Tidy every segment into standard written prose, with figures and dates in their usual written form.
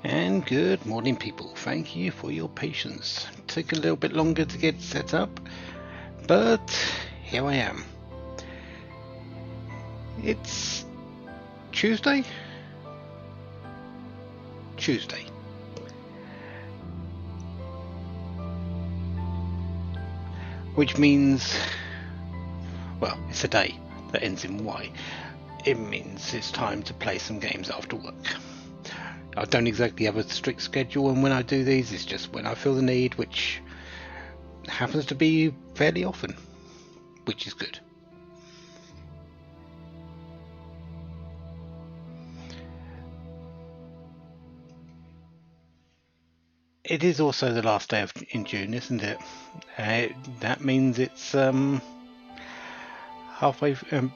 And good morning, people. Thank you for your patience. Took a little bit longer to get set up, but here I am. It's Tuesday? Tuesday. Which means, well, it's a day that ends in Y. It means it's time to play some games after work. I don't exactly have a strict schedule, and when I do these, it's just when I feel the need, which happens to be fairly often, which is good. It is also the last day in June, isn't it? That means it's halfway through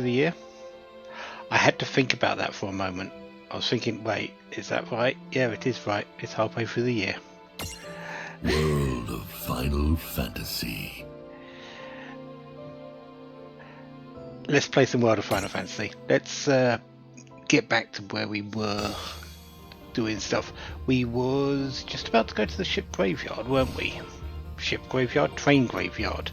the year. I had to think about that for a moment. I was thinking, wait, is that right? Yeah, it is right. It's halfway through the year. World of Final Fantasy. Let's play some World of Final Fantasy. Let's get back to where we were doing stuff. We was just about to go to the ship graveyard, weren't we? Ship graveyard? Train graveyard.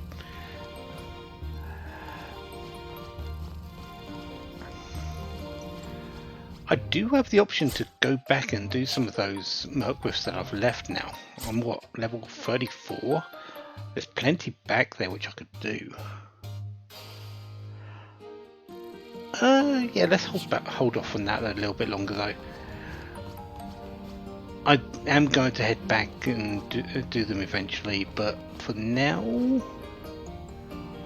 I do have the option to go back and do some of those Mercwiths that I've left now. I'm what, level 34? There's plenty back there which I could do. Yeah, let's hold off on that a little bit longer though. I am going to head back and do them eventually, but for now,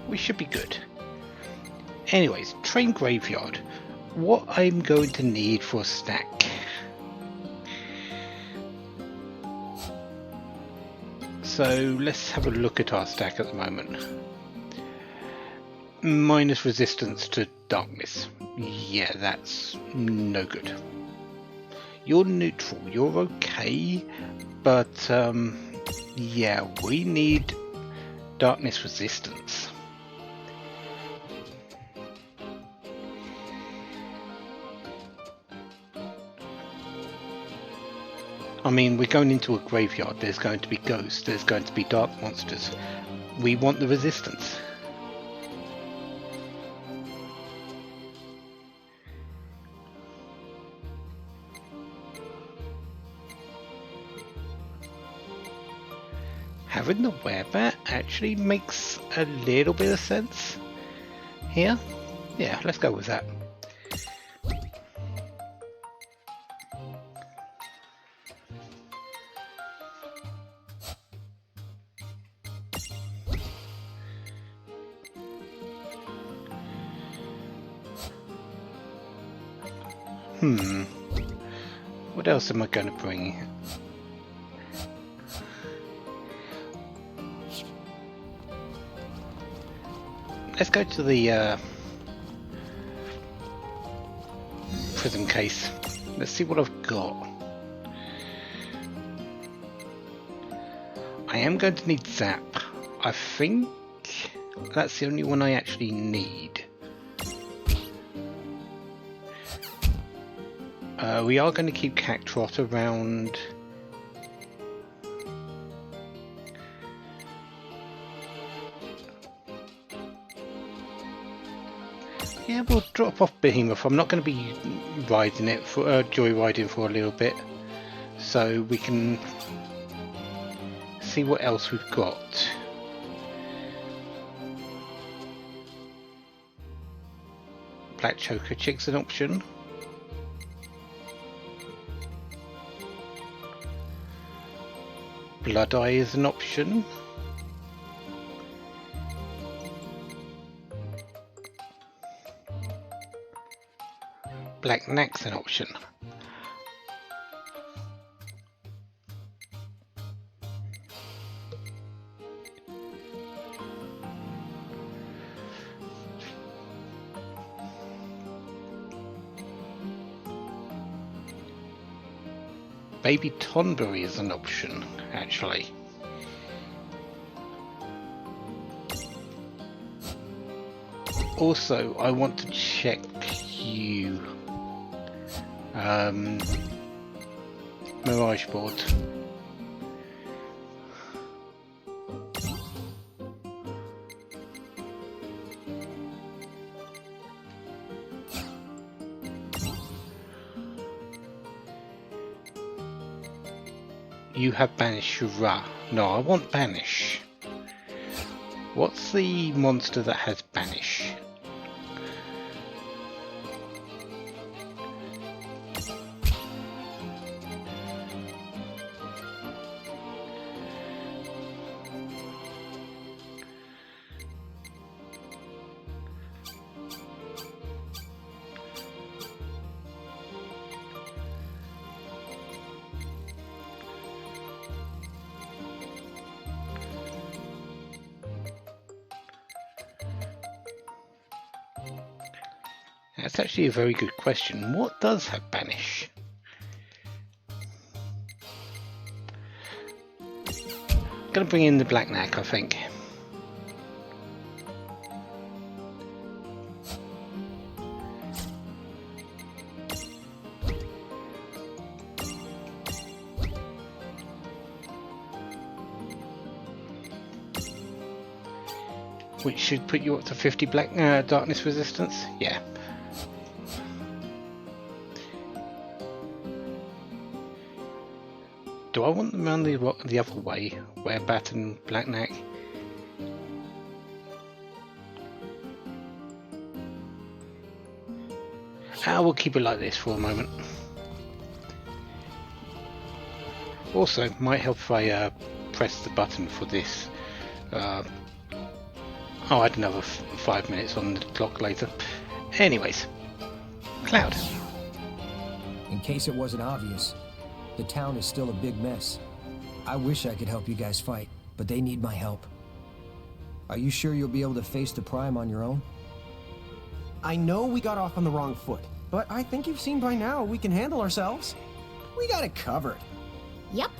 we should be good. Anyways, train graveyard. What I'm going to need for a stack. So let's have a look at our stack at the moment. Minus resistance to darkness. Yeah, that's no good. You're neutral, you're okay, but yeah, we need darkness resistance. I mean, we're going into a graveyard, there's going to be ghosts, there's going to be dark monsters. We want the resistance. Having the werebat actually makes a little bit of sense here. Yeah, let's go with that. What else am I going to bring? Let's go to the prison case. Let's see what I've got. I am going to need Zap. I think that's the only one I actually need. We are going to keep Cactrot around. Yeah, we'll drop off Behemoth. I'm not going to be riding it for joyriding for a little bit, so we can see what else we've got. Black Choker Chick's an option. Blood Eye is an option. Black Knack's an option. Baby Tonberry is an option, actually. Also, I want to check you. Mirage board. You have banished Ra. No, I want banish. What's the monster that has banish? That's actually a very good question. What does have banish? Gonna bring in the Black Knack, I think. Which should put you up to 50 black darkness resistance. Yeah. Do I want them around the other way, where Bat and Black Knack? We'll keep it like this for a moment. Also, might help if I press the button for this. I'll add another 5 minutes on the clock later. Anyways, Cloud. In case it wasn't obvious, the town is still a big mess. I wish I could help you guys fight, but they need my help. Are you sure you'll be able to face the Prime on your own? I know we got off on the wrong foot, but I think you've seen by now we can handle ourselves. We got it covered. Yep.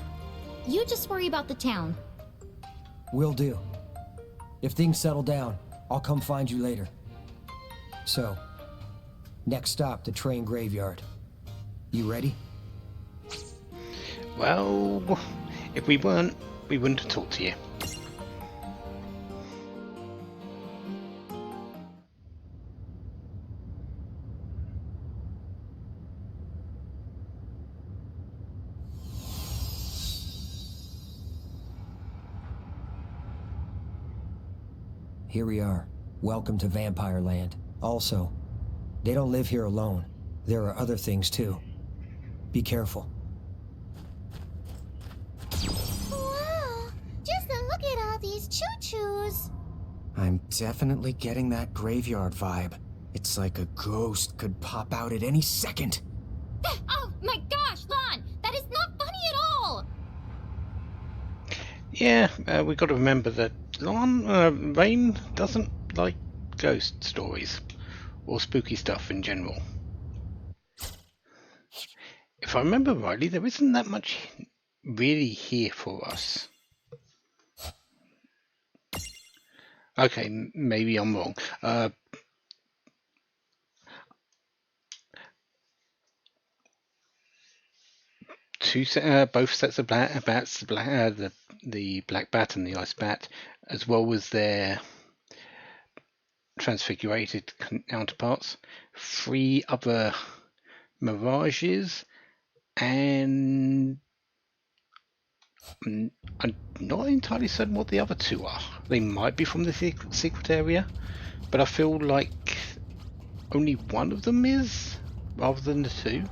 You just worry about the town. Will do. If things settle down, I'll come find you later. So, next stop, the train graveyard. You ready? Well, if we weren't, we wouldn't have talked to you. Here we are. Welcome to Vampire Land. Also, they don't live here alone. There are other things too. Be careful. Wow! Just look at all these choo-choos. I'm definitely getting that graveyard vibe. It's like a ghost could pop out at any second. Oh my gosh, Lon! That is not funny at all! Yeah, we've got to remember that Rain doesn't like ghost stories or spooky stuff in general. If I remember rightly, there isn't that much really here for us. Okay, maybe I'm wrong. Both sets of bats, the black bat and the ice bat, as well as their transfigurated counterparts, 3 other mirages, and I'm not entirely certain what the other 2 are. They might be from the secret area, but I feel like only one of them is, rather than the 2.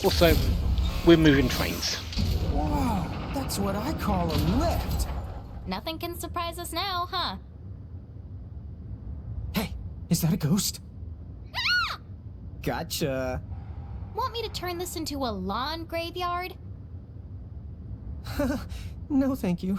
Also, we're moving trains. Whoa, that's what I call a lift. Nothing can surprise us now, huh? Hey, is that a ghost? Ah! Gotcha. Want me to turn this into a lawn graveyard? No, thank you.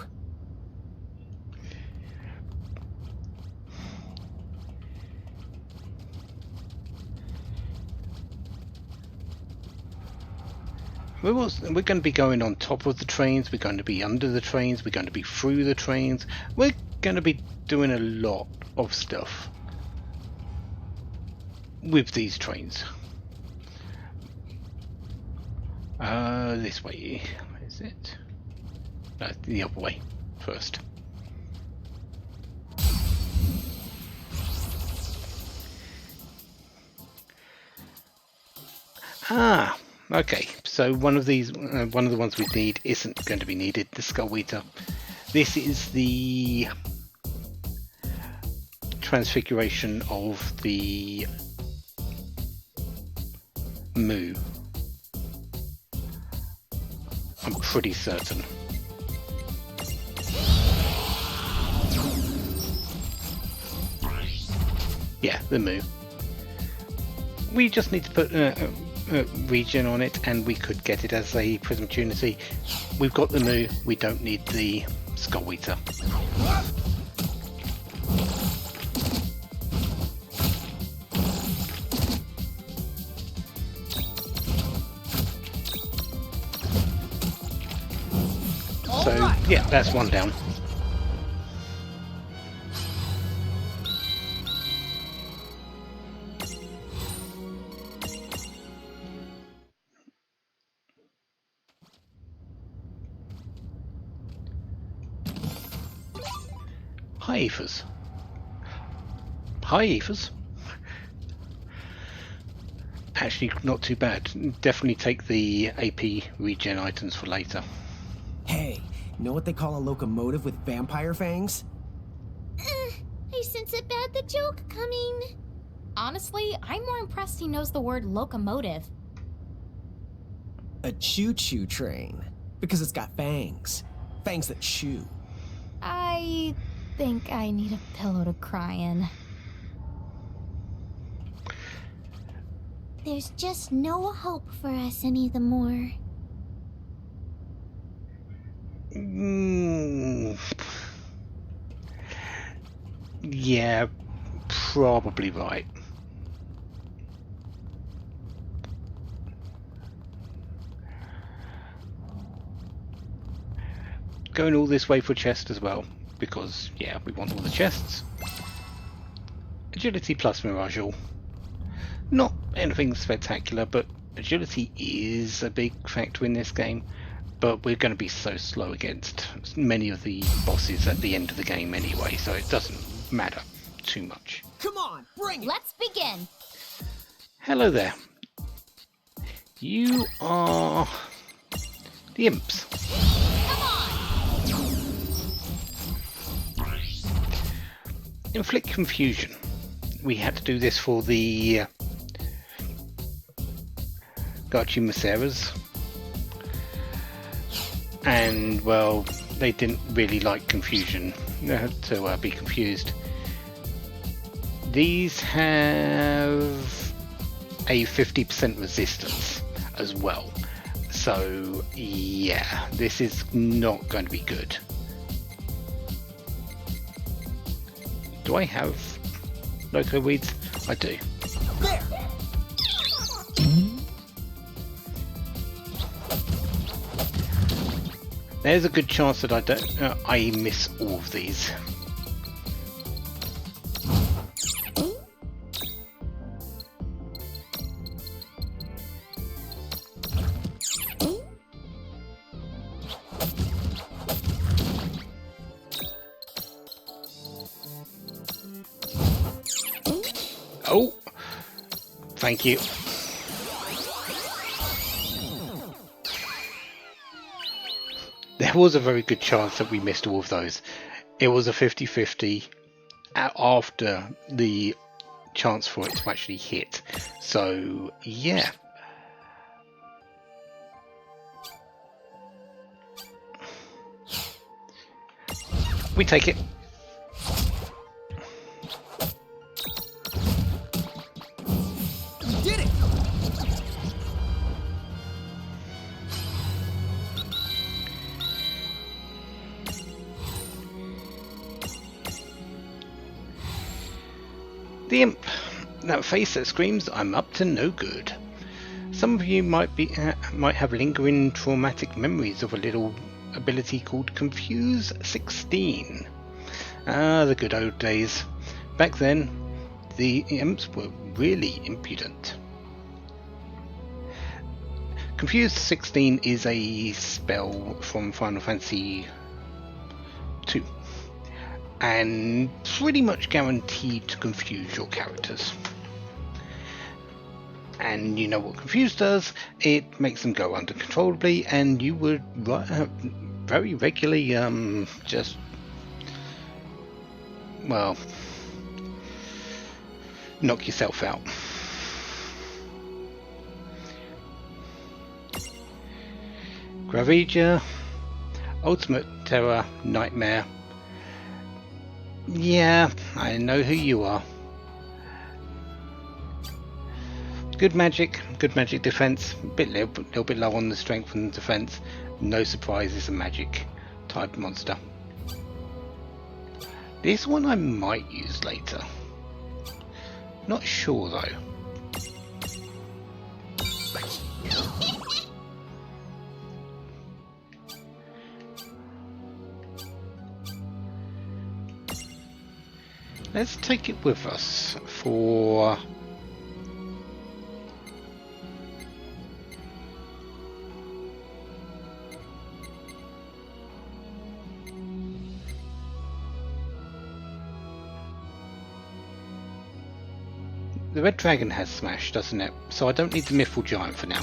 We're going to be going on top of the trains, we're going to be under the trains, we're going to be through the trains. We're going to be doing a lot of stuff. with these trains. This way, is it? No, the other way first. Ah, okay. So one of these, one of the ones we need isn't going to be needed. The Skull Eater. This is the transfiguration of the Moo. I'm pretty certain. Yeah, the Moo. We just need to put regen on it, and we could get it as a Prism Trinity. We've got the Moo. We don't need the Skull Eater. So, yeah, that's one down. Hi, Aethers. Hi, Aethers. Actually, not too bad. Definitely take the AP regen items for later. Hey, know what they call a locomotive with vampire fangs? I sense a bad the joke coming. Honestly, I'm more impressed he knows the word locomotive. A choo-choo train. Because it's got fangs. Fangs that chew. I think I need a pillow to cry in. There's just no hope for us any the more. Yeah, probably right. Going all this way for chest as well, because yeah, we want all the chests. Agility plus Mirage all. Not anything spectacular, but agility is a big factor in this game. But we're going to be so slow against many of the bosses at the end of the game anyway, so it doesn't matter too much. Come on, bring it! Let's begin! Hello there. You are the imps. Inflict confusion. We had to do this for the Garchimaceras. And well, they didn't really like confusion, to be confused. These have a 50% resistance as well, so yeah, this is not going to be good. Do I have loco weeds? I do. There! There's a good chance that I miss all of these. Oh, thank you. There was a very good chance that we missed all of those. It was a 50-50 after the chance for it to actually hit. So, yeah. We take it. Did it! The imp, that face that screams, "I'm up to no good." Some of you might have lingering traumatic memories of a little ability called Confuse 16. Ah, the good old days. Back then, the imps were really impudent. Confused 16 is a spell from Final Fantasy 2 and pretty much guaranteed to confuse your characters. And you know what Confuse does? It makes them go uncontrollably, and you would very regularly just, well, knock yourself out. Gravidia, Ultimate Terror, Nightmare. Yeah, I know who you are. Good magic defense, little bit low on the strength and defense. No surprise, it's a magic type monster. This one I might use later. Not sure though. Let's take it with us for the red dragon has smash, doesn't it? So I don't need the Mythful Giant for now.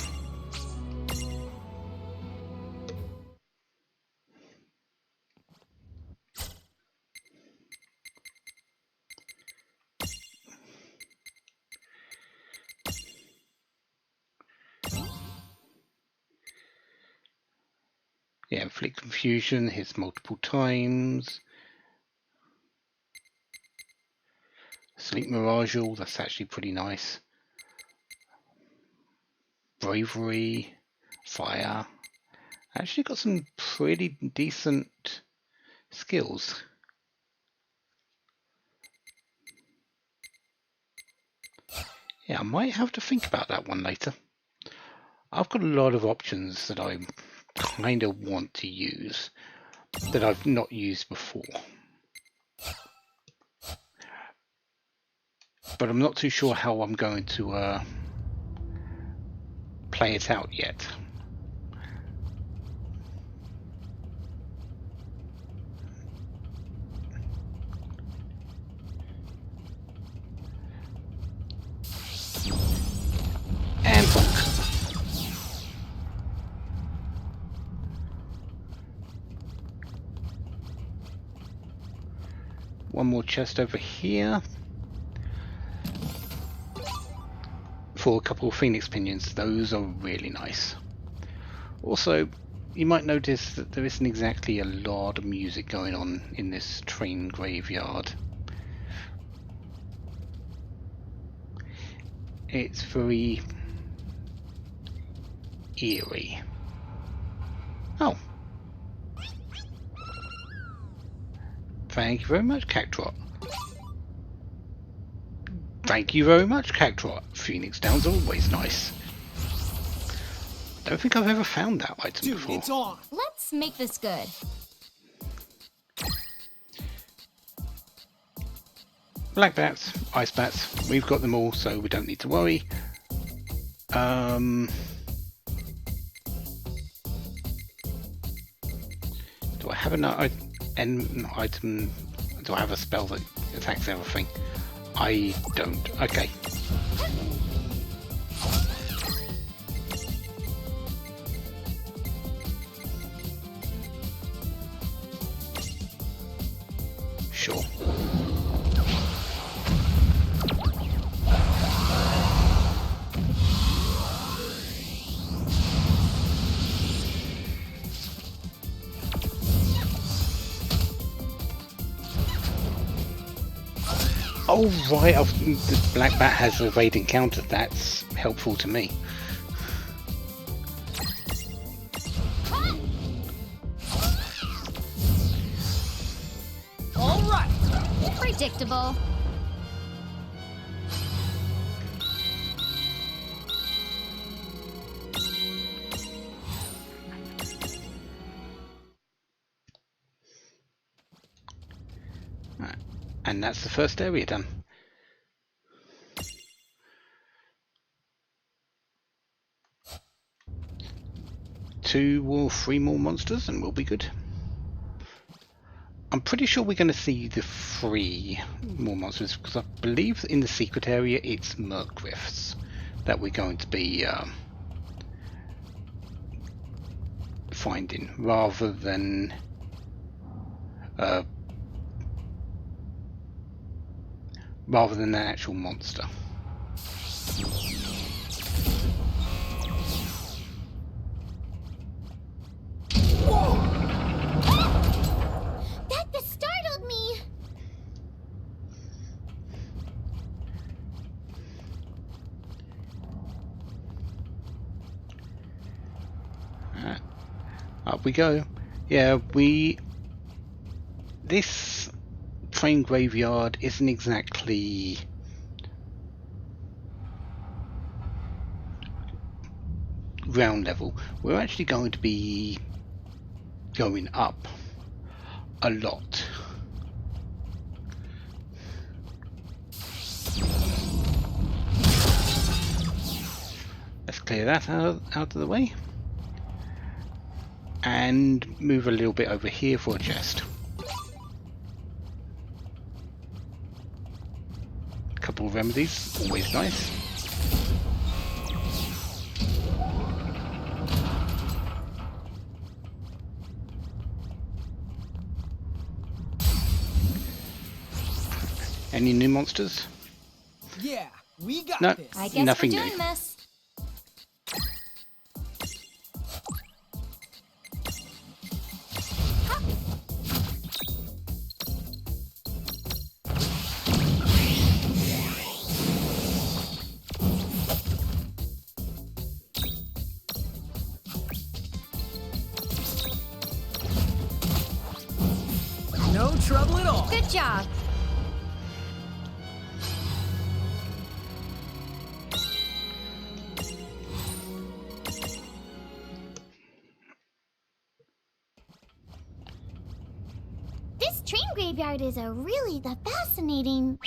Yeah, inflict confusion, hits multiple times. Sleep Mirage, that's actually pretty nice. Bravery, fire. Actually got some pretty decent skills. Yeah, I might have to think about that one later. I've got a lot of options that I kind of want to use that I've not used before. But I'm not too sure how I'm going to play it out yet. And fuck. One more chest over here for a couple of Phoenix Pinions. Those are really nice. Also, you might notice that there isn't exactly a lot of music going on in this train graveyard. It's very eerie. Oh. Thank you very much, Cactrot. Thank you very much, Cactrot. Phoenix Down's always nice. Don't think I've ever found that item before. It's on. Let's make this good. Black bats, ice bats, we've got them all, so we don't need to worry. Do I have an item? Do I have a spell that attacks everything? I don't. Okay. Sure. Oh right, the black bat has evade encounter. That's helpful to me. All right. Predictable. And that's the first area done. 2 or 3 more monsters and we'll be good. I'm pretty sure we're going to see the 3 more monsters because I believe in the secret area it's Merc Rifts that we're going to be finding rather than an actual monster. That just startled me. Up we go. Yeah, this train graveyard isn't exactly ground level. We're actually going to be going up a lot. Let's clear that out of the way and move a little bit over here for a chest. A couple of remedies, always nice. Any new monsters? Yeah, we got No, this. I guess nothing we're new. doing this. No trouble at all. Good job. This train graveyard is really the fascinating.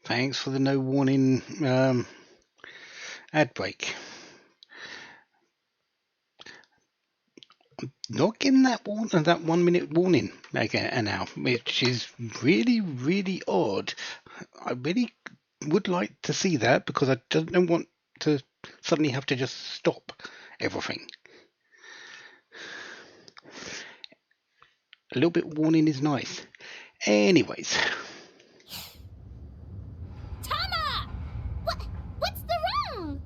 Thanks for the no warning ad break. Not getting that 1 minute warning again now, which is really odd. I really would like to see that because I don't want to suddenly have to just stop everything. A little bit of warning is nice. Anyways. Tama! What's the wrong?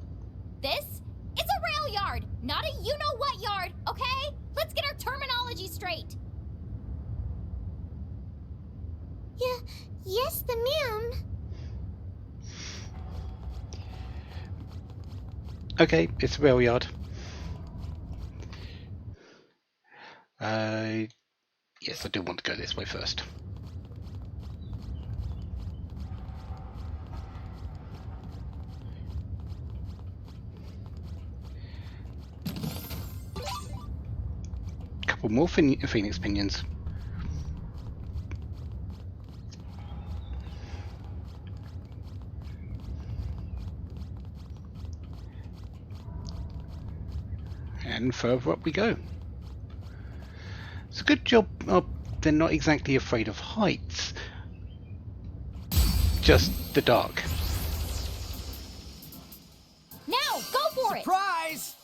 This is a rail yard, not a you-know-what yard, okay? Let's get our terminology straight. Yeah, yes, the ma'am. Okay, it's a rail yard. Yes, I do want to go this way first. Couple more Phoenix Pinions. And further up we go. It's a good job they're not exactly afraid of heights, just the dark. Now, go for it! Surprise!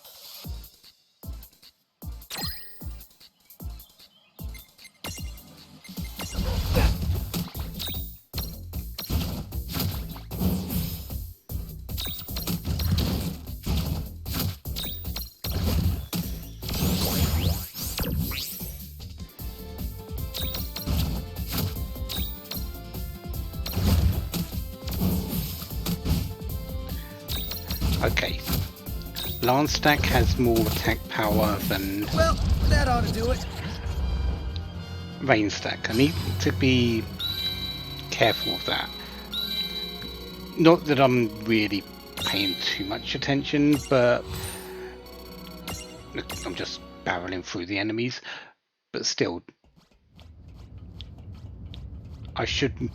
Okay. Lance Stack has more attack power than Well, that ought to do it. Rain Stack. I need to be careful of that. Not that I'm really paying too much attention, but I'm just barreling through the enemies. But still, I should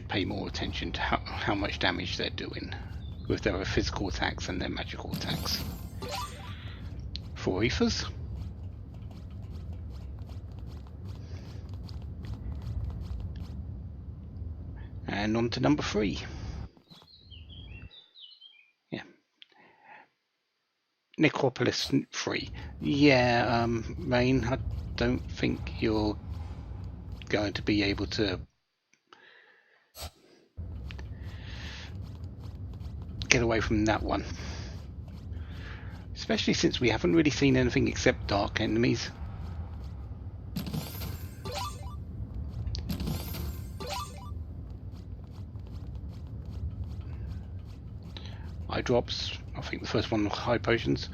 pay more attention to how much damage they're doing with their physical attacks and their magical attacks. 4 ethers. And on to number 3. Yeah. Necropolis 3. Yeah, Rain, I don't think you're going to be able to get away from that one. Especially since we haven't really seen anything except dark enemies. Eye drops. I think the first one, high potions.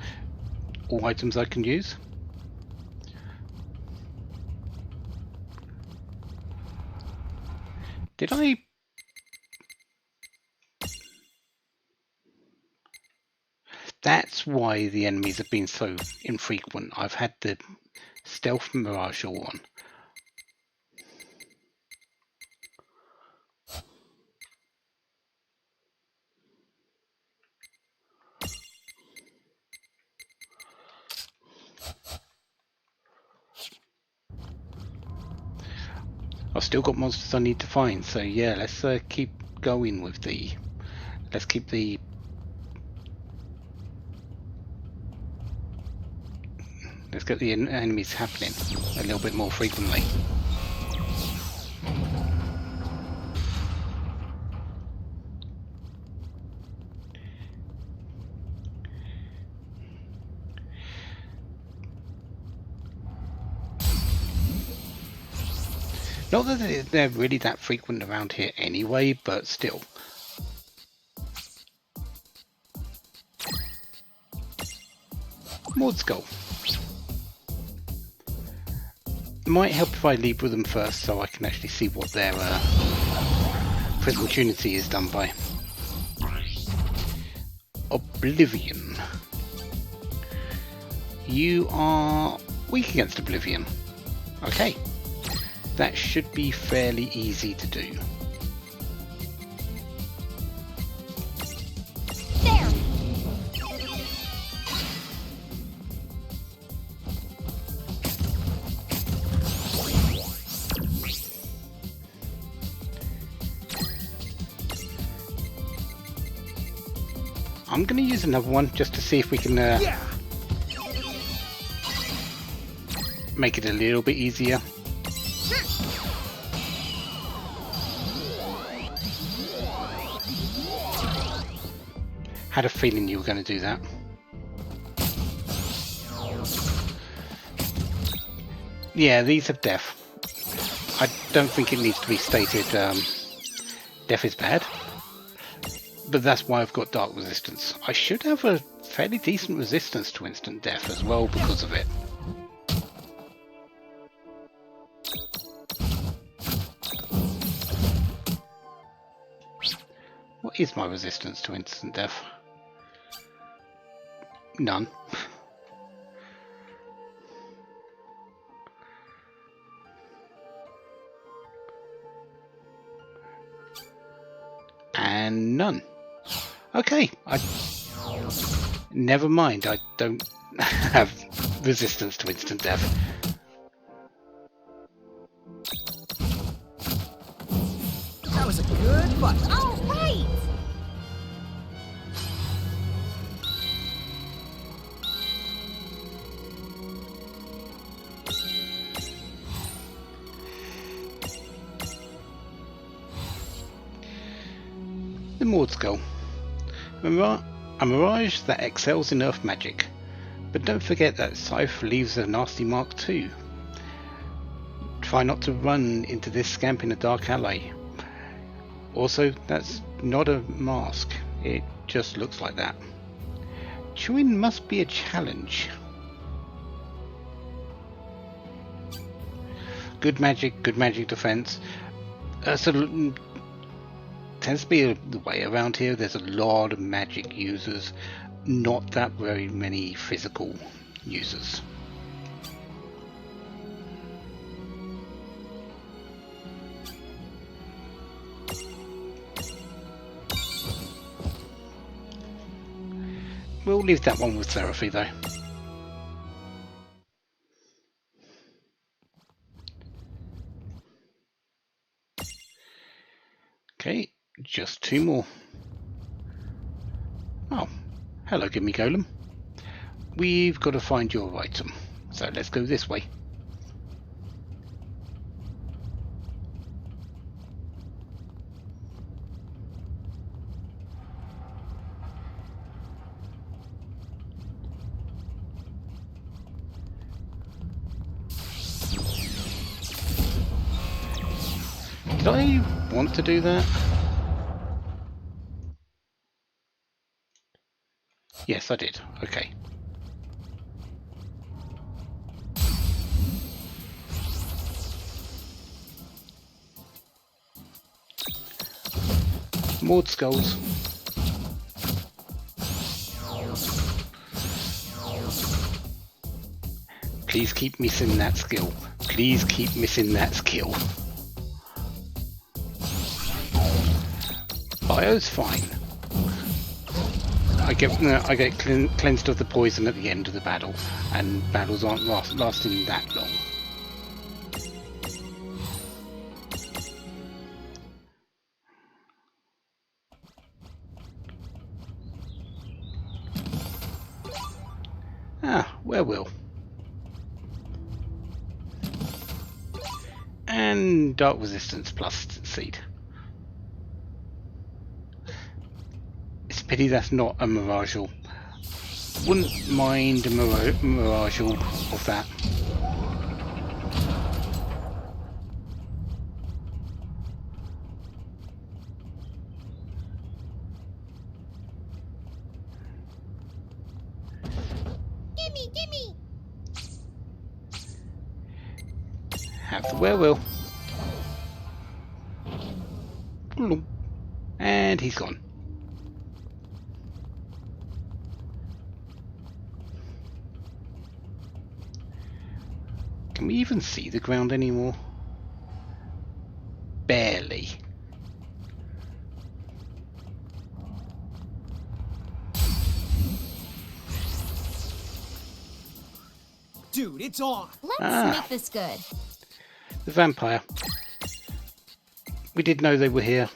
All items I can use. Did I? That's why the enemies have been so infrequent. I've had the stealth mirage all on. I've still got monsters I need to find, so yeah, let's keep going with the... Let's keep the... Let's get the enemies happening a little bit more frequently. Not that they're really that frequent around here anyway, but still. Maud Skull. It might help if I lead with them first so I can actually see what their physical tunity is done by. Oblivion. You are weak against Oblivion. Okay. That should be fairly easy to do. I'm going to use another one just to see if we can make it a little bit easier. Had a feeling you were going to do that. Yeah, these have death. I don't think it needs to be stated death is bad. But that's why I've got dark resistance. I should have a fairly decent resistance to instant death as well because of it. What is my resistance to instant death? None. And none. Okay, never mind, I don't have resistance to instant death. That was a good fight. All right! The Maud Skull. A mirage that excels in earth magic. But don't forget that Scythe leaves a nasty mark too. Try not to run into this scamp in a dark alley. Also, that's not a mask. It just looks like that. Chewing must be a challenge. Good magic defense. So tends to be the way around here. There's a lot of magic users, not that very many physical users. We'll leave that one with Seraphy though. Okay, just two more. Oh, hello Gimme Golem. We've got to find your item, so let's go this way. Did I want to do that? Yes, I did. Okay. Maud skulls. Please keep missing that skill. Please keep missing that skill. Bio's fine. I get cleansed of the poison at the end of the battle, and battles aren't lasting that long. Ah, where will? And dark resistance plus seed. It's a pity that's not a mirage. Wouldn't mind a mirage of that. Gimme! Have the werewolf. And he's gone. Can we even see the ground anymore? Barely. Dude, it's on. Let's make this good. The vampire. We did know they were here.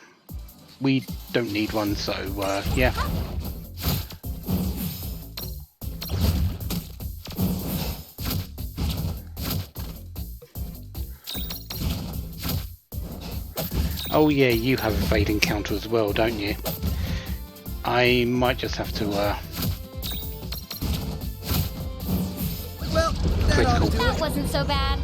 We don't need one, so yeah. Oh yeah, you have evade encounter as well, don't you? I might just have to Well, that ought to do That it. wasn't so bad.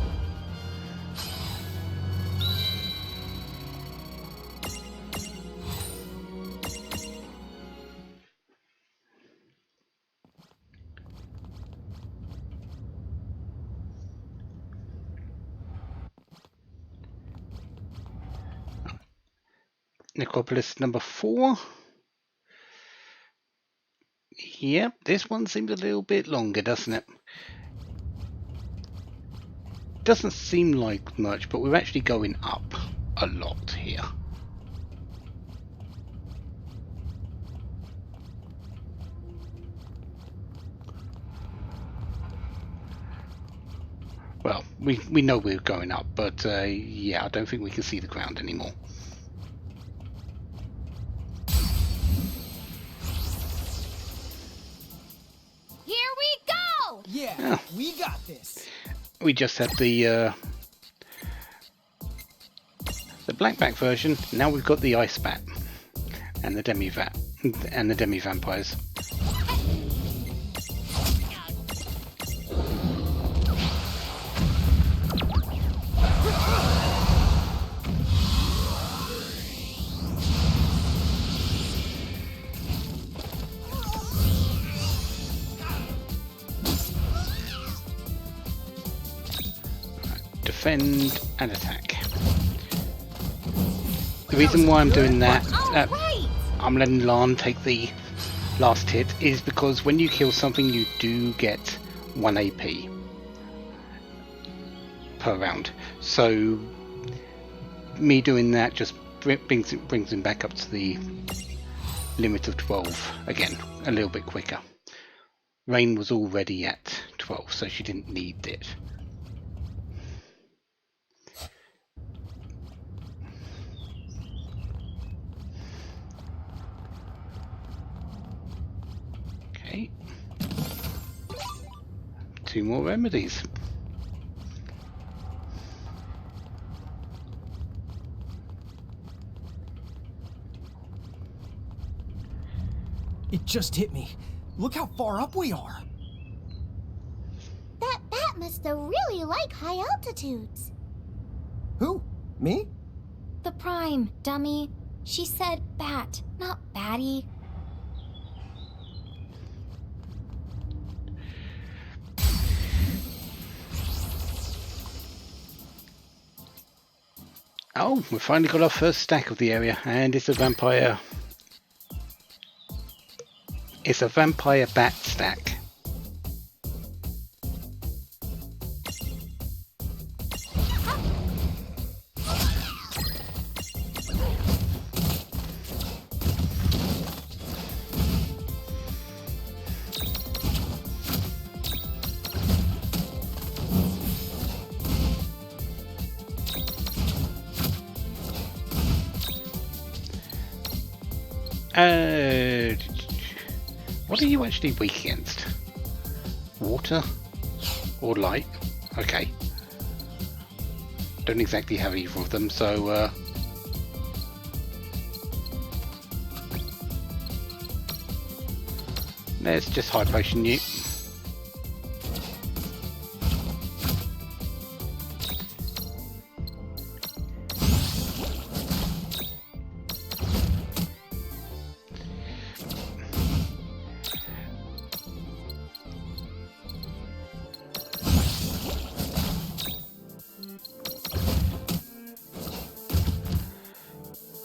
Necropolis number 4. Yep, this one seems a little bit longer, doesn't it? Doesn't seem like much, but we're actually going up a lot here. Well, we know we're going up, but yeah, I don't think we can see the ground anymore. Here we go! Yeah, Yeah. we got this. We just had the blackback version. Now we've got the ice bat and the demi vampires. Defend and attack. The reason why I'm doing that, Alright! I'm letting Lan take the last hit, is because when you kill something you do get 1 AP per round. So me doing that just brings him back up to the limit of 12 again, a little bit quicker. Rain was already at 12, so she didn't need it. Okay. 2 more remedies. It just hit me. Look how far up we are. That bat must have really like high altitudes. Who? Me? The Prime, dummy. She said bat, not batty. Oh, we finally got our first stack of the area, and it's a vampire. It's a vampire bat stack. What are you actually weak against? Water? Or light? Okay. Don't exactly have either of them, so let's just high potion you.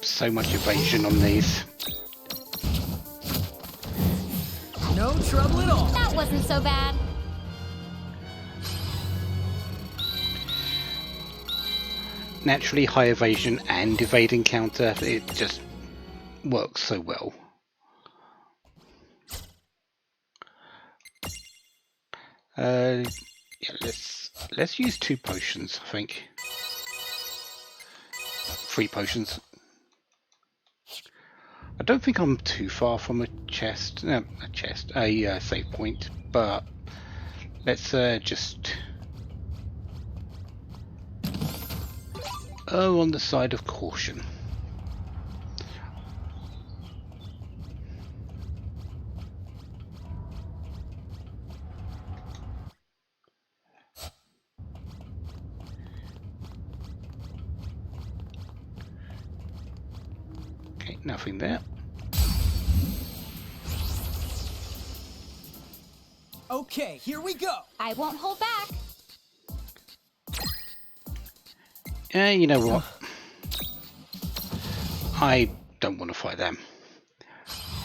So much evasion on these. No trouble at all. That wasn't so bad. Naturally, high evasion and evade encounter, it just works so well. Yeah, let's use 2 potions, I think. 3 potions. I don't think I'm too far from a save point, but let's just err on the side of caution. Okay, nothing there. Okay, here we go. I won't hold back. You know what? I don't want to fight them.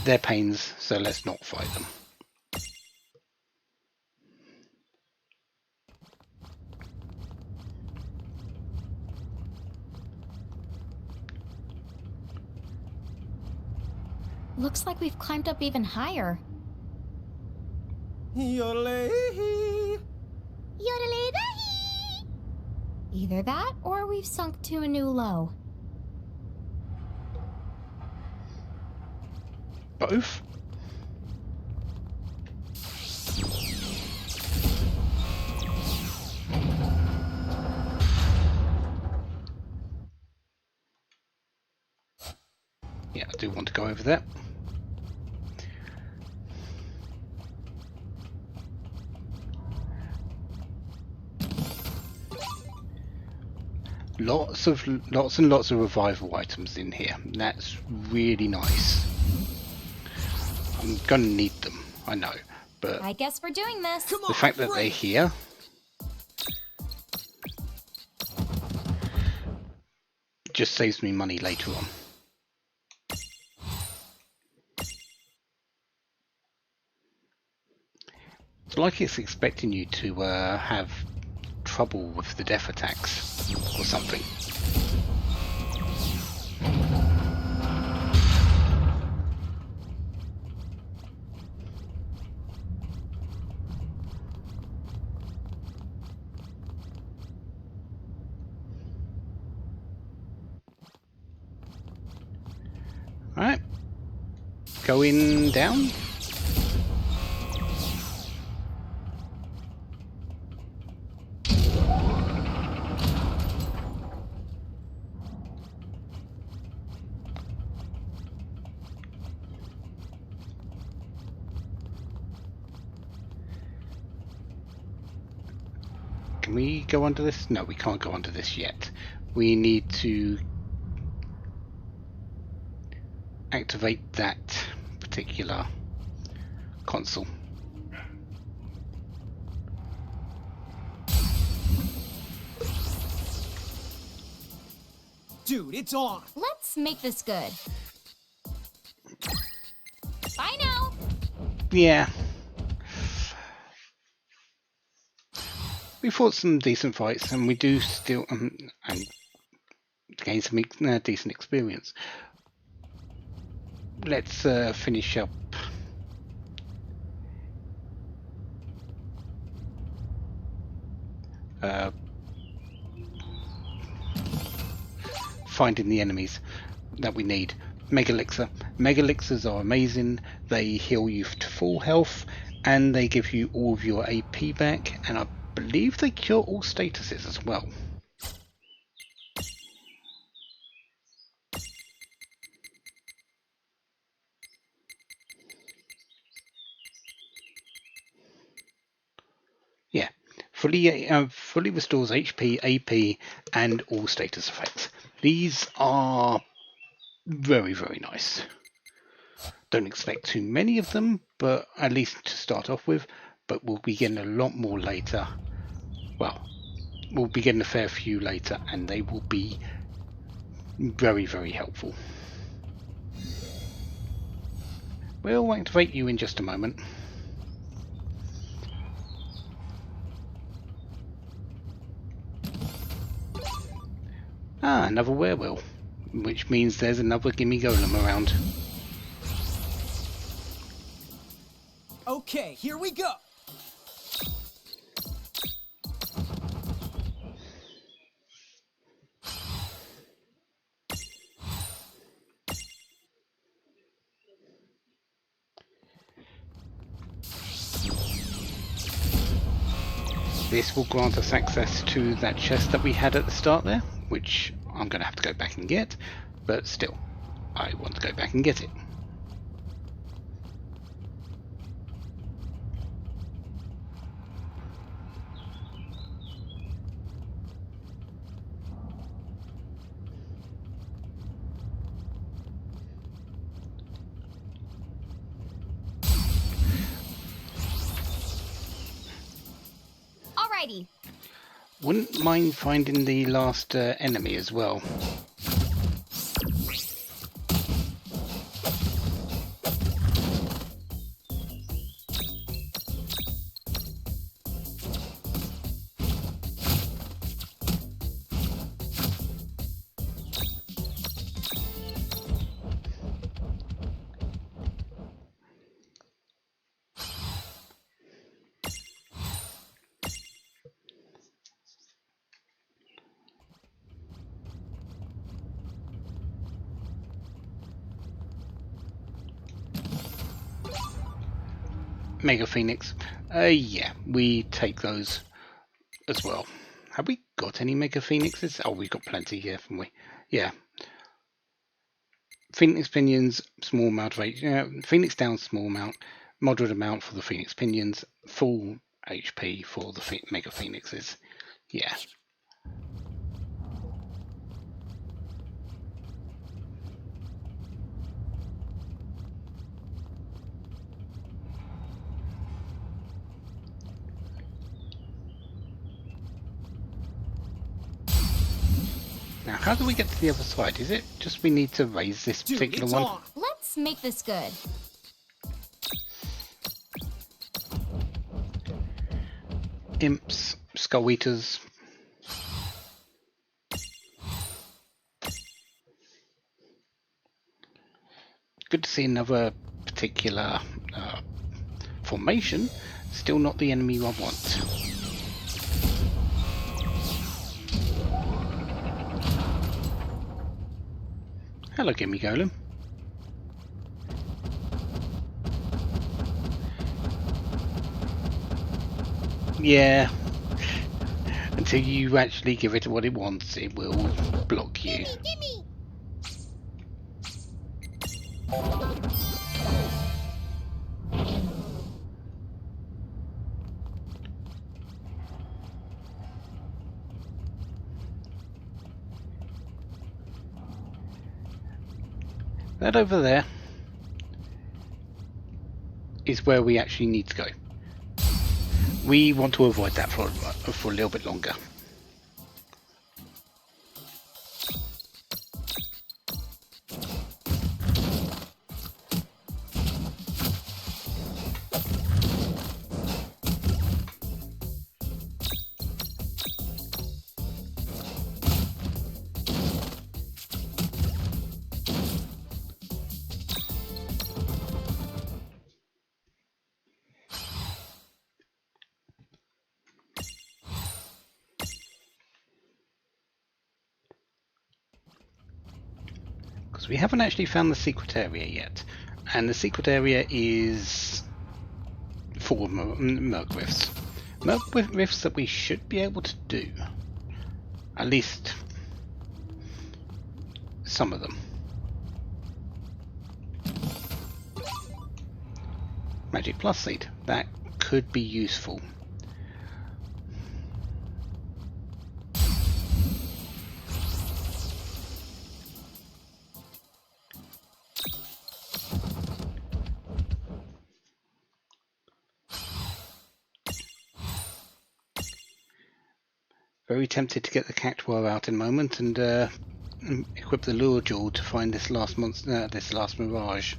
They're pains, so let's not fight them. Looks like we've climbed up even higher. Yodelay. Yodelay-dahi! Either that, or we've sunk to a new low. Both? Yeah, I do want to go over there. Lots and lots of revival items in here. That's really nice. I'm gonna need them, I know, but I guess we're doing this. Come on, the fact that they're bring it. here just saves me money later on. It's like it's expecting you to have trouble with the death attacks or something. Alright, going down. Can we go under this? No, we can't go under this yet. We need to activate that particular console. Dude, it's on. Let's make this good. Bye now. Yeah. We fought some decent fights, and we do still and gain some decent experience. Let's finish up finding the enemies that we need. Megalixir. Megalixirs are amazing. They heal you to full health, and they give you all of your AP back, and I believe they cure all statuses as well. Yeah, fully restores HP, AP, and all status effects. These are very, very nice. Don't expect too many of them, but at least to start off with. But we'll be getting a lot more later. Well, we'll be getting a fair few later, and they will be very, very helpful. We'll activate you in just a moment. Ah, another werewolf, which means there's another gimme golem around. Okay, here we go. This will grant us access to that chest that we had at the start there, which I'm going to have to go back and get, but still, I want to go back and get it. Alrighty. Wouldn't mind finding the last enemy as well. Mega Phoenix. Yeah, we take those as well. Have we got any Mega Phoenixes? Oh, we've got plenty here, haven't we? Yeah. Phoenix Pinions, small amount of Phoenix down, small amount, moderate amount for the Phoenix Pinions, full HP for the Mega Phoenixes. Yeah. Now, how do we get to the other side? Is it just we need to raise this particular one? On. Let's make this good. Imps, Skull Eaters. Good to see another particular formation. Still not the enemy I want. Hello, Gimme Golem. Yeah. Until you actually give it what it wants, it will block you. Gimme! That over there is where we actually need to go. We want to avoid that for a little bit longer. Because we haven't actually found the secret area yet, and the secret area is full of Merc Rifts. Merc Rifts that we should be able to do, at least some of them. Magic Plus Seed, that could be useful. Very tempted to get the Cactuar out in a moment and equip the Lure Jewel to find this last monster, this last Mirage.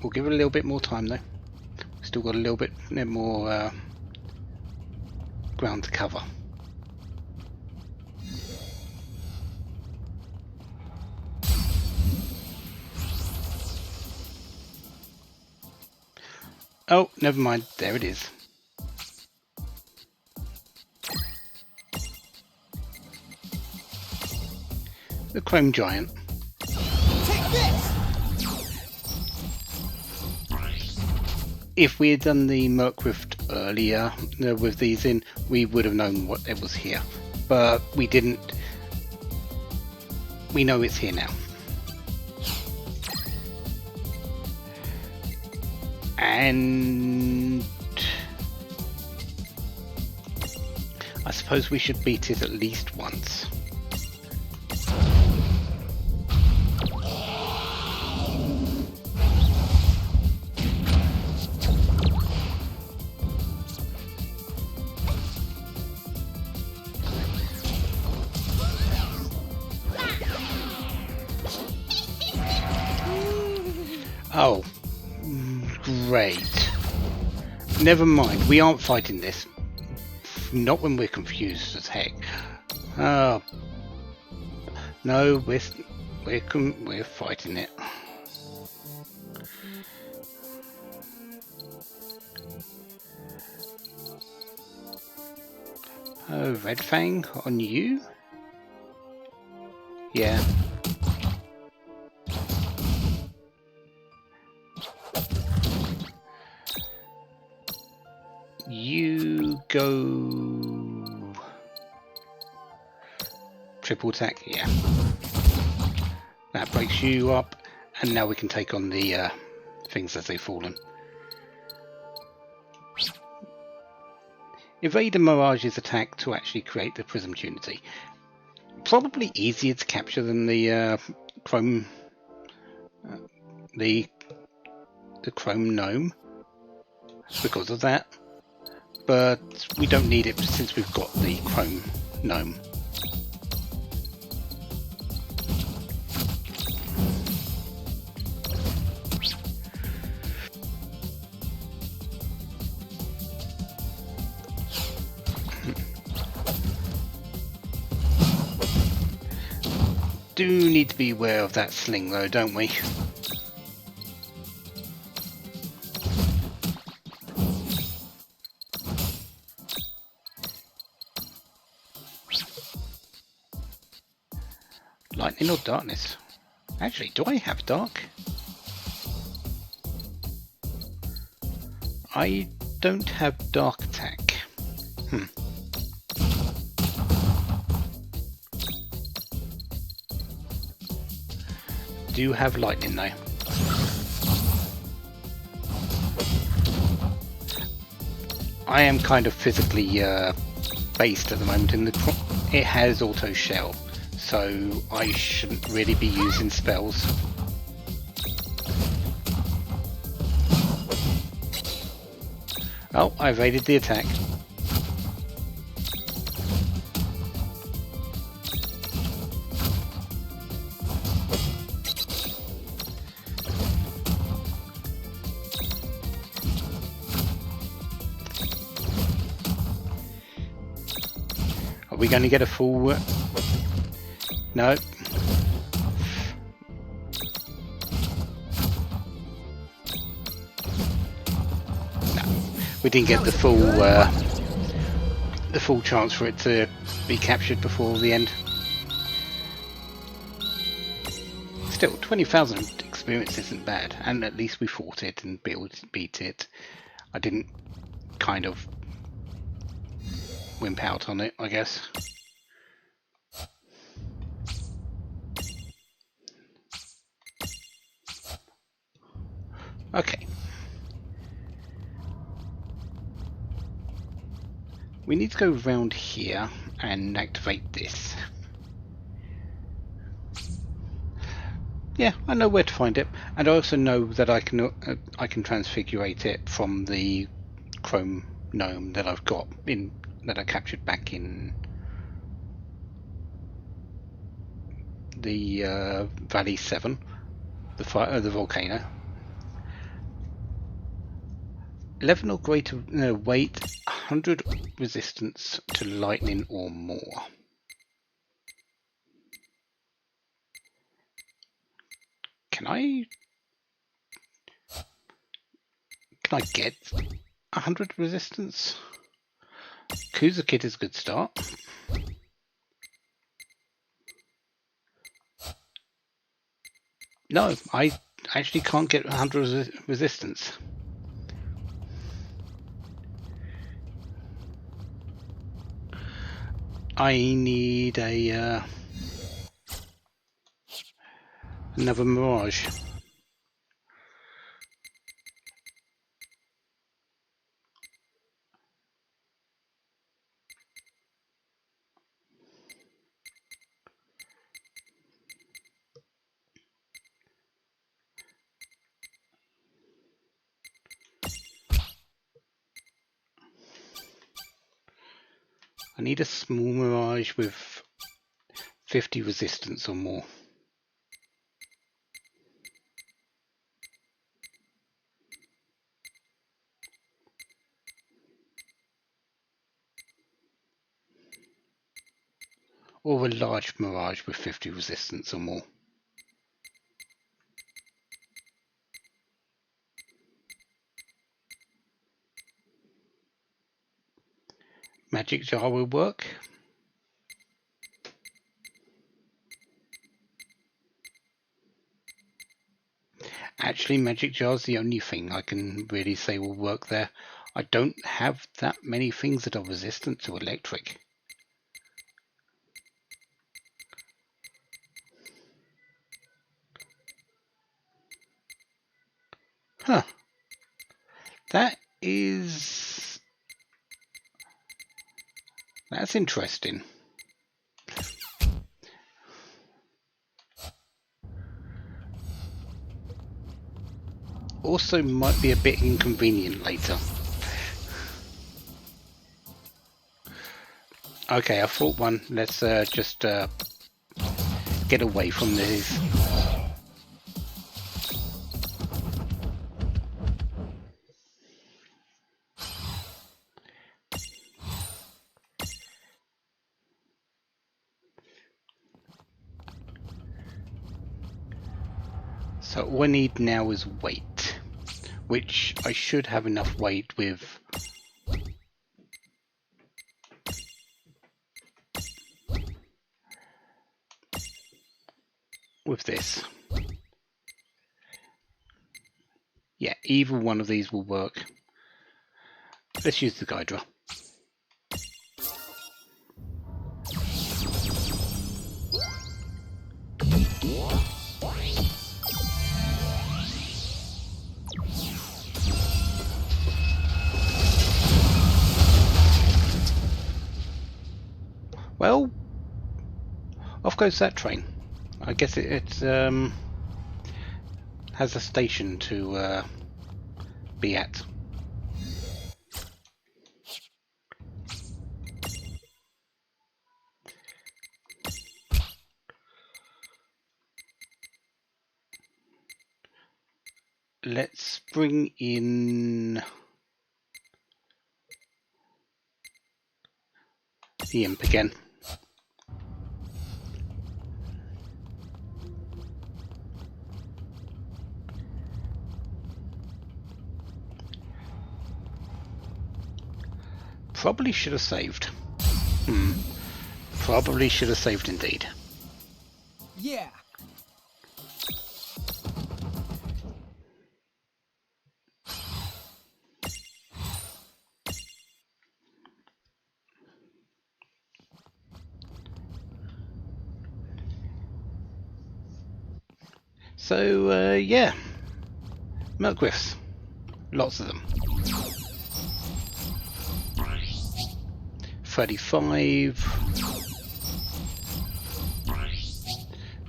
We'll give it a little bit more time though. Still got a little bit more ground to cover. Oh, never mind. There it is. The Chrome Giant. Take this! If we had done the Merc Rift earlier with these in, we would have known what it was here, but we didn't. We know it's here now. And I suppose we should beat it at least once. Oh, great. Never mind, we aren't fighting this. Not when we're confused as heck. Oh. No, we're fighting it. Oh, Red Fang on you? Yeah. You go triple attack, yeah. That breaks you up, and now we can take on the things as they've fallen. Evade and Mirage's attack to actually create the Prism Trinity. Probably easier to capture than the Chrome, the Chrome Gnome, because of that. But we don't need it since we've got the Chrome Gnome. Do need to be aware of that sling though, don't we? Lightning or darkness? Actually, do I have dark? I don't have dark attack. Do have lightning though. I am kind of physically based at the moment in the it has auto shell, so I shouldn't really be using spells. Oh, I evaded the attack. Are we going to get a full... No. No. We didn't get the full chance for it to be captured before the end. Still, 20,000 experience isn't bad, and at least we fought it and beat it. I didn't kind of wimp out on it, I guess. Okay. We need to go around here and activate this. Yeah, I know where to find it, and I also know that I can transfigurate it from the Chrome Gnome that I've got in that I captured back in the Valley 7, the volcano. 11 or greater weight, 100 resistance to lightning or more. Can I get 100 resistance? Kuza Kit is a good start. No, I actually can't get 100 resistance. I need a another Mirage. I need a small Mirage with 50 resistance or more. Or a large Mirage with 50 resistance or more. Magic Jar will work. Actually, Magic Jar's the only thing I can really say will work there. I don't have that many things that are resistant to electric. Huh. That's interesting. Also might be a bit inconvenient later. Okay, I thought one. Let's just get away from these. So all I need now is weight, which I should have enough weight with this. Yeah, either one of these will work. Let's use the Hydra. Well, off goes that train. I guess it has a station to be at. Let's bring in the imp again. Probably should have saved. Probably should have saved indeed. Yeah. So, yeah. Milkwiths. Lots of them. 35.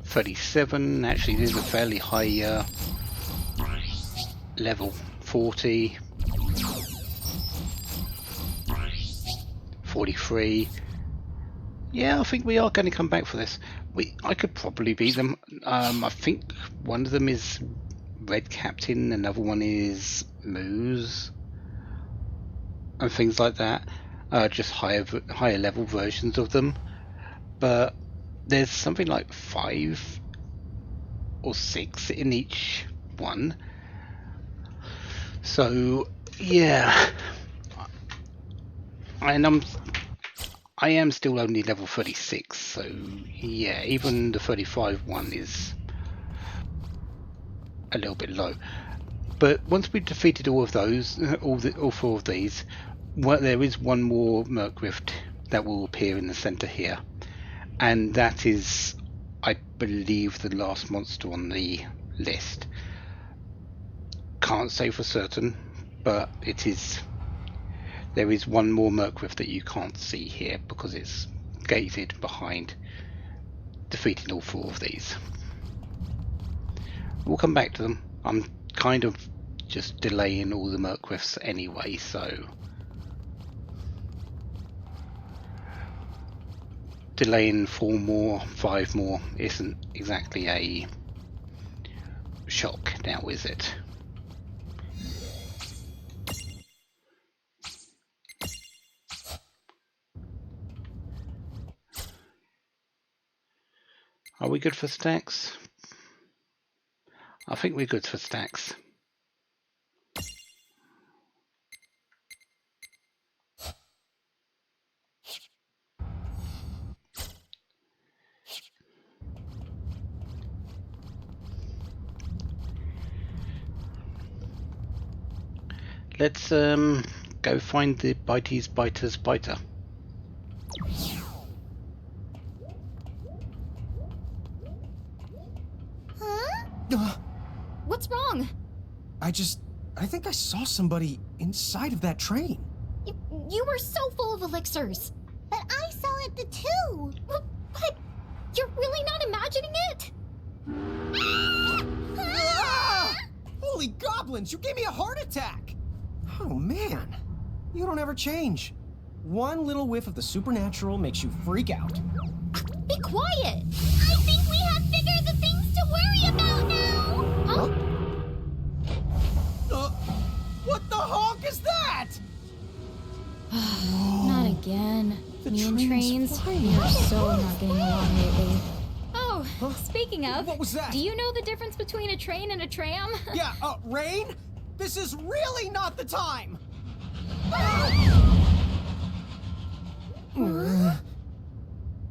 37. Actually, this is a fairly high level. 40. 43. Yeah, I think we are going to come back for this. I could probably beat them. I think one of them is Red Captain, another one is Moose, and things like that. Just higher level versions of them. But there's something like 5 or 6 in each one. So yeah, and I am still only level 36, so yeah, even the 35 one is a little bit low. But once we've defeated all of those, all 4 of these, there is one more Merc Rift that will appear in the center here, and that is, I believe, the last monster on the list. Can't say for certain, but it is. There is one more Mercriff that you can't see here because it's gated behind defeating all 4 of these. We'll come back to them. I'm kind of just delaying all the Mercriffs anyway, so delaying 4 more, 5 more isn't exactly a shock now, is it? Are we good for stacks? I think we're good for stacks. Let's go find the Bitey's Biter's Biter. What's wrong? I think I saw somebody inside of that train. You were so full of elixirs. But I saw it too. But you're really not imagining it? Ah! Holy goblins, you gave me a heart attack! Oh man, you don't ever change. One little whiff of the supernatural makes you freak out. Be quiet! I think we have bigger the things to worry about now. Huh? What the honk is that? Not again. The Me and train's trains, flying. we are so not getting along lately. Oh, Huh? speaking of, What was that? do you know the difference between a train and a tram? Yeah, Rain? This is really not the time!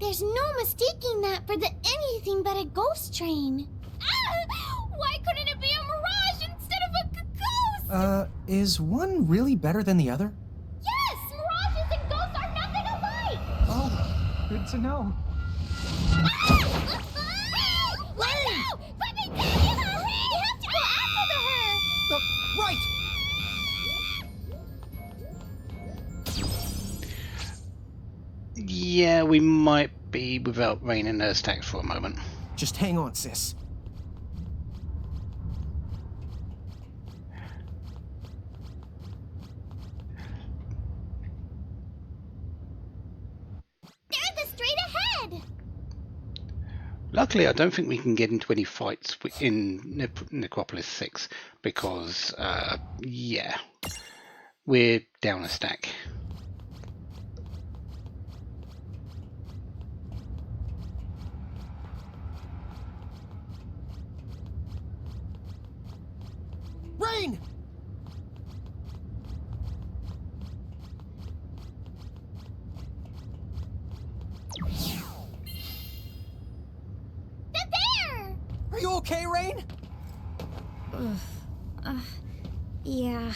There's no mistaking that for the anything but a ghost train. Why couldn't it be a mirage instead of a ghost? Is one really better than the other? Yes, mirages and ghosts are nothing alike. Oh, good to know. Let go! Put me down! We have to go after her! Right! Yeah, we might be without Rain and her stacks for a moment. Just hang on, sis. They're the straight ahead. Luckily, I don't think we can get into any fights in Necropolis 6 because, yeah, we're down a stack. Rain! They're there. Are you okay, Rain? Yeah.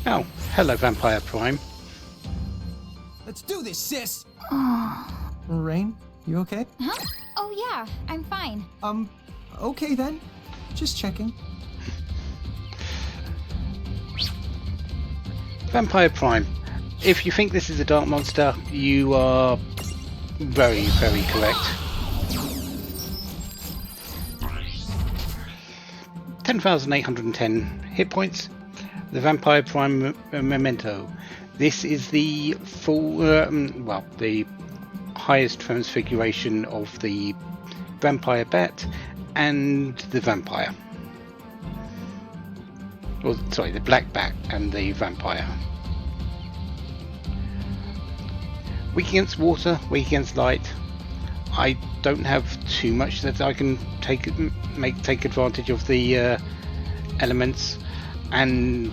Oh, hello, Vampire Prime. Let's do this, sis! Rain, you okay? Huh? Oh yeah, I'm fine. Okay then. Just checking. Vampire Prime, if you think this is a dark monster, you are very, very correct. 10,810 hit points. The Vampire Prime Memento. This is the full, well, the highest transfiguration of the Vampire Bat and the Vampire. Or, sorry, the Black Bat and the Vampire. Weak against water, weak against light. I don't have too much that I can take advantage of the elements, and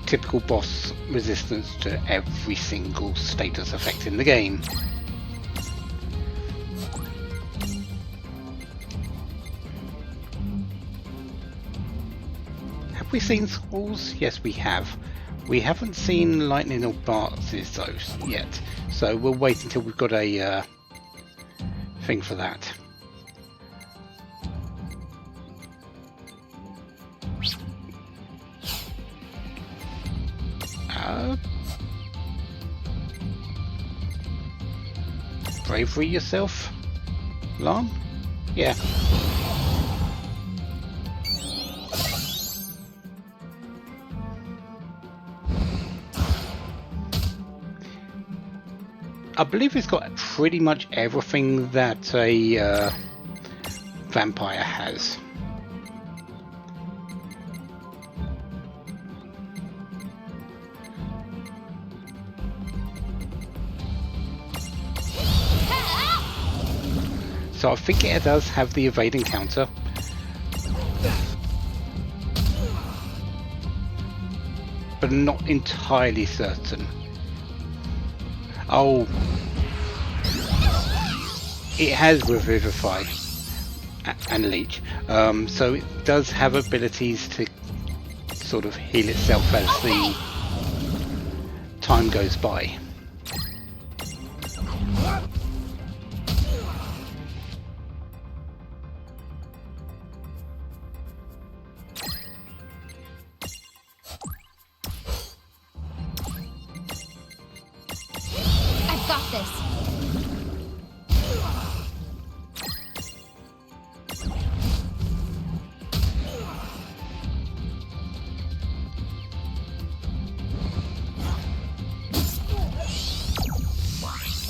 typical boss resistance to every single status effect in the game. Have we seen squalls? Yes, we have. We haven't seen lightning or bartzes though yet, so we'll wait until we've got a thing for that. Bravery yourself, Lan? Yeah. I believe it's got pretty much everything that a vampire has. So I think it does have the evade encounter. But I'm not entirely certain. Oh, it has Revivify and Leech, so it does have abilities to sort of heal itself as the time goes by.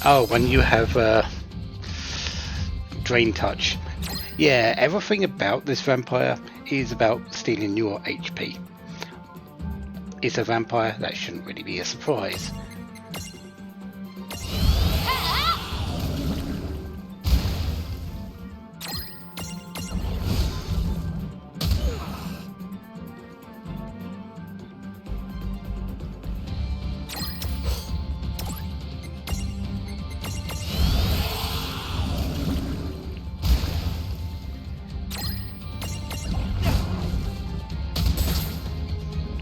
Oh, when you have Drain Touch. Yeah, everything about this vampire is about stealing your HP. It's a vampire, that shouldn't really be a surprise.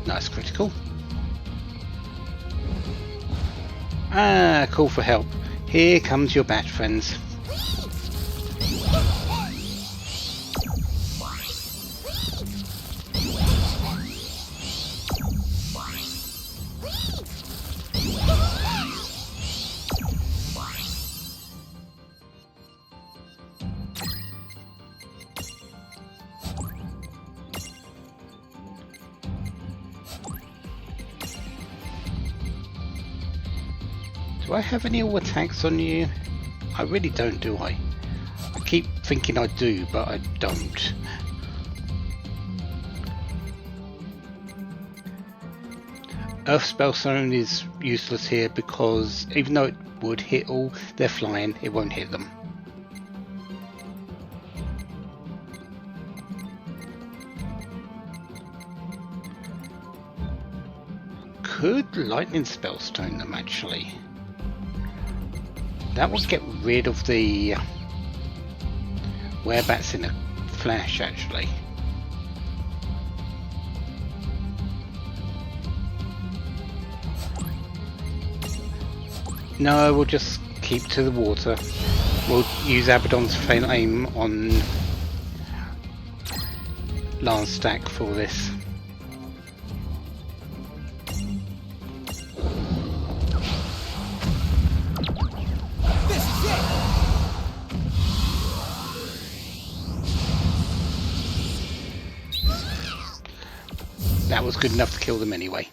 Nice critical. Ah, call for help. Here comes your bat friends. Do I have any all attacks on you? I really don't, do I? I keep thinking I do, but I don't. Earth Spell Zone is useless here because even though it would hit all, they're flying, it won't hit them. Could Lightning Spell Stone them actually? That would get rid of the werebats in a flash, actually. No, we'll just keep to the water. We'll use Abaddon's Flame on Lan's stack for this. That was good enough to kill them anyway.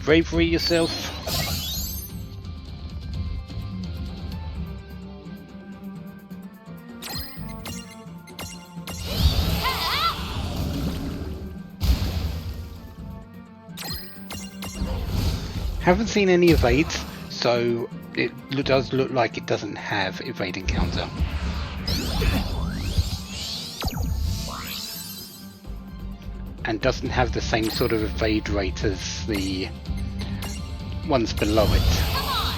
Bravery yourself. Haven't seen any evades, so it does look like it doesn't have evade encounter. and doesn't have the same sort of evade rate as the ones below it. Come on!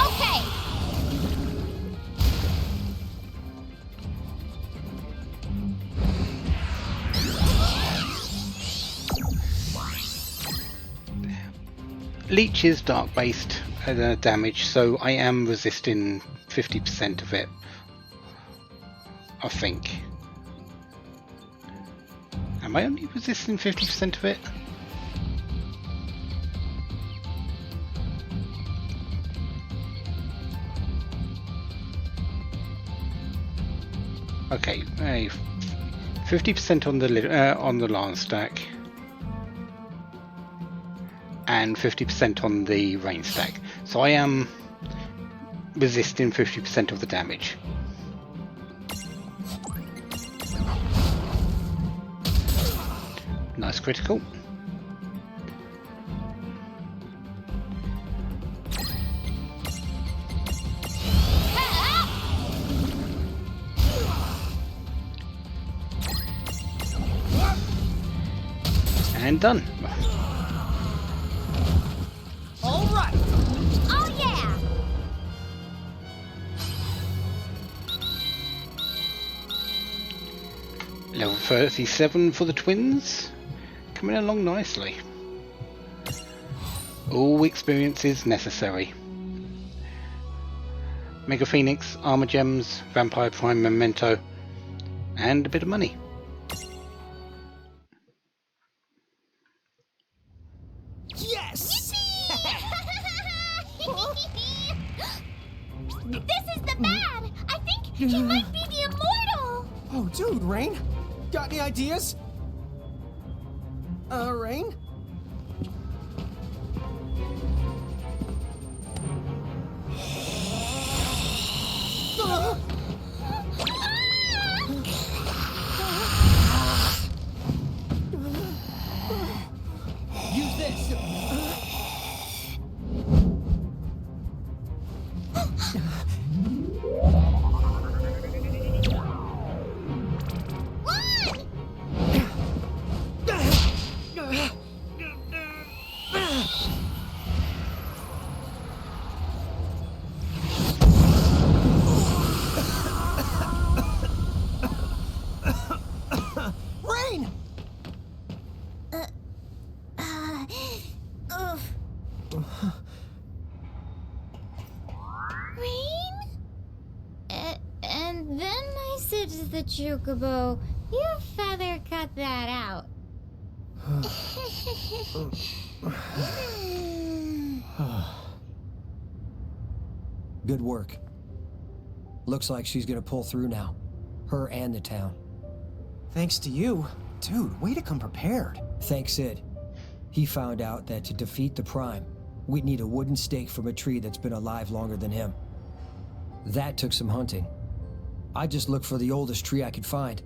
Okay! Leech is dark based damage, so I am resisting 50% of it, I think. Am I only resisting 50% of it? Okay, 50% on the lance stack, and 50% on the rain stack. So I am resisting 50% of the damage. Nice critical. And done. All right. Oh yeah! Level 37 for the twins. Coming along nicely. All experiences necessary. Mega Phoenix, Armor Gems, Vampire Prime Memento, and a bit of money. Yes! This is the man! I think he might be the immortal! Oh, dude, Rain. Got any ideas? Rain? Use this. Rain! Rain? And then I said to the chocobo, "You feather cut that out." Good work. Looks like she's gonna pull through now. Her and the town. Thanks to you. Dude, way to come prepared. Thanks, Sid. He found out that to defeat the Prime, we'd need a wooden stake from a tree that's been alive longer than him. That took some hunting. I just looked for the oldest tree I could find.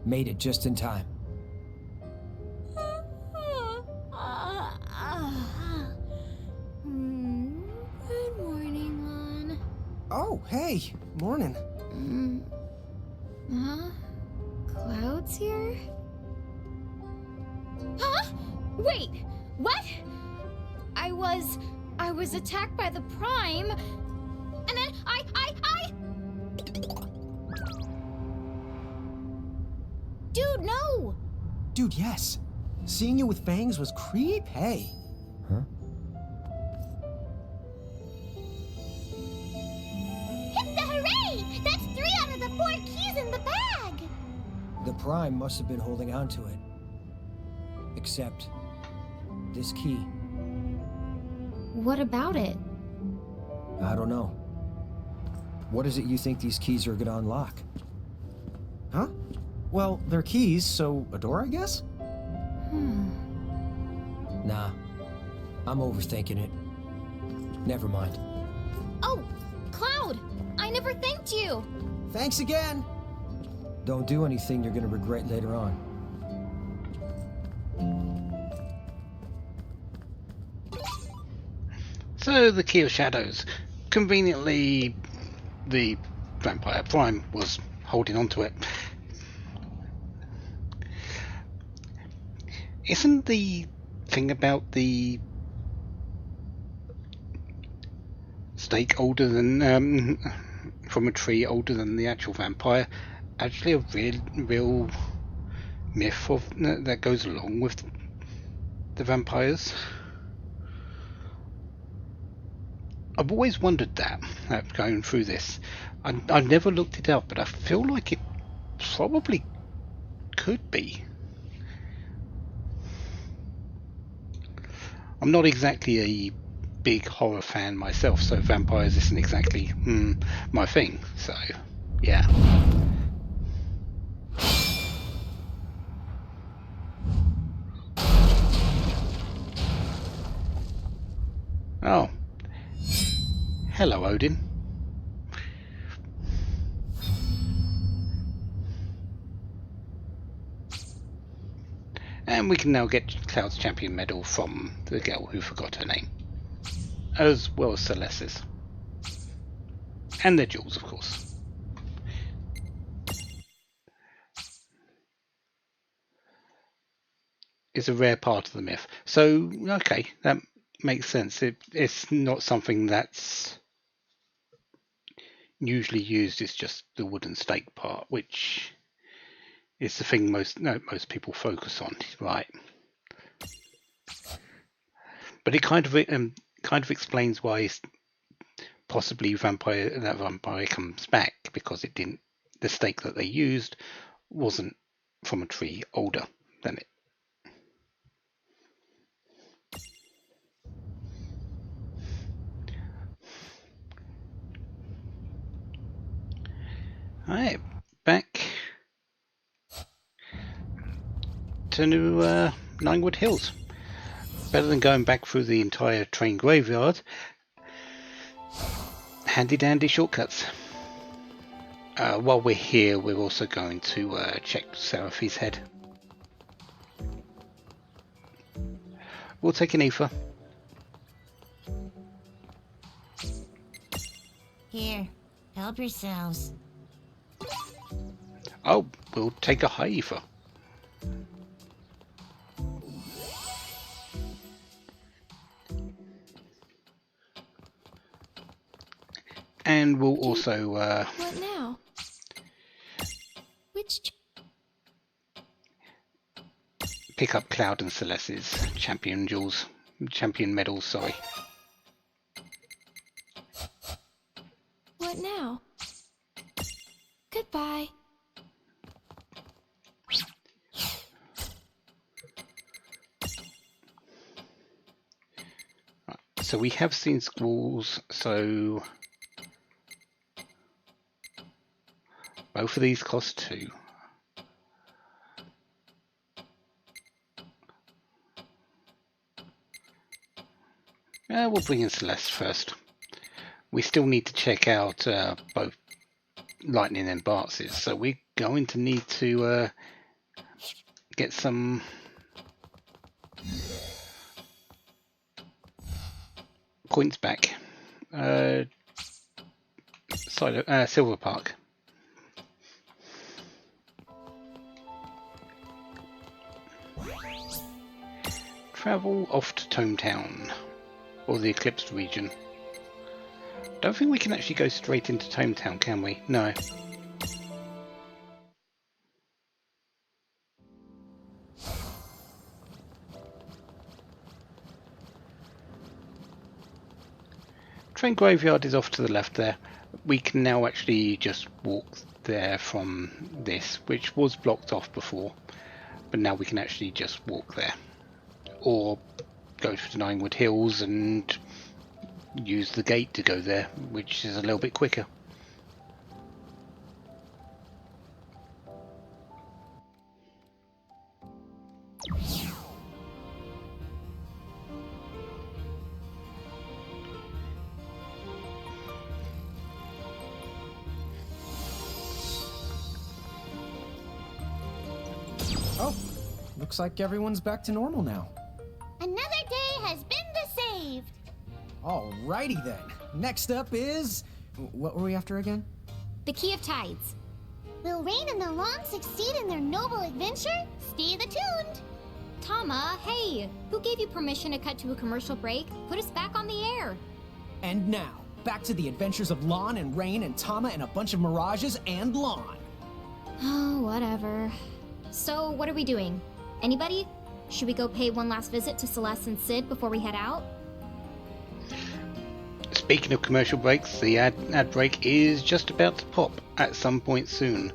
Made it just in time. Good morning, Lon. Oh, hey. Morning. Huh? Cloud's here? Huh? Wait, what? I was attacked by the Prime, and then I... Dude, no! Dude, yes. Seeing you with fangs was creepy. Huh? Hit the hooray! That's 3 out of the 4 keys in the bag! The Prime must have been holding on to it. Except this key. What about it? I don't know. What is it you think these keys are gonna unlock? Huh? Well, they're keys, so a door, I guess? Nah. I'm overthinking it. Never mind. Oh, Cloud! I never thanked you! Thanks again. Don't do anything you're gonna regret later on. So the Key of Shadows. Conveniently, the Vampire Prime was holding on to it. Isn't the thing about the stake older than from a tree older than the actual vampire actually a real myth of that goes along with the vampires? I've always wondered that going through this. I've never looked it up, but I feel like it probably could be. I'm not exactly a big horror fan myself, so vampires isn't exactly my thing. So, yeah. Oh. Hello, Odin. And we can now get Cloud's Champion medal from the girl who forgot her name, as well as Celeste's. And their jewels, of course. It's a rare part of the myth. So, okay, that makes sense. It's not something that's usually used. It's just the wooden stake part, which is the thing most people focus on, right? But it kind of explains why possibly that vampire comes back, because it didn't. The stake that they used wasn't from a tree older than it. Alright, back to Ninewood Hills. Better than going back through the entire train graveyard. Handy dandy shortcuts. While we're here, we're also going to check Seraphi's head. We'll take an ether. Here, help yourselves. Oh, we'll take a high ether. And we'll also What now? Which pick up Cloud and Celeste's champion medals, sorry. What now? Goodbye. So we have seen squalls, so both of these cost 2. We'll bring in Celeste first. We still need to check out both Lightning and Bartz's, so we're going to need to get some points back. Silver Park. Travel off to Tometown, or the Eclipsed region. Don't think we can actually go straight into Tometown, can we? No. Train graveyard is off to the left there. We can now actually just walk there from this, which was blocked off before, but now we can actually just walk there. Or go to Ninewood Hills and use the gate to go there, which is a little bit quicker. Oh, looks like everyone's back to normal now. Another day has been saved. Alrighty then. Next up is... What were we after again? The Key of Tides. Will Rain and the Lawn succeed in their noble adventure? Stay tuned! Tama, hey! Who gave you permission to cut to a commercial break? Put us back on the air. And now, back to the adventures of Lawn and Rain and Tama and a bunch of mirages and Lawn. Oh, whatever. So, what are we doing? Anybody? Should we go pay one last visit to Celeste and Sid before we head out? Speaking of commercial breaks, the ad break is just about to pop at some point soon.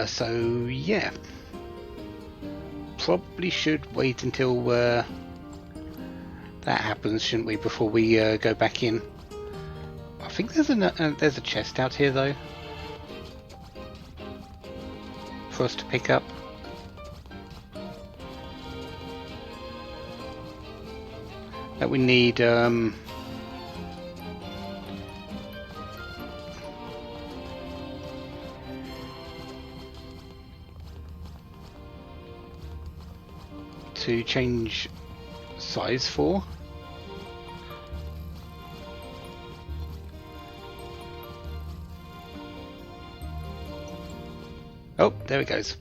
So yeah, probably should wait until that happens, shouldn't we? Before we go back in. I think there's a chest out here though for us to pick up. That we need. To change size for. Oh, there it goes.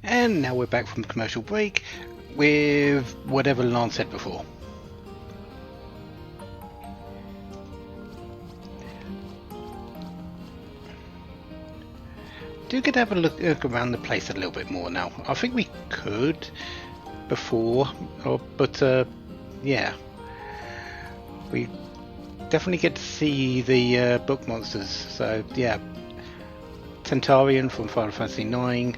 And now we're back from the commercial break with whatever Lance said before. Do get to have a look around the place a little bit more now. I think we could before, but yeah, we definitely get to see the book monsters. So yeah, Tentarian from Final Fantasy IX.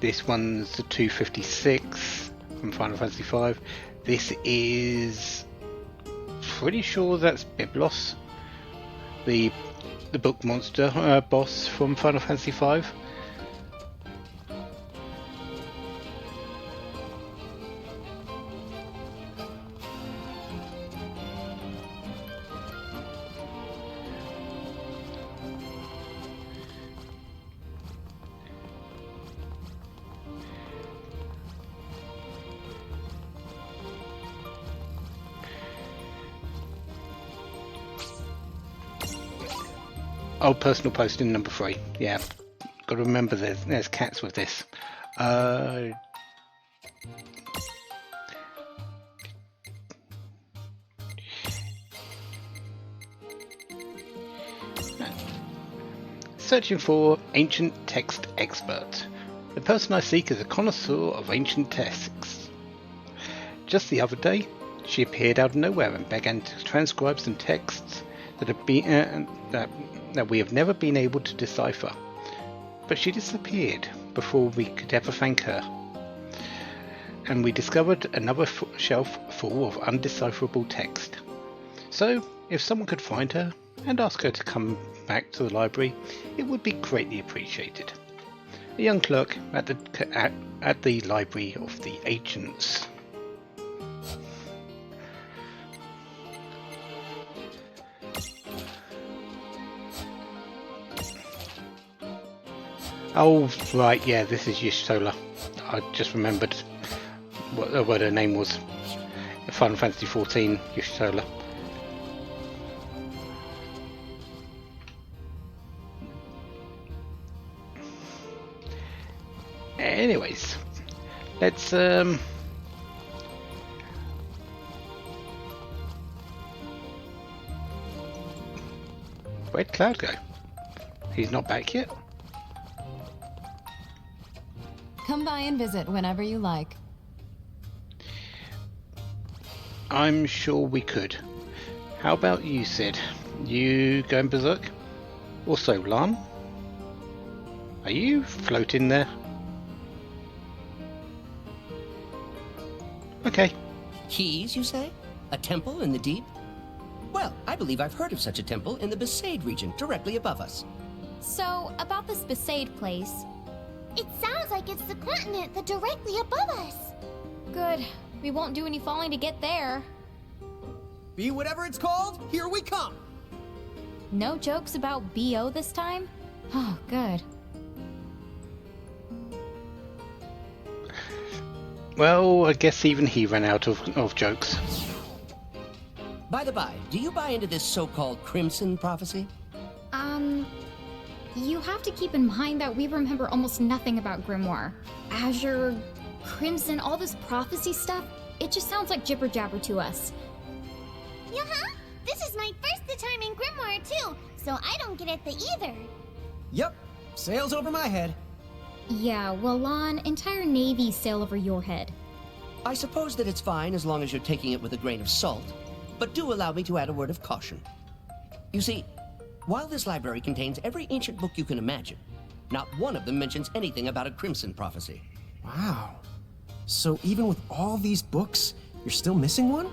This one's the 256 from Final Fantasy V. This is pretty sure that's Biblos, the book monster boss from Final Fantasy V. Oh, personal posting number 3. Yeah, got to remember there's cats with this. Searching for ancient text expert. The person I seek is a connoisseur of ancient texts. Just the other day, she appeared out of nowhere and began to transcribe some texts that have been that we have never been able to decipher. But she disappeared before we could ever thank her. And we discovered another shelf full of undecipherable text. So, if someone could find her and ask her to come back to the library, it would be greatly appreciated. A young clerk at the Library of the Ancients. Oh, right, yeah, this is Y'shtola. I just remembered what her name was. Final Fantasy XIV, Y'shtola. Anyways, let's where'd Cloud go? He's not back yet? Come by and visit whenever you like. I'm sure we could. How about you, Sid? You going berserk? Also, Lan? Are you floating there? Okay. Keys, you say? A temple in the deep? Well, I believe I've heard of such a temple in the Besaid region, directly above us. So, about this Besaid place. It sounds like it's the continent that's directly above us. Good. We won't do any falling to get there. Be whatever it's called, here we come! No jokes about BO this time? Oh, good. Well, I guess even he ran out of jokes. By the by, do you buy into this so-called Crimson prophecy? You have to keep in mind that we remember almost nothing about Grimoire. Azure, Crimson, all this prophecy stuff, it just sounds like jibber-jabber to us. Yeah-huh. This is my first time in Grimoire, too, so I don't get it either. Yep, sails over my head. Yeah, well, Lon, entire Navy sail over your head. I suppose that it's fine as long as you're taking it with a grain of salt, but do allow me to add a word of caution. You see, while this library contains every ancient book you can imagine, not one of them mentions anything about a Crimson prophecy. Wow. So even with all these books, you're still missing one?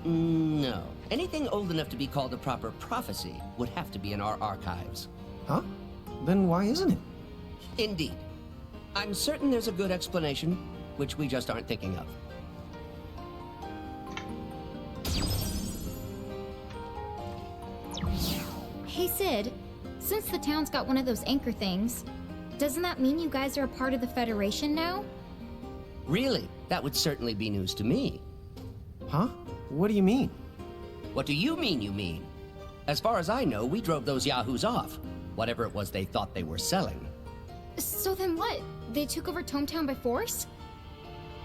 No. Anything old enough to be called a proper prophecy would have to be in our archives. Huh? Then why isn't it? Indeed. I'm certain there's a good explanation, which we just aren't thinking of. Hey, Sid, since the town's got one of those anchor things, doesn't that mean you guys are a part of the Federation now? Really? That would certainly be news to me. Huh? What do you mean? What do you mean? As far as I know, we drove those yahoos off. Whatever it was they thought they were selling. So then what? They took over Tometown by force?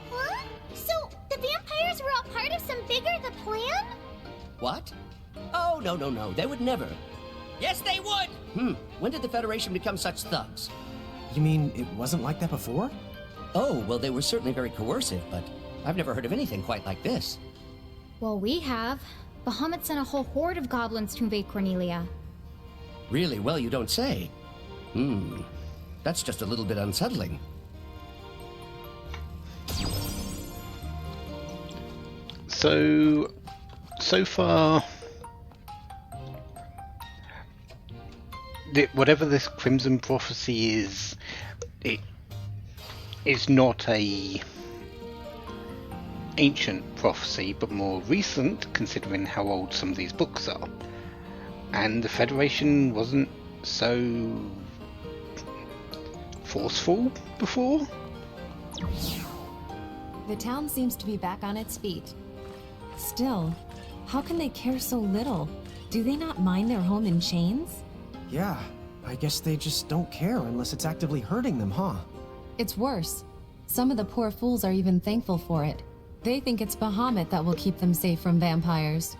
Huh? So the vampires were all part of some bigger the plan? What? Oh, no. They would never. Yes, they would! When did the Federation become such thugs? You mean it wasn't like that before? Oh, well, they were certainly very coercive, but I've never heard of anything quite like this. Well, we have. Bahamut sent a whole horde of goblins to invade Cornelia. Really? Well, you don't say. That's just a little bit unsettling. So far, whatever this Crimson Prophecy is, it's not a ancient prophecy, but more recent, considering how old some of these books are. And the Federation wasn't so forceful before. The town seems to be back on its feet. Still, how can they care so little? Do they not mind their home in chains? Yeah, I guess they just don't care unless it's actively hurting them, huh? It's worse. Some of the poor fools are even thankful for it. They think it's Bahamut that will keep them safe from vampires.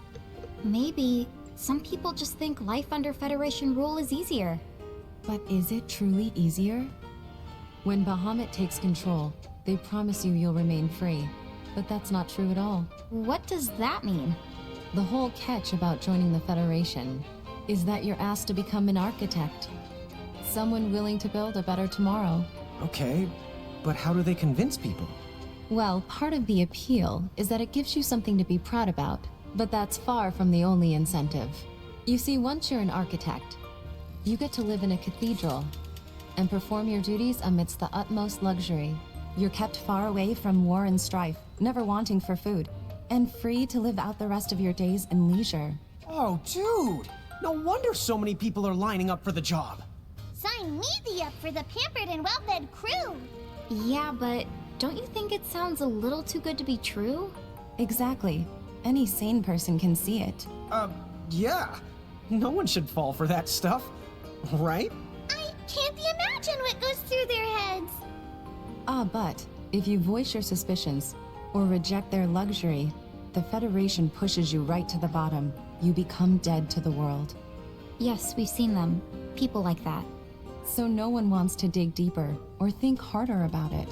Maybe some people just think life under Federation rule is easier. But is it truly easier? When Bahamut takes control, they promise you'll remain free. But that's not true at all. What does that mean? The whole catch about joining the Federation is that you're asked to become an architect. Someone willing to build a better tomorrow. Okay, but how do they convince people? Well, part of the appeal is that it gives you something to be proud about, but that's far from the only incentive. You see, once you're an architect, you get to live in a cathedral and perform your duties amidst the utmost luxury. You're kept far away from war and strife, never wanting for food, and free to live out the rest of your days in leisure. Oh, dude! No wonder so many people are lining up for the job. Sign me up for the pampered and well-fed crew. Yeah, but don't you think it sounds a little too good to be true? Exactly. Any sane person can see it. Yeah. No one should fall for that stuff, right? I can't imagine what goes through their heads. But if you voice your suspicions or reject their luxury, the Federation pushes you right to the bottom. You become dead to the world. Yes, we've seen them. People like that. So no one wants to dig deeper or think harder about it.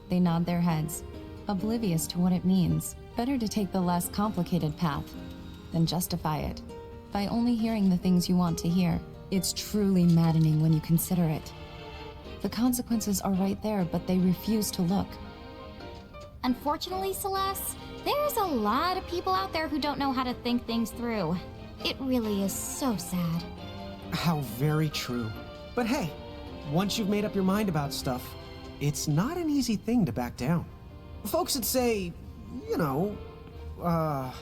They nod their heads, oblivious to what it means. Better to take the less complicated path than justify it by only hearing the things you want to hear. It's truly maddening when you consider it. The consequences are right there, but they refuse to look. Unfortunately, Celeste, there's a lot of people out there who don't know how to think things through. It really is so sad. How very true. But hey, once you've made up your mind about stuff, it's not an easy thing to back down. Folks would say, you know, oh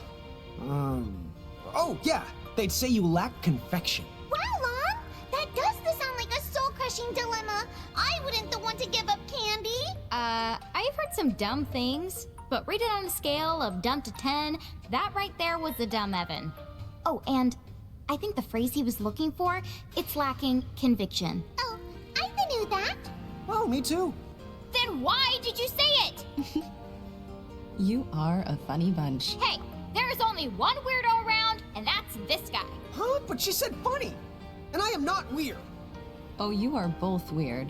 yeah, they'd say you lack confection. Wow, Lon, that does sound like a soul-crushing dilemma. I wouldn't the one to give up candy. I've heard some dumb things, but rate it on a scale of dumb to 10, that right there was the dumb Evan. Oh, and I think the phrase he was looking for, it's lacking conviction. Oh, I knew that. Oh, me too. Then why did you say it? You are a funny bunch. Hey, there's only one weirdo around, and that's this guy. Huh? But she said funny. And I am not weird. Oh, you are both weird.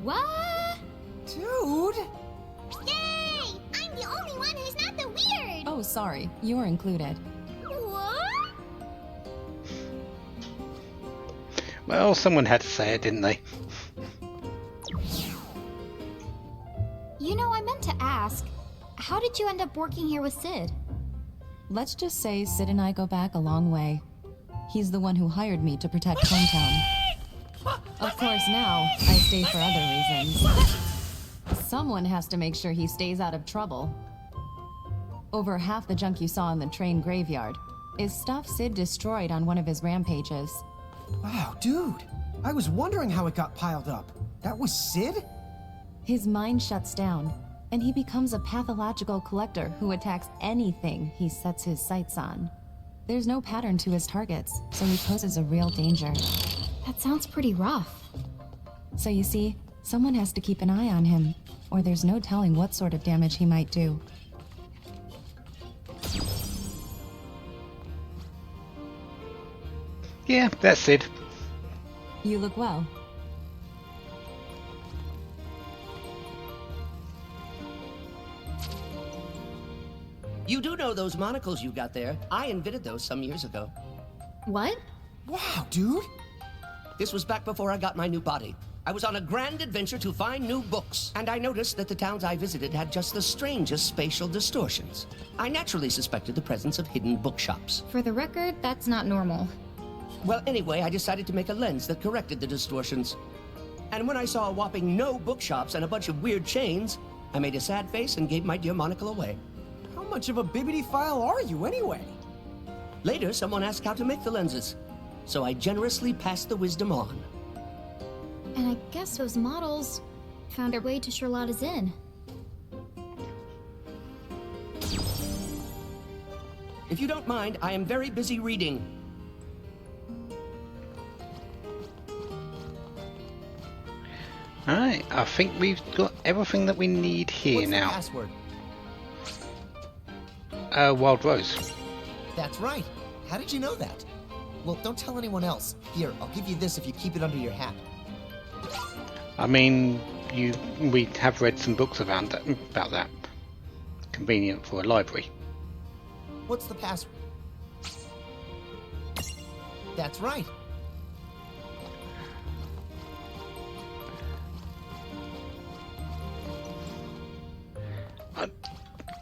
What? Dude! Yay! I'm the only one who's not the weird. Oh, sorry. You're included. What? Well, someone had to say it, didn't they? You know, I meant to ask, how did you end up working here with Sid? Let's just say Sid and I go back a long way. He's the one who hired me to protect Hometown. Of course, now I stay for other reasons. Someone has to make sure he stays out of trouble. Over half the junk you saw in the train graveyard is stuff Sid destroyed on one of his rampages. Wow, dude. I was wondering how it got piled up. That was Sid? His mind shuts down, and he becomes a pathological collector who attacks anything he sets his sights on. There's no pattern to his targets, so he poses a real danger. That sounds pretty rough. So you see, someone has to keep an eye on him, or there's no telling what sort of damage he might do. Yeah, that's it. You look well. You do know those monocles you got there? I invented those some years ago. What? Wow, dude. This was back before I got my new body. I was on a grand adventure to find new books, and I noticed that the towns I visited had just the strangest spatial distortions. I naturally suspected the presence of hidden bookshops. For the record, that's not normal. Well, anyway, I decided to make a lens that corrected the distortions. And when I saw a whopping no bookshops and a bunch of weird chains, I made a sad face and gave my dear monocle away. How much of a bibbidi-file are you, anyway? Later, someone asked how to make the lenses, so I generously passed the wisdom on. And I guess those models found their way to Charlotta's Inn. If you don't mind, I am very busy reading. Alright, I think we've got everything that we need here What's now. the password? Wild Rose. That's right. How did you know that? Well, don't tell anyone else. Here, I'll give you this if you keep it under your hat. I mean, we have read some books about that. Convenient for a library. What's the password? That's right.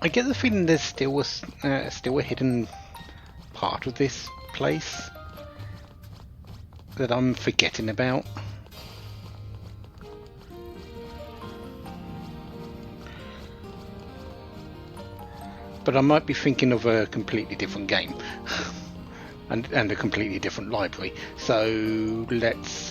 I get the feeling there's still a hidden part of this place that I'm forgetting about. But I might be thinking of a completely different game and a completely different library. So let's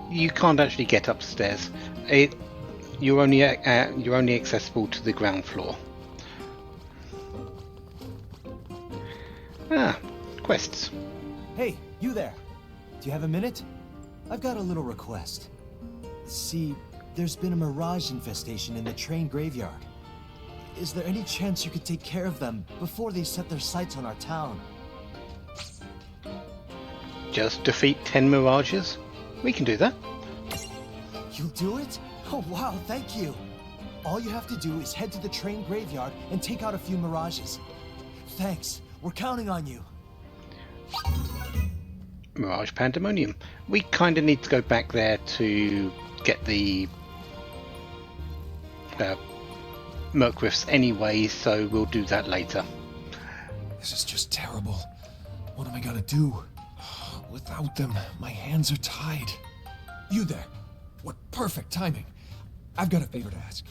you can't actually get upstairs. You're only accessible to the ground floor. Ah, quests. Hey, you there. Do you have a minute? I've got a little request. See, there's been a mirage infestation in the train graveyard. Is there any chance you could take care of them before they set their sights on our town? Just defeat 10 mirages? We can do that. You'll do it? Oh wow, thank you. All you have to do is head to the train graveyard and take out a few mirages. Thanks, we're counting on you. Mirage Pandemonium. We kind of need to go back there to get the Merc anyway, so we'll do that later. This is just terrible. What am I gonna do? Without them, my hands are tied. You there. What perfect timing. I've got a favor to ask.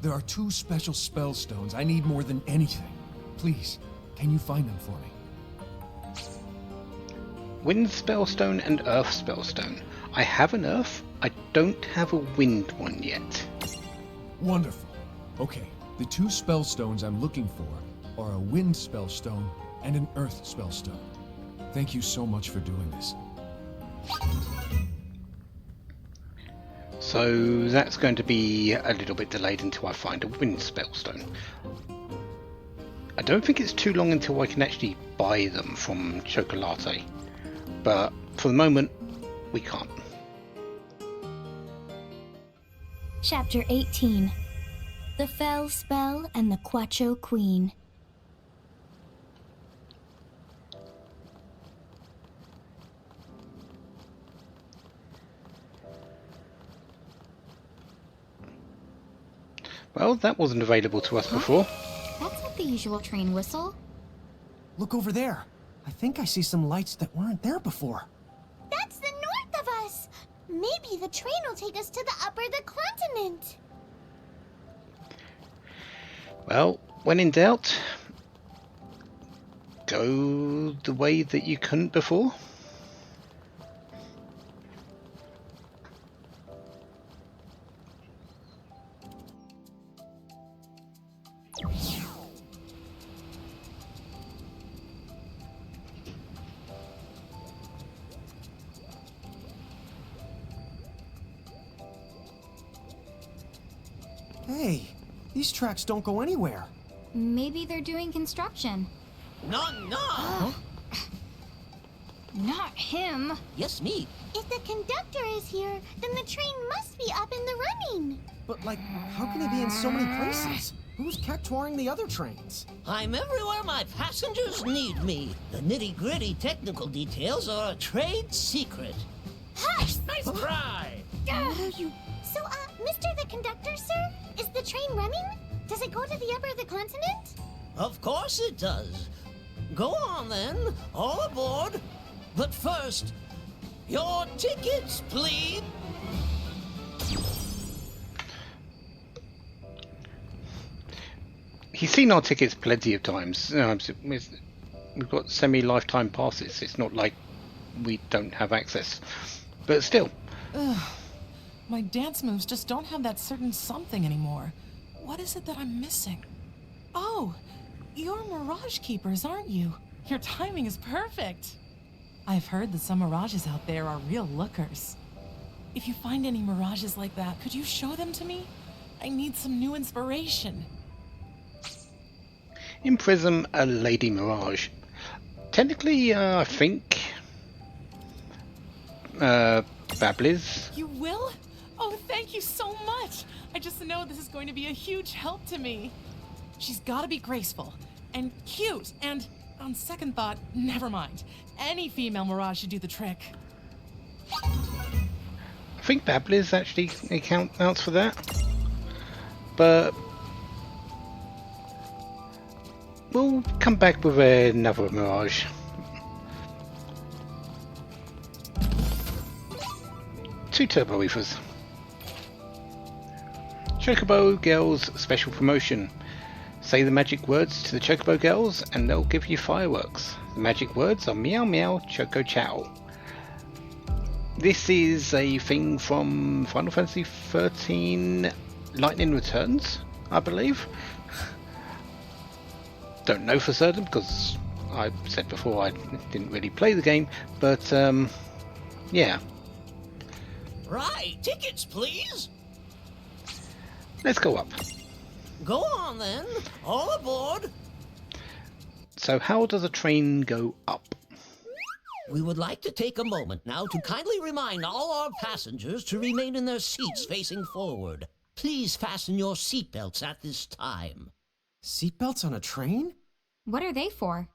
There are 2 special spell stones I need more than anything. Please, can you find them for me? Wind Spellstone and Earth Spellstone. I have an Earth, I don't have a Wind one yet. Wonderful. Okay, the 2 spell stones I'm looking for are a Wind Spellstone and an Earth Spellstone. Thank you so much for doing this. So that's going to be a little bit delayed until I find a Wind Spellstone. I don't think it's too long until I can actually buy them from Chocolate, but for the moment we can't. Chapter 18. The Fell Spell and the Quacho Queen. Well, that wasn't available to us before. That's not the usual train whistle. Look over there. I think I see some lights that weren't there before. That's the north of us. Maybe the train will take us to the upper the continent. Well, when in doubt, go the way that you couldn't before. Hey, these tracks don't go anywhere. Maybe they're doing construction. No. Not him. Yes, me. If the conductor is here, then the train must be up and the running. But, like, how can they be in so many places? Who's touring the other trains? I'm everywhere my passengers need me. The nitty-gritty technical details are a trade secret. Hush! Nice try! So, Mr. the Conductor, sir? Is the train running? Does it go to the upper of the continent? Of course it does. Go on then, all aboard. But first, your tickets, please. He's seen our tickets plenty of times. We've got semi-lifetime passes. It's not like we don't have access. But still. Ugh. My dance moves just don't have that certain something anymore. What is it that I'm missing? Oh, you're Mirage Keepers, aren't you? Your timing is perfect. I've heard that some Mirages out there are real lookers. If you find any Mirages like that, could you show them to me? I need some new inspiration. Imprison a Lady Mirage. Technically, I think Babliz. You will? Oh, thank you so much. I just know this is going to be a huge help to me. She's gotta be graceful and cute and, on second thought, never mind. Any female Mirage should do the trick. I think Babliz actually counts for that. But we'll come back with another Mirage. Two Turbo Reefers. Chocobo Girls special promotion. Say the magic words to the Chocobo Girls and they'll give you fireworks. The magic words are meow meow choco chow. This is a thing from Final Fantasy 13 Lightning Returns, I believe. Don't know for certain because I said before I didn't really play the game, but yeah. Right, tickets, please. Let's go up. Go on then, all aboard. So how does a train go up? We would like to take a moment now to kindly remind all our passengers to remain in their seats facing forward. Please fasten your seatbelts at this time. Seatbelts on a train? What are they for?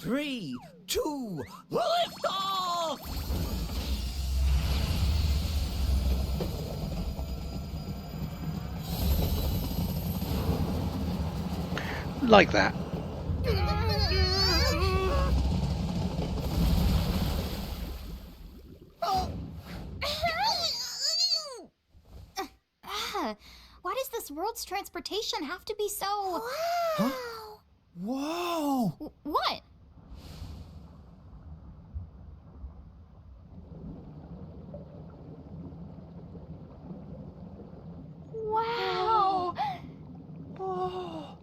Three, two, lift off! Like that. Why does this world's transportation have to be so... Wow! Whoa! What? Wow! Oh.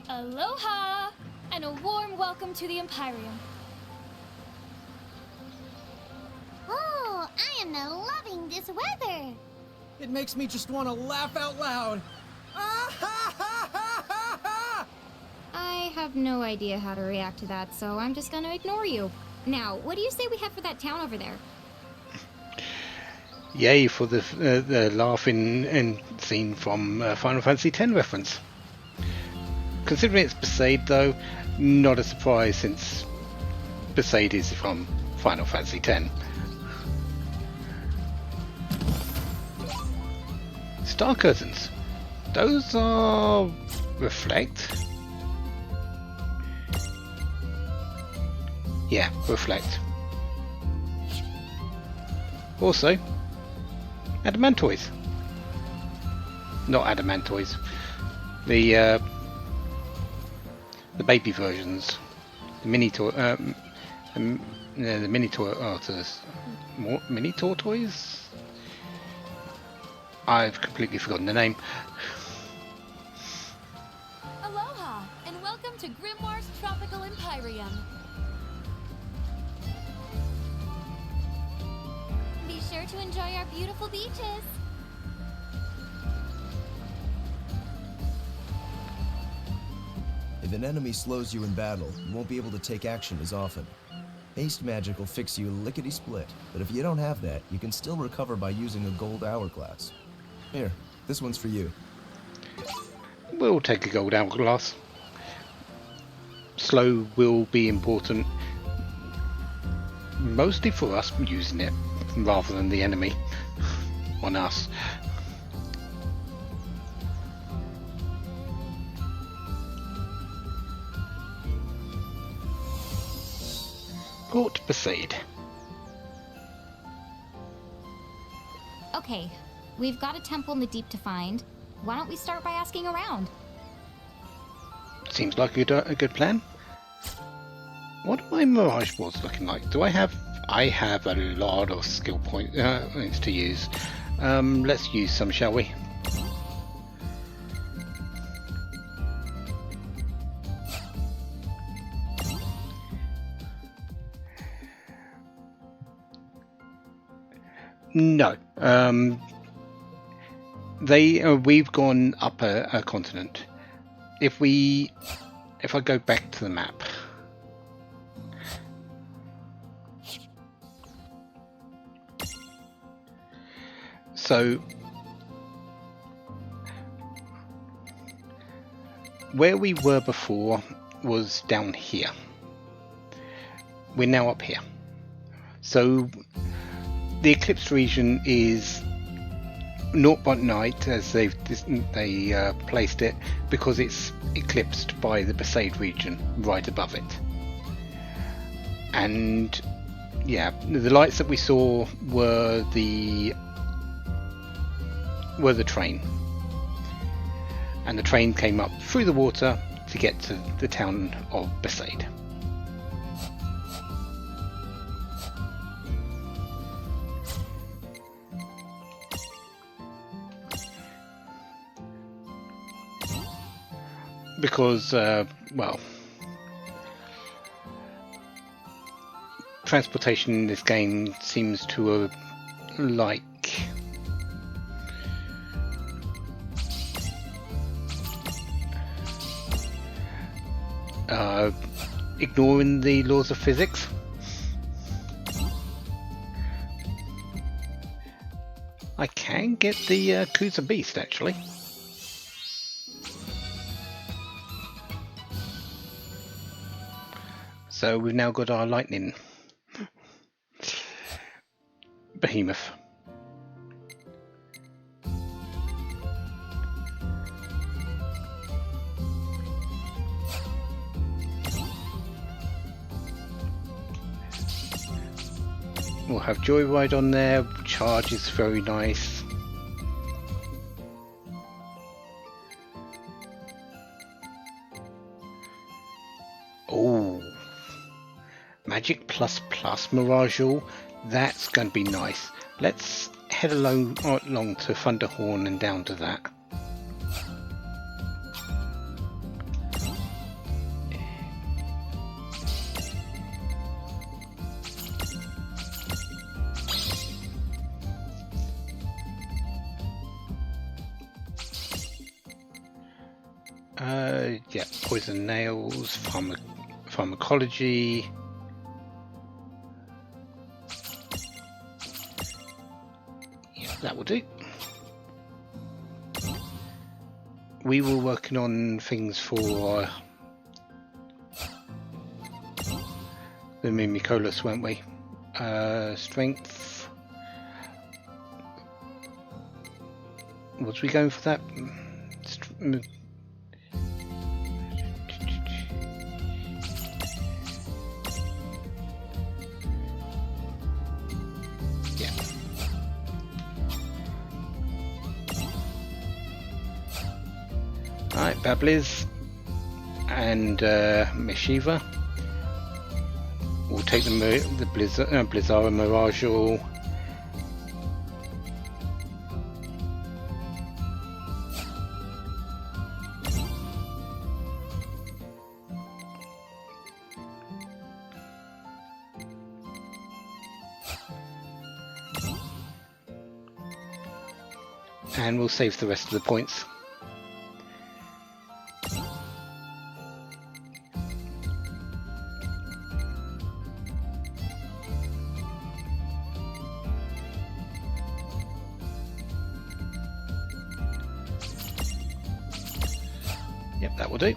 Aloha! And a warm welcome to the Empyrean. Oh, I am loving this weather. It makes me just want to laugh out loud. I have no idea how to react to that, so I'm just gonna ignore you. Now, what do you say we have for that town over there? Yay for the laughing and scene from Final Fantasy X reference. Considering it's Besaid though, not a surprise since Besaid is from Final Fantasy X. Star curtains. Those are reflect. Yeah, reflect. Also, adamantoids. Not adamantoids. The baby versions. The mini the mini tortoise. More mini tortoise? I've completely forgotten the name. Aloha, and welcome to Grimoire's Tropical Empyrean. Be sure to enjoy our beautiful beaches. If an enemy slows you in battle, you won't be able to take action as often. Haste magic will fix you lickety-split, but if you don't have that, you can still recover by using a gold hourglass. Here, this one's for you. We'll take a gold hourglass. Slow will be important, mostly for us using it, rather than the enemy on us. Port Besaid. Okay, we've got a temple in the deep to find. Why don't we start by asking around? Seems like a good plan. What are my mirage boards looking like? Do I have? I have a lot of skill points to use. Let's use some, shall we? No. We've gone up a continent. If I go back to the map, so where we were before was down here. We're now up here. So the eclipsed region is naught but night, as they placed it, because it's eclipsed by the Besaid region right above it. And yeah, the lights that we saw were the train, and the train came up through the water to get to the town of Besaid. Because, well, transportation in this game seems to like ignoring the laws of physics. I can get the Kusa Beast, actually. So we've now got our lightning behemoth. We'll have Joyride on there. Charge is very nice. Oh, Magic Plus Mirage All. That's going to be nice. Let's head along to Thunderhorn and down to that. Yeah, poison nails, pharmacology. Yeah, that will do. We were working on things for the Mimicolas, weren't we? Strength. Was we going for that? Alright, Babliz and Meshiva. We'll take the Blizzara Mirage. And we'll save the rest of the points. Yep, that will do.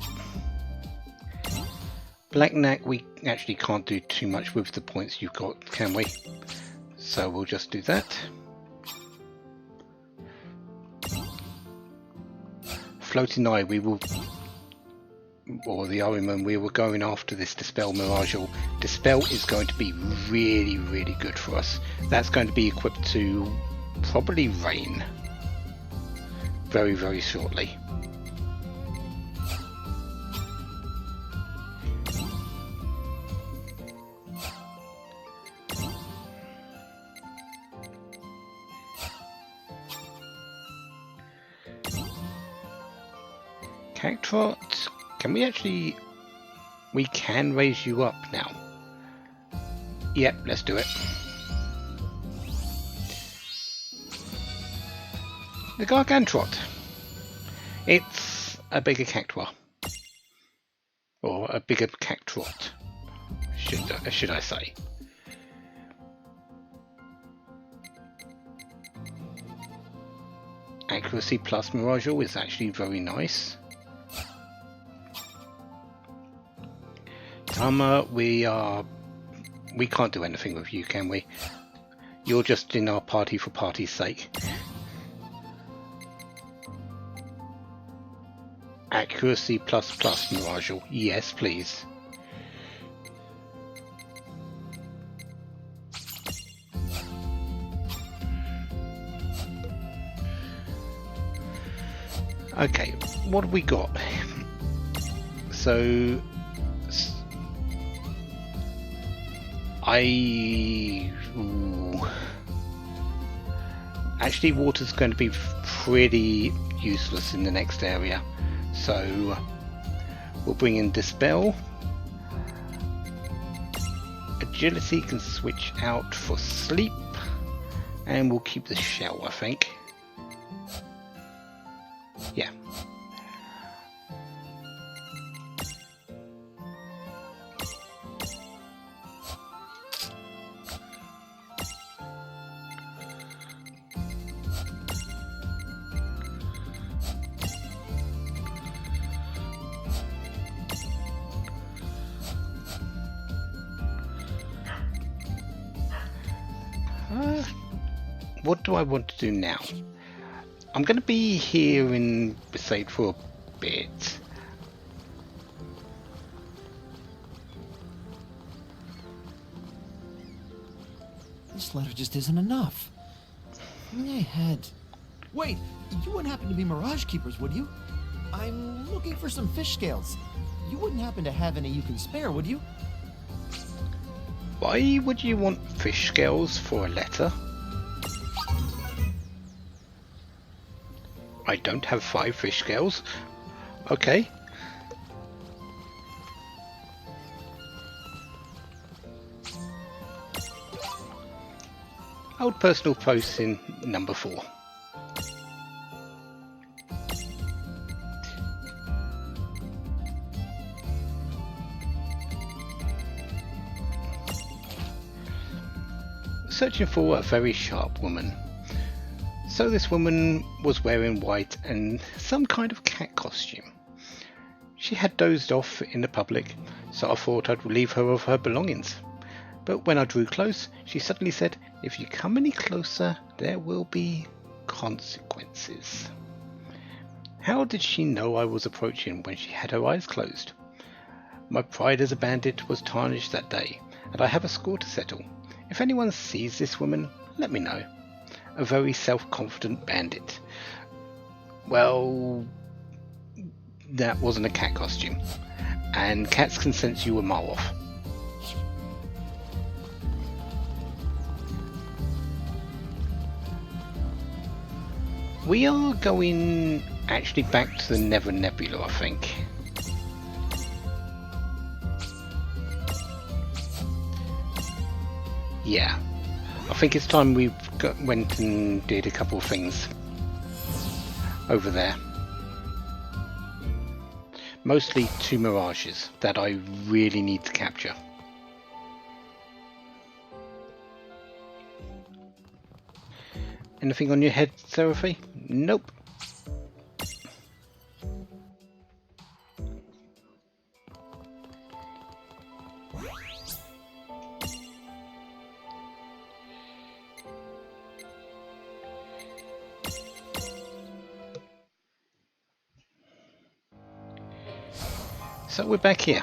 Black Knack, we actually can't do too much with the points you've got, can we? So we'll just do that. Floating Eye, we will, or the Ariman, we were going after this Dispel Mirage. Dispel is going to be really, really good for us. That's going to be equipped to probably Rain very, very shortly. Cactrot, can we actually... We can raise you up now. Yep, let's do it. The Gargantrot. It's a bigger Cactua. Or a bigger Cactrot, should I say. Accuracy plus Mirage is actually very nice. Tama, we can't do anything with you, can we? You're just in our party for party's sake. Accuracy plus Mirage, yes please. Okay, what have we got? So actually water's going to be pretty useless in the next area, so we'll bring in Dispel. Agility can switch out for Sleep, and we'll keep the Shell, I think. Yeah. What do I want to do now? I'm going to be here in Besaid for a bit. This letter just isn't enough. I mean, I had... Wait, you wouldn't happen to be Mirage Keepers, would you? I'm looking for some fish scales. You wouldn't happen to have any you can spare, would you? Why would you want fish scales for a letter? I don't have 5 fish scales. Okay. Old personal post in number 4. Searching for a very sharp woman. So this woman was wearing white and some kind of cat costume. She had dozed off in the public, so I thought I'd relieve her of her belongings. But when I drew close, she suddenly said, "If you come any closer, there will be consequences." How did she know I was approaching when she had her eyes closed? My pride as a bandit was tarnished that day, and I have a score to settle. If anyone sees this woman, let me know. A very self-confident bandit. Well, that wasn't a cat costume, and cats can sense you a mile off. We are going actually back to the Never Nebula, I think. Yeah, I think it's time we went and did a couple of things over there. Mostly 2 mirages that I really need to capture. Anything on your head, Seraphy? Nope. So we're back here.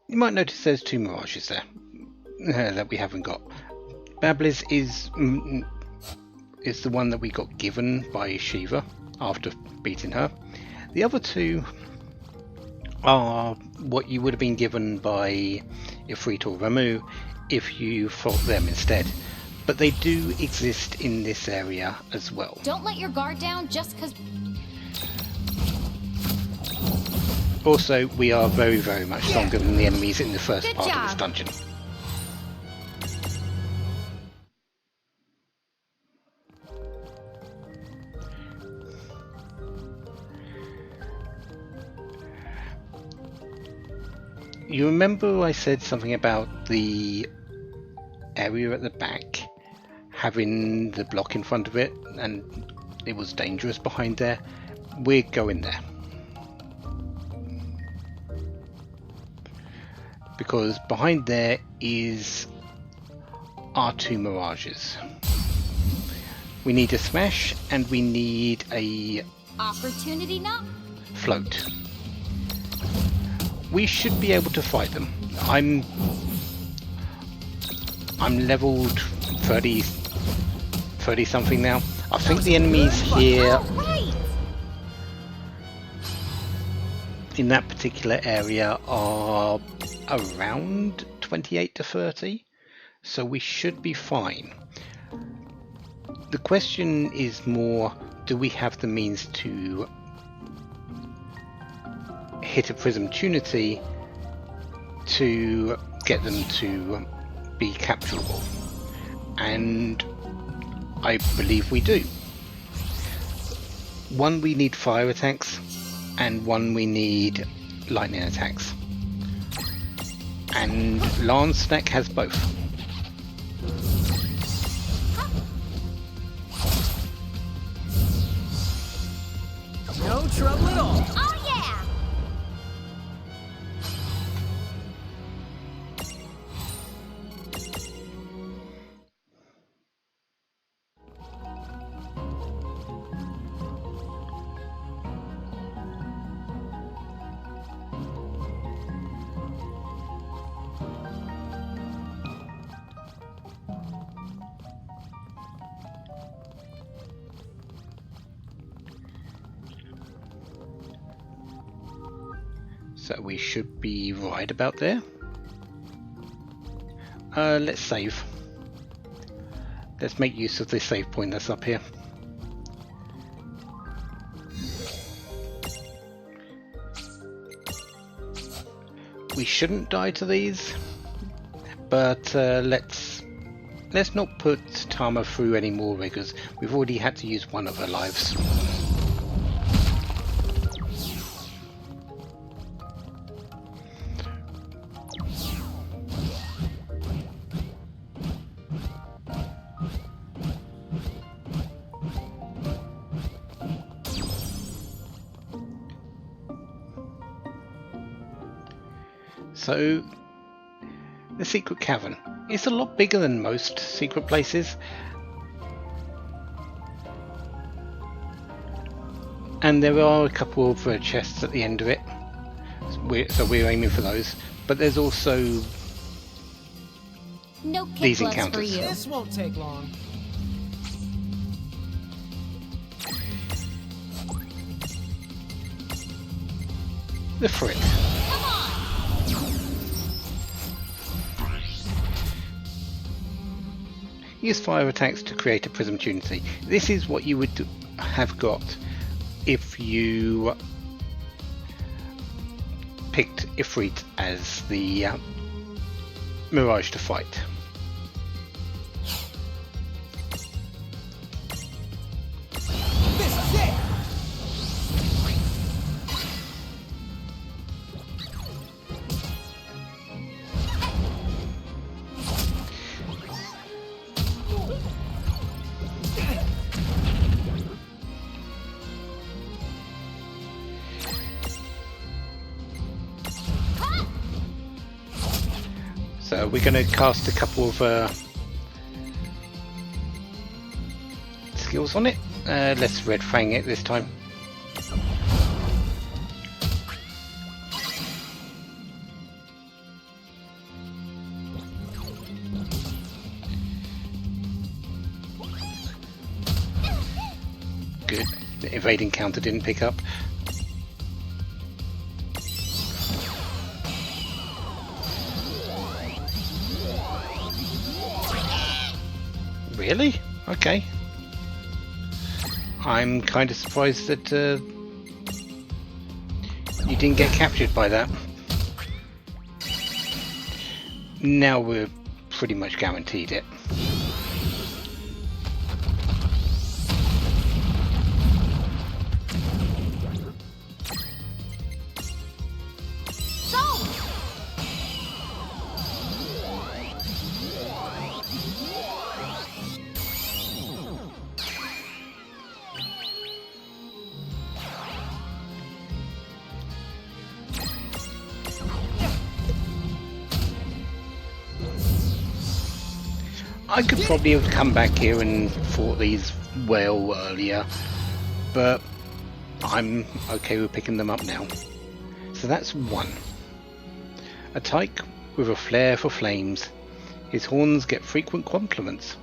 You might notice there's 2 mirages there that we haven't got. Bablis is the one that we got given by Shiva after beating her. The other 2 are what you would have been given by Ifrit or Ramu if you fought them instead. But they do exist in this area as well. Don't let your guard down just because... Also, we are very, very much stronger than the enemies in the first part of this dungeon. You remember I said something about the area at the back having the block in front of it and it was dangerous behind there? We're going there. Because behind there is our 2 mirages. We need a smash and we need a opportunity knock. Float. We should be able to fight them. I'm leveled 30 something now. I think the enemies here in that particular area are around 28 to 30, so we should be fine. The question is more, do we have the means to hit a Prism Tunity to get them to be capturable? And I believe we do. One, we need fire attacks, and one we need lightning attacks. And Lansnack has both. No trouble at all. Oh yeah! So we should be right about there. Let's save. Let's make use of this save point that's up here. We shouldn't die to these, but let's not put Tama through any more rigors. We've already had to use one of her lives. So, the secret cavern. It's a lot bigger than most secret places. And there are a couple of chests at the end of it. So we're aiming for those. But there's also these encounters. For you. This won't take long. The Frit. Use fire attacks to create a prism opportunity. This is what you would have got if you picked Ifrit as the Mirage to fight. This is it! So we're going to cast a couple of skills on it. Let's Red Fang it this time. Good. The evading counter didn't pick up. Really? Okay. I'm kind of surprised that you didn't get captured by that. Now we're pretty much guaranteed it. I could probably have come back here and fought these well earlier, but I'm okay with picking them up now. So that's one. A tyke with a flair for flames. His horns get frequent compliments.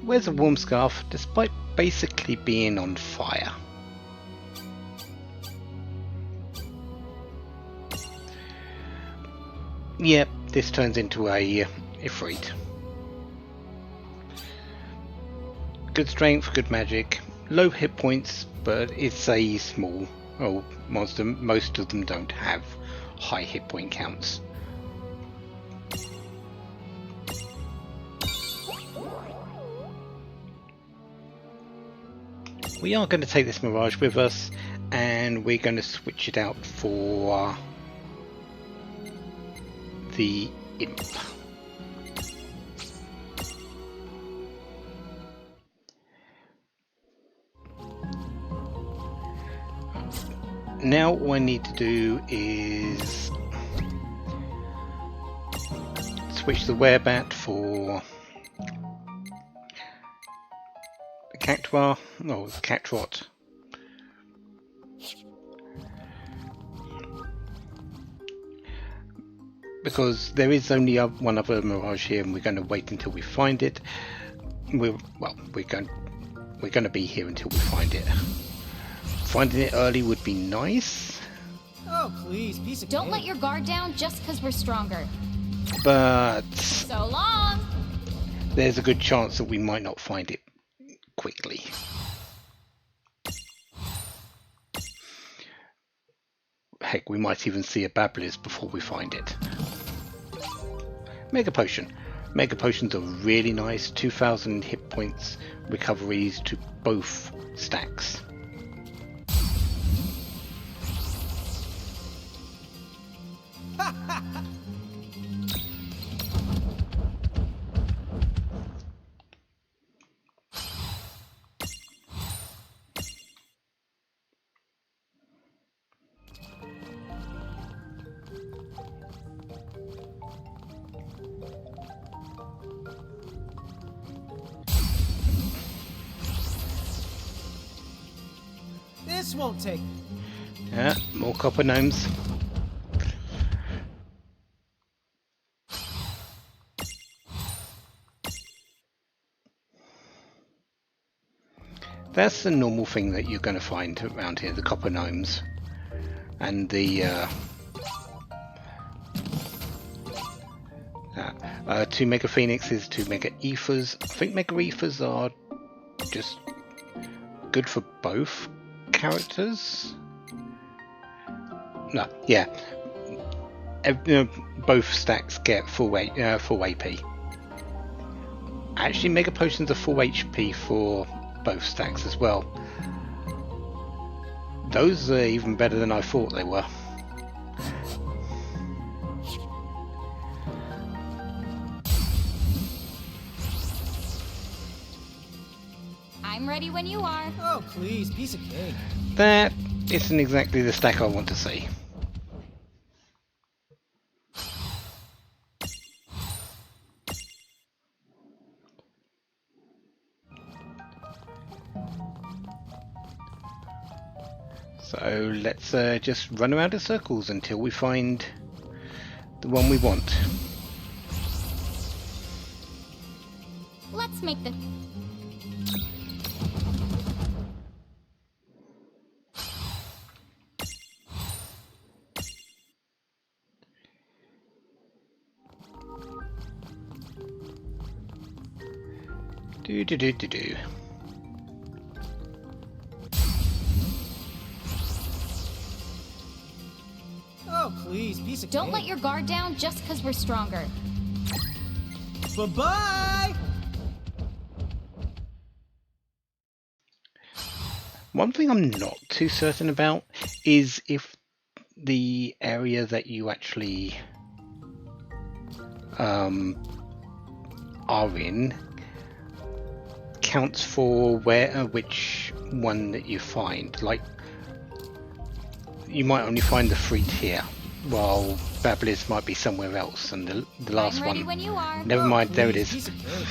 Wears a warm scarf despite basically being on fire. Yep, this turns into a Ifrit. Good strength, good magic, low hit points, but it's a small monster. Most of them don't have high hit point counts. We are going to take this Mirage with us, and we're going to switch it out for the Imp. Now all I need to do is switch the Werebat for the Cactuar, no, the Cactrot. Because there is only one other Mirage here, and we're going to wait until we find it. We're going to be here until we find it. Finding it early would be nice. Oh, please, piece of Don't cake. let your guard down just because we're stronger. But So long! there's a good chance that we might not find it quickly. Heck, we might even see a Bablis before we find it. Mega Potion. Mega Potions are really nice. 2,000 hit points recoveries to both stacks. This won't take. Yeah, more copper gnomes. That's the normal thing that you're going to find around here, the copper gnomes. and the 2 Mega Phoenixes, 2 Mega Ethers. I think Mega Ethers are just good for both characters. No, yeah. Both stacks get full AP. Actually, Mega Potions are full HP for both stacks as well. Those are even better than I thought they were. I'm ready when you are. Oh, please, piece of cake. That isn't exactly the stack I want to see. So let's just run around in circles until we find the one we want. Let's make the... Do. Oh, please, piece of Don't cake. let your guard down just because we're stronger. Bye-bye! One thing I'm not too certain about is if the area that you actually are in counts for which one that you find. Like, you might only find the fruit here, while Bablis might be somewhere else, and the last I'm ready one. when you are. Never Oh, mind, there it please, is. piece of cake.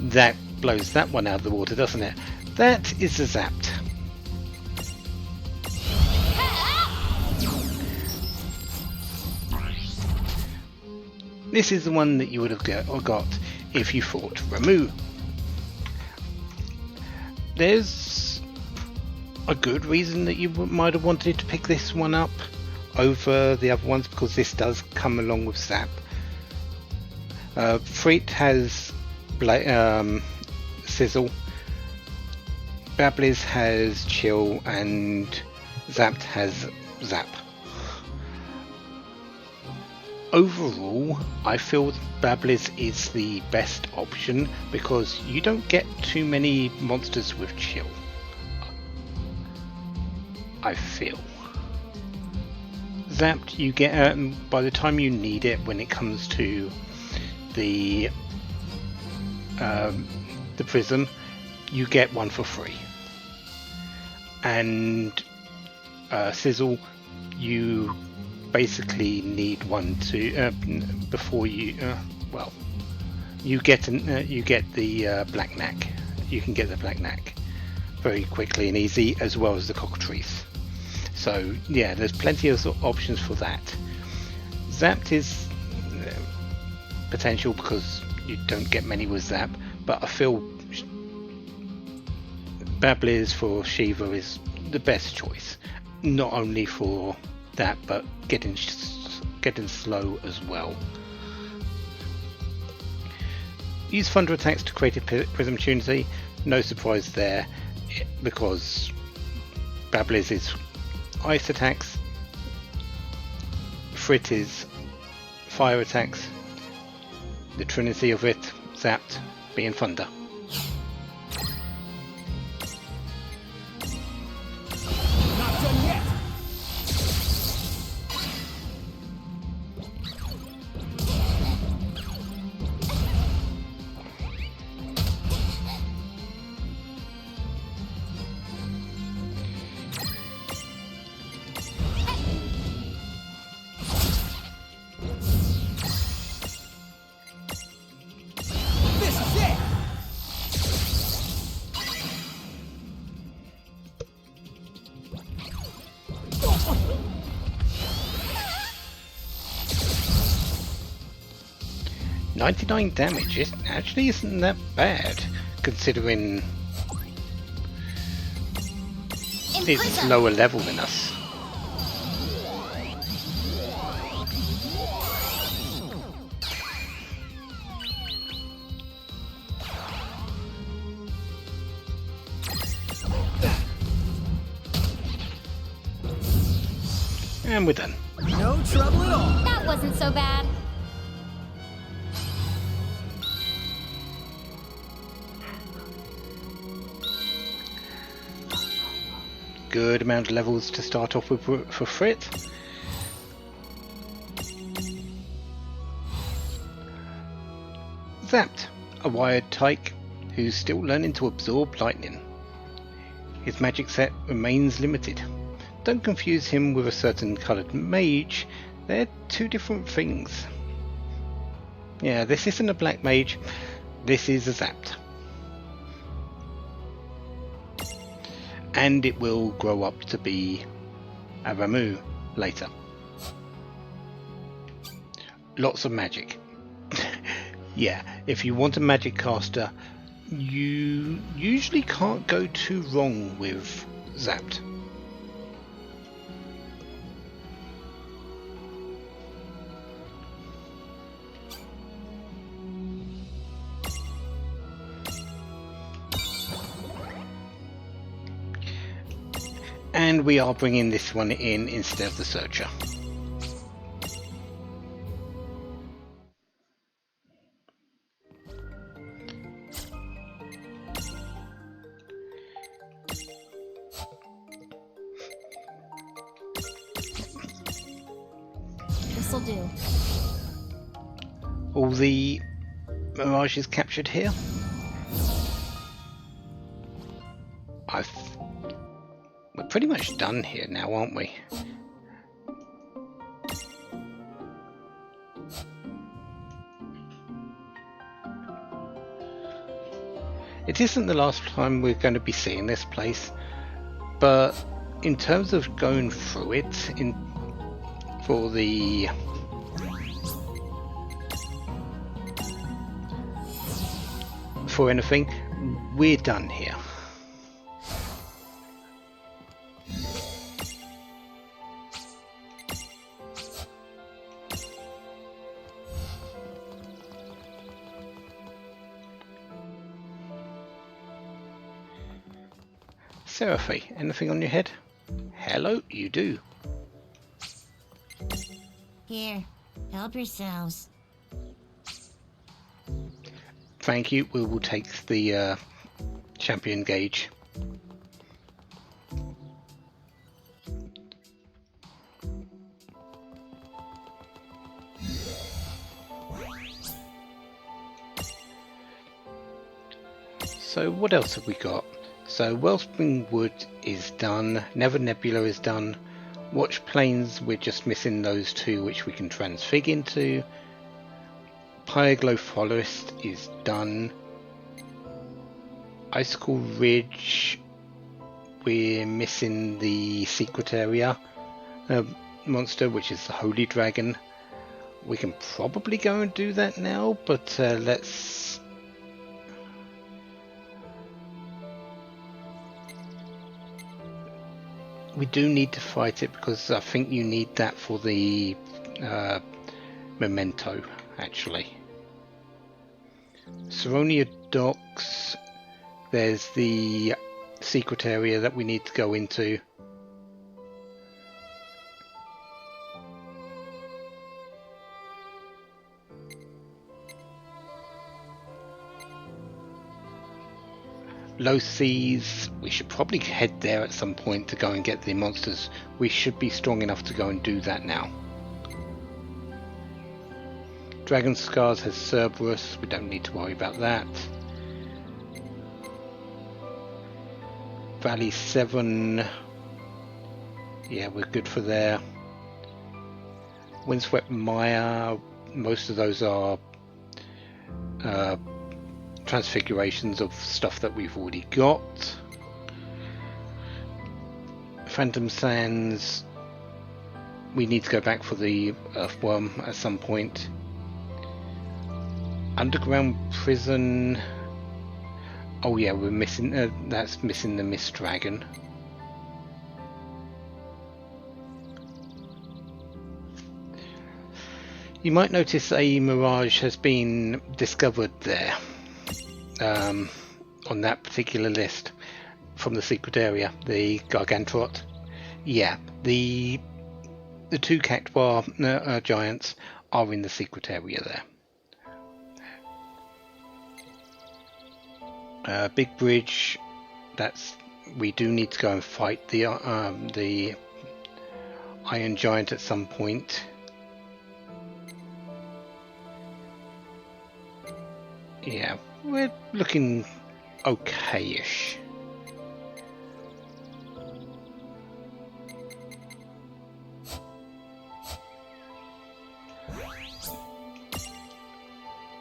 That blows that one out of the water, doesn't it? That is the Zapped. This is the one that you would have got if you fought Ramu. There's a good reason that you might have wanted to pick this one up over the other ones, because this does come along with Zap. Freight has Sizzle, Bablis has Chill, and Zapped has Zap. Overall, I feel Bablis is the best option because you don't get too many monsters with Chill. I feel. Zapped, you get by the time you need it, when it comes to the prism, you get one for free. And Sizzle, you basically need one to before you you get the black knack. You can get the black knack very quickly and easy, as well as the cockatrice. So yeah, there's plenty of options for that. Zapped is potential because you don't get many with Zap, but I feel Bablis for Shiva is the best choice, not only for that, but getting slow as well. Use thunder attacks to create a prism opportunity. No surprise there, because Bablis is ice attacks, Frit is fire attacks, the trinity of it, Zapped, being thunder. Not done yet! This is it! $99 damage. It actually isn't that bad, considering It's lower level than us. And we're done. No trouble at all. That wasn't so bad. Good amount of levels to start off with for Frit. Zapped, a wired tyke who's still learning to absorb lightning. His magic set remains limited. Don't confuse him with a certain coloured mage, they're two different things. Yeah, this isn't a black mage, this is a Zapped. And it will grow up to be a Ramu later. Lots of magic. Yeah, if you want a magic caster, you usually can't go too wrong with Zapped. And we are bringing this one in instead of the Searcher. This'll do. All the mirages captured here. We're pretty much done here now, aren't we? It isn't the last time we're going to be seeing this place, but in terms of going through it for anything, we're done here. Seraphy, anything on your head? Hello, you do. Here, help yourselves. Thank you, we will take the champion gauge. So what else have we got? So Wellspring Wood is done, Nether Nebula is done, Watch Plains we're just missing those two which we can transfig into, Pyreglow Forest is done, Icicle Ridge we're missing the secret area monster which is the Holy Dragon. We can probably go and do that now, but we do need to fight it because I think you need that for the memento, actually. Saronia Docks, there's the secret area that we need to go into. Low Seas, we should probably head there at some point to go and get the monsters. We should be strong enough to go and do that now. Dragon Scars has Cerberus, we don't need to worry about that. Valley 7, yeah, we're good for there. Windswept Mire, most of those are transfigurations of stuff that we've already got. Phantom Sands, we need to go back for the Earthworm at some point. Underground Prison, oh yeah, we're missing, that's missing the Mist Dragon. You might notice a mirage has been discovered there, on that particular list from the secret area, the Gargantuot. Yeah, the two cactuar giants are in the secret area there. Big bridge. We do need to go and fight the iron giant at some point. Yeah, we're looking okay-ish.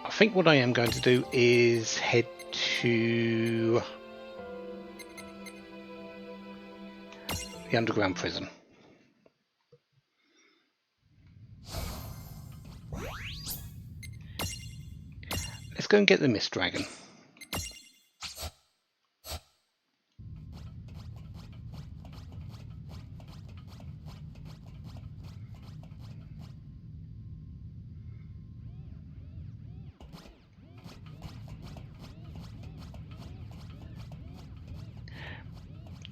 I think what I am going to do is head to the underground prison. Let's go and get the Mist Dragon.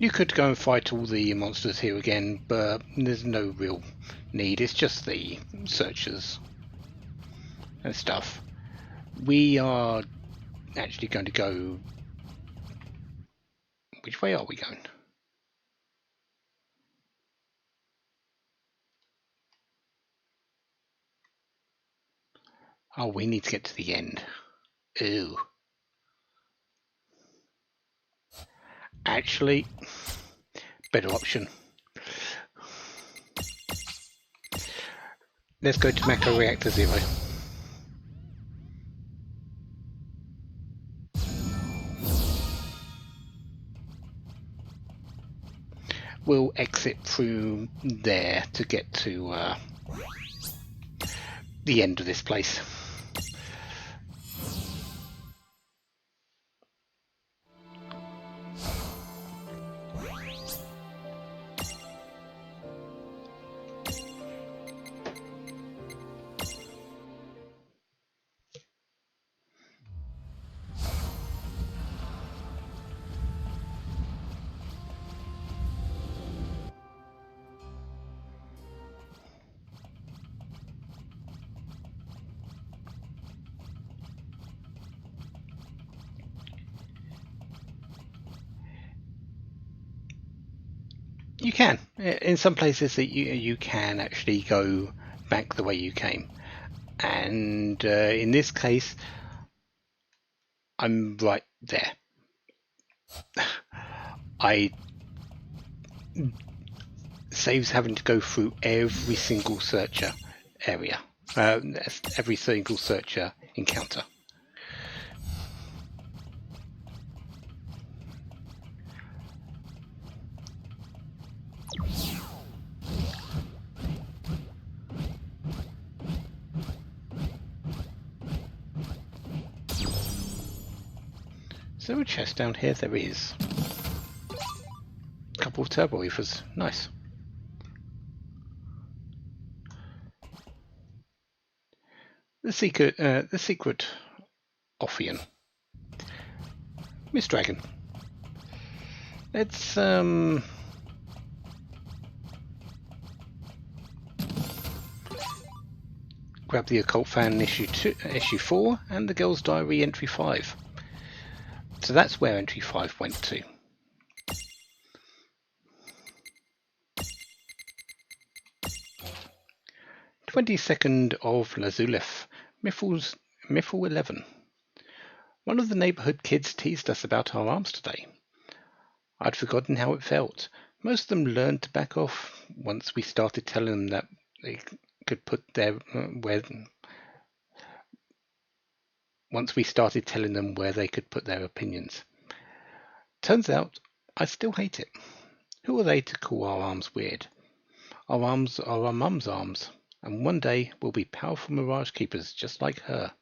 You could go and fight all the monsters here again, but there's no real need. It's just the searchers and stuff. We are actually going to go... Which way are we going? Oh, we need to get to the end. Ew. Actually, better option. Let's go to Mako Reactor 0. We'll exit through there to get to the end of this place. You can. In some places that you can actually go back the way you came. And in this case, I'm right there. Saves having to go through every single searcher area. Every single searcher encounter. Is there a chest down here? There is. A couple of turbo reefers. Nice. The secret Ophion. Mist Dragon. Let's grab the Occult Fan issue 4 and the Girl's Diary entry 5. So that's where entry 5 went to. "22nd of Lazulef, Miffle 11. One of the neighbourhood kids teased us about our arms today. I'd forgotten how it felt. Most of them learned to back off once we started telling them that they could put their once we started telling them where they could put their opinions. Turns out I still hate it. Who are they to call our arms weird? Our arms are our mum's arms, and one day we'll be powerful Mirage Keepers just like her.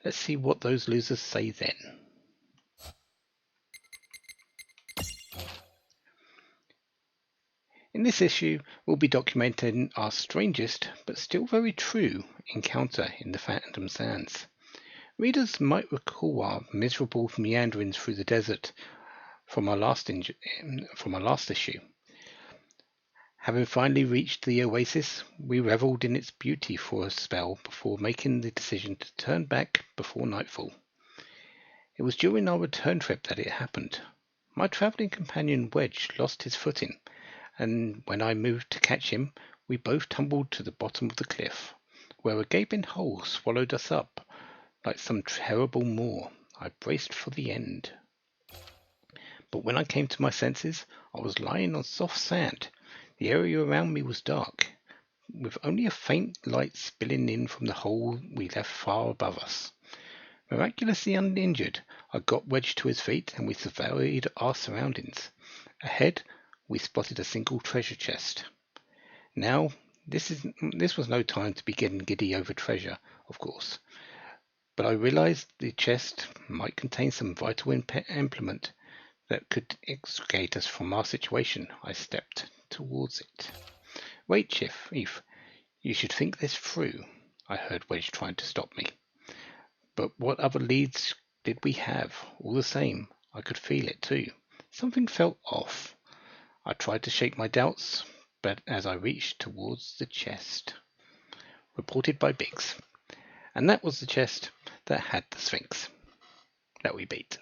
Let's see what those losers say then." In this issue, we'll be documenting our strangest, but still very true, encounter in the Phantom Sands. Readers might recall our miserable meanderings through the desert from our last issue. Having finally reached the oasis, we revelled in its beauty for a spell before making the decision to turn back before nightfall. It was during our return trip that it happened. My travelling companion Wedge lost his footing, and when I moved to catch him, we both tumbled to the bottom of the cliff, where a gaping hole swallowed us up like some terrible maw. I braced for the end. But when I came to my senses, I was lying on soft sand. The area around me was dark, with only a faint light spilling in from the hole we left far above us. Miraculously uninjured, I got Wedge to his feet and we surveyed our surroundings. Ahead, we spotted a single treasure chest. Now, this was no time to be getting giddy over treasure, of course, but I realized the chest might contain some vital implement that could extricate us from our situation. I stepped towards it. Wait, Chief, you should think this through, I heard Wedge trying to stop me. But what other leads did we have? All the same, I could feel it too. Something felt off. I tried to shake my doubts, but as I reached towards the chest, reported by Biggs, and that was the chest that had the Sphinx that we beat.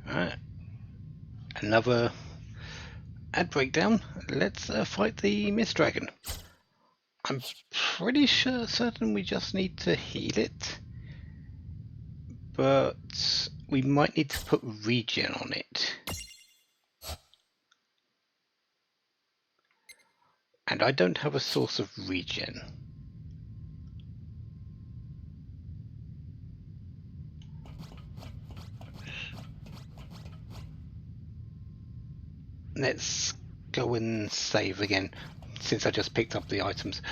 Alright, another ad breakdown. Let's fight the Mist Dragon. I'm pretty certain we just need to heal it, but we might need to put regen on it. And I don't have a source of regen. Let's go and save again, since I just picked up the items.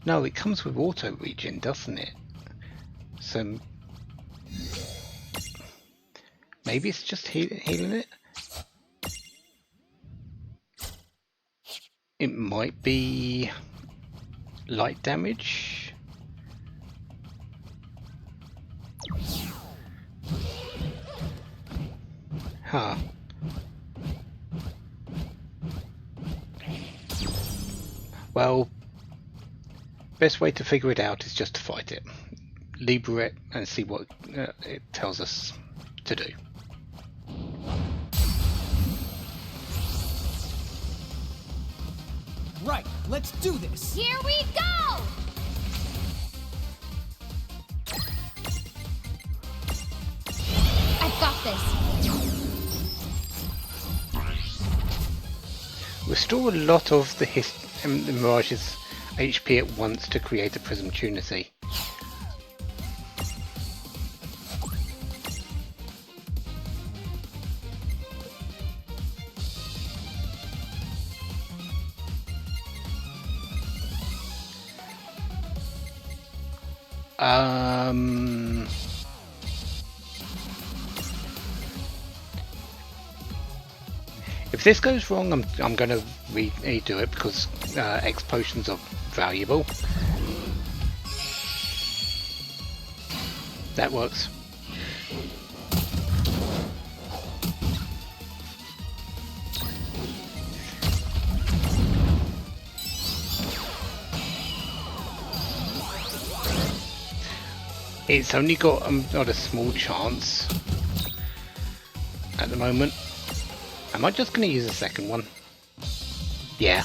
No, it comes with auto regen, doesn't it? So maybe it's just healing it. It might be light damage. Huh. Well, best way to figure it out is just to fight it. Liberate and see what it tells us to do. Right, let's do this! Here we go! I've got this. Restore a lot of the Mirage's HP at once to create a Prism Trinity. If this goes wrong, I'm going to redo it because X potions are valuable. That works. It's only got not a small chance at the moment. Am I just going to use a second one? Yeah.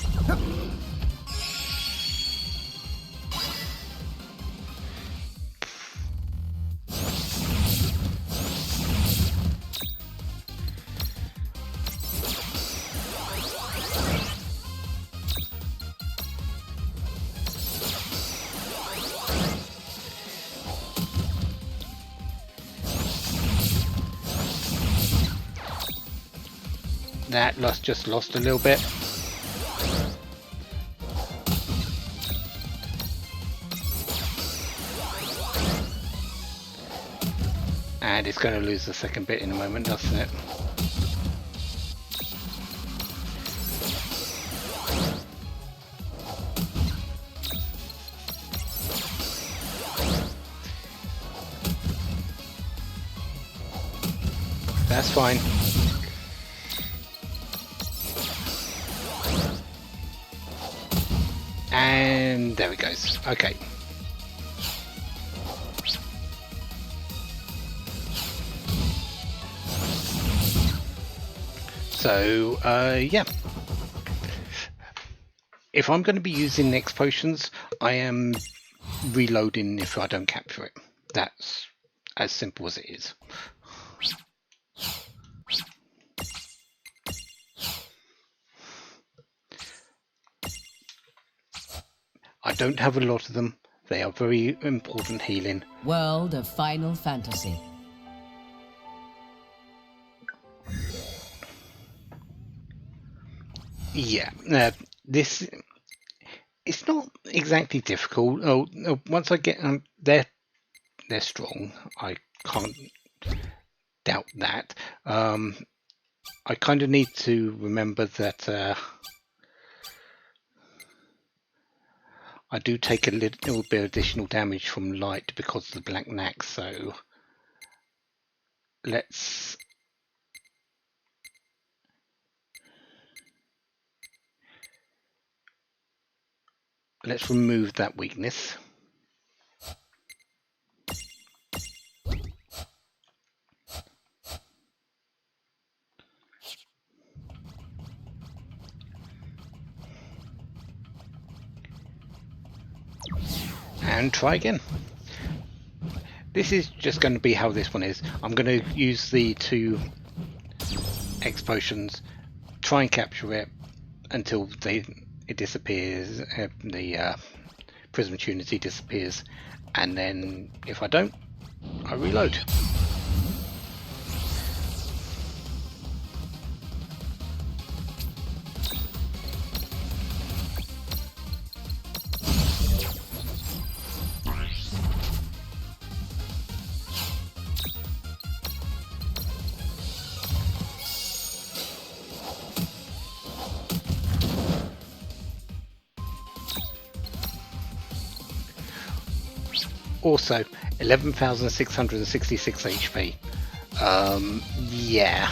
That just lost a little bit. And it's going to lose the second bit in a moment, doesn't it? That's fine. And there it goes. Okay. So, yeah. If I'm going to be using next potions, I am reloading if I don't capture it. That's as simple as it is. I don't have a lot of them. They are very important healing. World of Final Fantasy. Yeah, this it's not exactly difficult. Oh, once I get they're strong. I can't doubt that. I kind of need to remember that. I do take a little bit of additional damage from light because of the black knack, so let's remove that weakness. And try again. This is just going to be how this one is. I'm going to use the 2 X potions, try and capture it until it disappears, the Prism Trinity disappears, and then if I don't, I reload. Also, 11,666 HP. Yeah.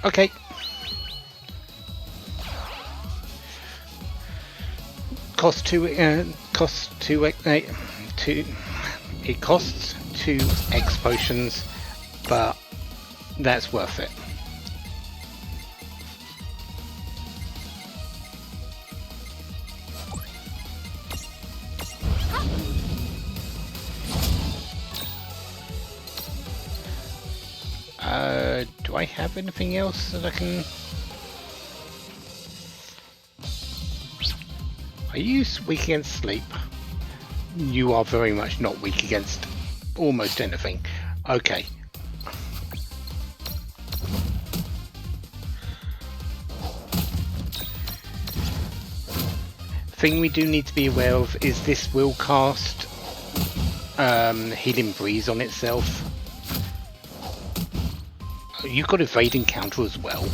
Okay. Cost two. It costs 2 X potions, but that's worth it. Do I have anything else that I can... Are you weak against sleep? You are very much not weak against almost anything. Okay. Thing we do need to be aware of is this will cast Healing Breeze on itself. You've got Evade Encounter as well.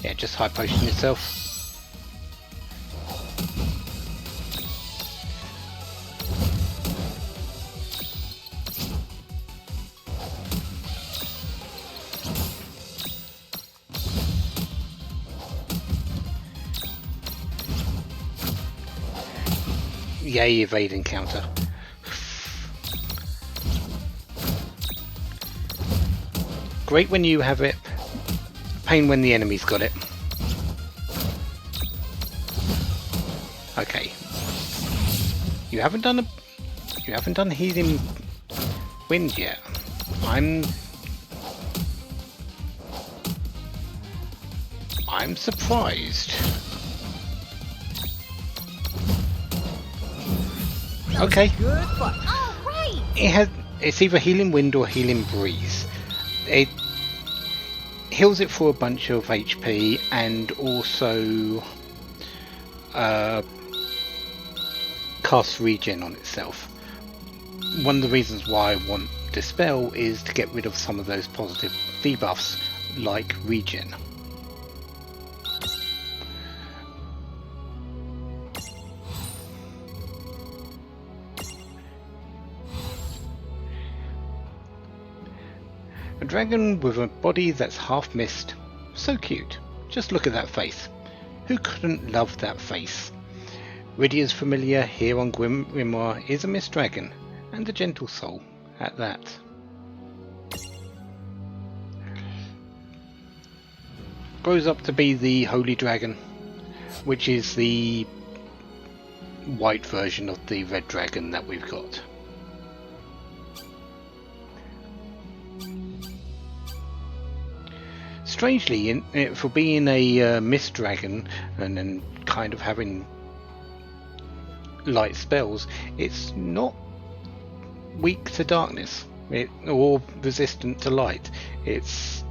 Yeah, just high potion yourself. Yay, evade encounter. Great when you have it, pain when the enemy's got it. Okay. You haven't done healing wind yet. I'm surprised. Okay. It's either healing wind or healing breeze. It heals it for a bunch of HP and also casts regen on itself. One of the reasons why I want Dispel is to get rid of some of those positive debuffs like regen. A dragon with a body that's half mist. So cute. Just look at that face. Who couldn't love that face? Rydia's familiar here on Grimoire is a mist dragon, and a gentle soul at that. Grows up to be the Holy Dragon, which is the white version of the red dragon that we've got. Strangely, for being a mist dragon and then kind of having light spells, it's not weak to darkness or resistant to light. It's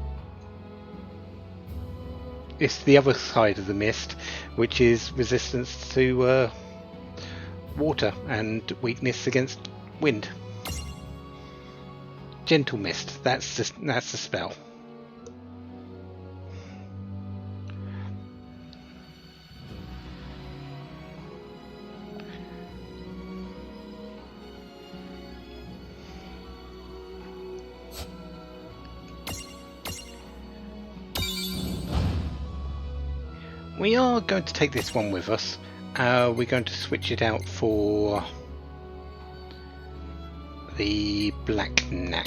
the other side of the mist, which is resistance to water and weakness against wind. Gentle mist. That's the spell. We are going to take this one with us. We're going to switch it out for the Black Knack.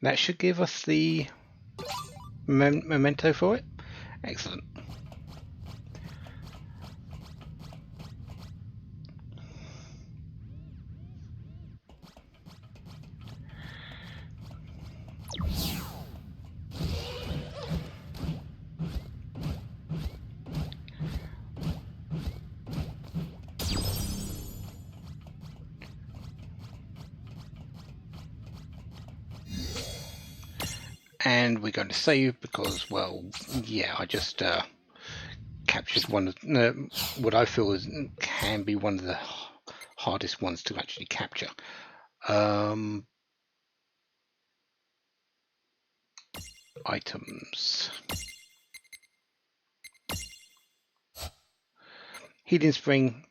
That should give us the memento for it. Excellent. And we're going to save because, well, yeah, I just captured one of what I feel can be one of the hardest ones to actually capture. Items. Healing Spring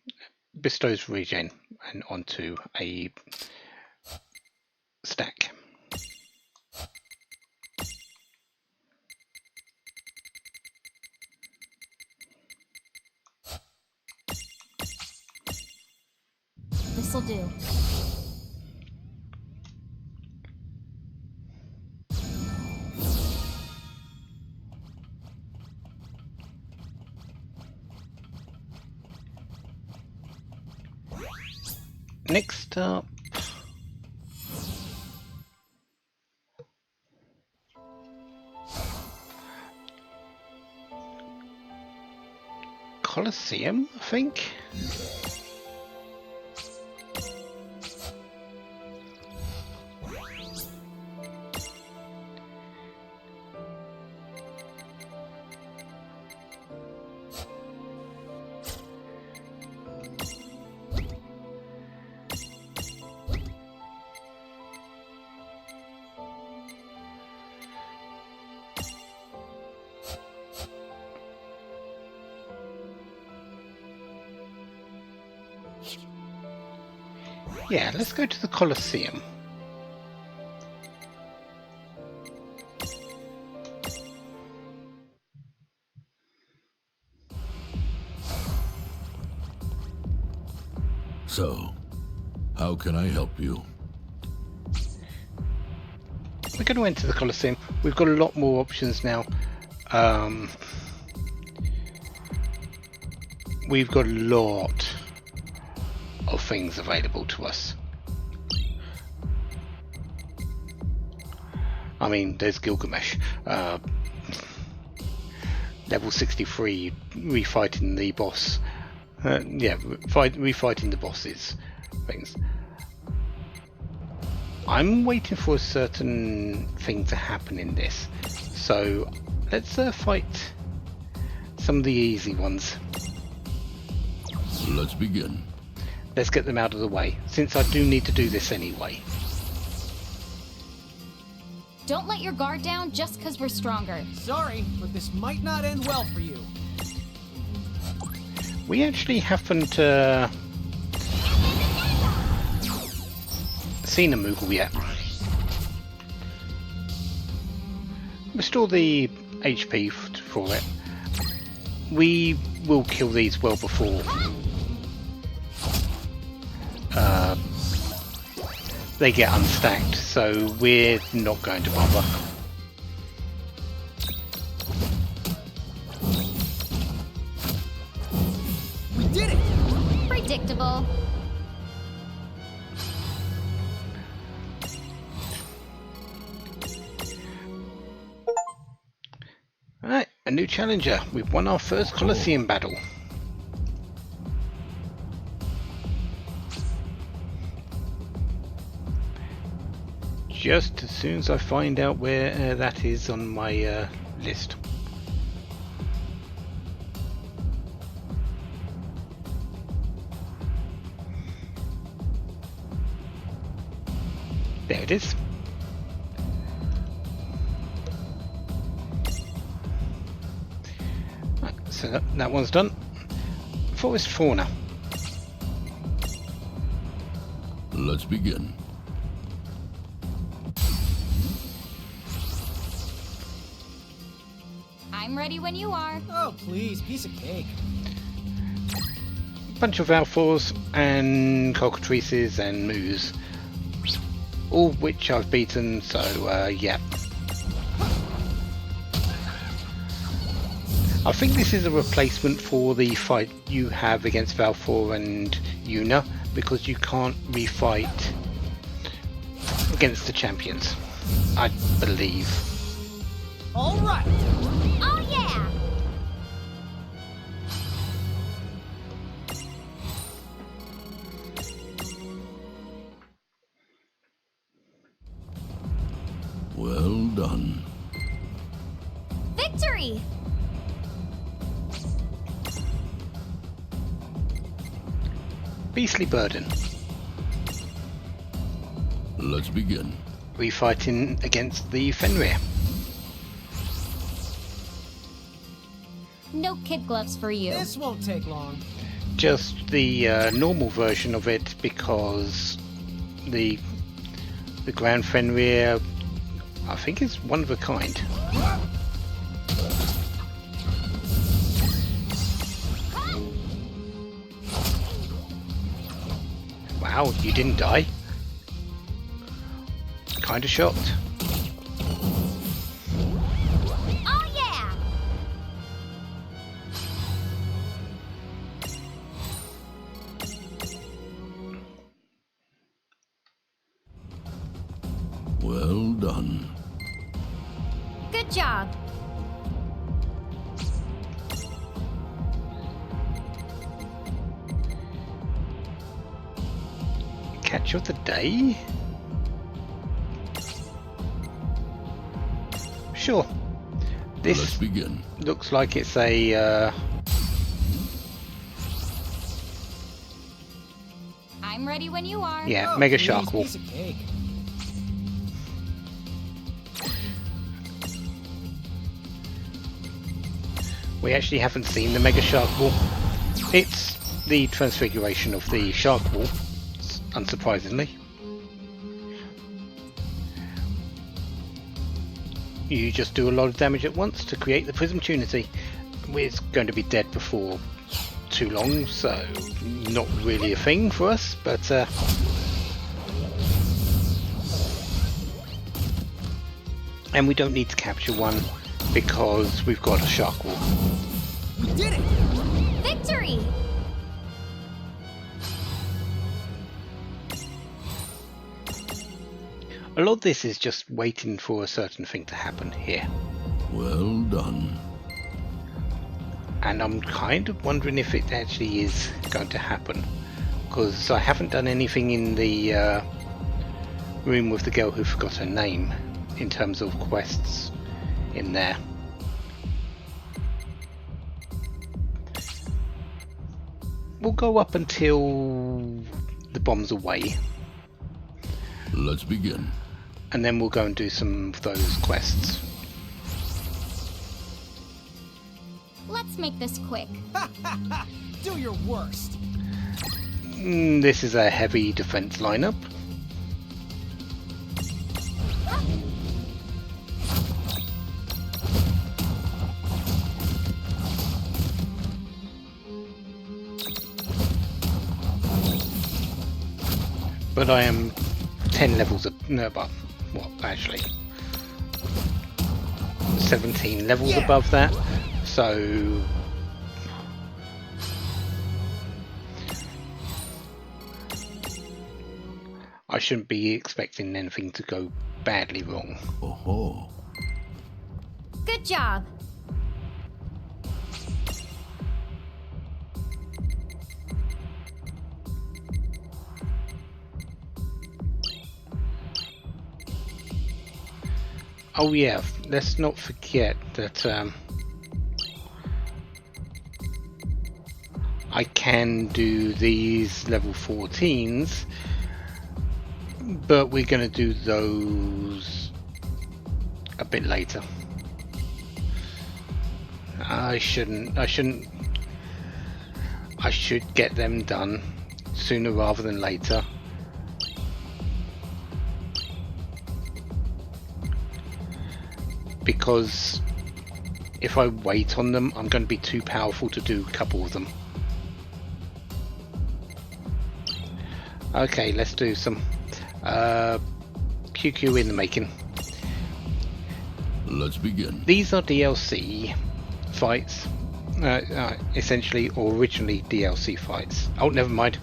bestows regen and onto a stack. This'll do. Next up, Colosseum, I think. Yeah, let's go to the Colosseum. So, how can I help you? We're going to enter the Colosseum. We've got a lot more options now. We've got a lot of things available to us. I mean, there's Gilgamesh, level 63, refighting the boss. Yeah, refighting the bosses. Things. I'm waiting for a certain thing to happen in this, so let's fight some of the easy ones. Let's begin. Let's get them out of the way, since I do need to do this anyway. Don't let your guard down just because we're stronger. Sorry, but this might not end well for you. We actually haven't seen a Moogle yet. Restore the HP for it. We will kill these well before they get unstacked, so we're not going to bother. We did it! Predictable. Alright, a new challenger. We've won our first Colosseum battle. Just as soon as I find out where that is on my list. There it is. Right, so that one's done. Forest fauna. Let's begin. I'm ready when you are. Oh, please, piece of cake. Bunch of Valfours and cockatrices and moos. All which I've beaten, so yeah. I think this is a replacement for the fight you have against Valfour and Yuna, because you can't refight against the champions, I believe. All right. Oh yeah! Well done. Victory! Beastly burden. Let's begin. We fighting against the Fenrir. No kid gloves for you. This won't take long. Just the normal version of it, because the Grand Fenrir, I think, is one of a kind. Wow, you didn't die. Kinda shocked. Oh yeah! Well done. Good job. Catch of the day? Sure. Let's This begin. looks like it's a I'm ready when you are. yeah, Oh, Mega please, Shark Wall. piece of cake. We actually haven't seen the Mega Shark Wall. It's the transfiguration of the Shark Wall, unsurprisingly. You just do a lot of damage at once to create the Prism Trinity. It's going to be dead before too long, so not really a thing for us, but and we don't need to capture one because we've got a Shark Wall. We did it! Victory! A lot of this is just waiting for a certain thing to happen here. Well done. And I'm kind of wondering if it actually is going to happen, because I haven't done anything in the room with the girl who forgot her name in terms of quests in there. We'll go up until the bomb's away, Let's begin. and then we'll go and do some of those quests. Let's make this quick. Do your worst. This is a heavy defense lineup. But I am 10 levels above, well, actually 17 levels above that, so I shouldn't be expecting anything to go badly wrong. Oh. Good job. Oh yeah, let's not forget that I can do these level 14s, but we're going to do those a bit later. I should get them done sooner rather than later. Because if I wait on them, I'm going to be too powerful to do a couple of them. Okay, let's do some QQ in the making. Let's begin. These are DLC fights, essentially, or originally DLC fights. Oh, never mind.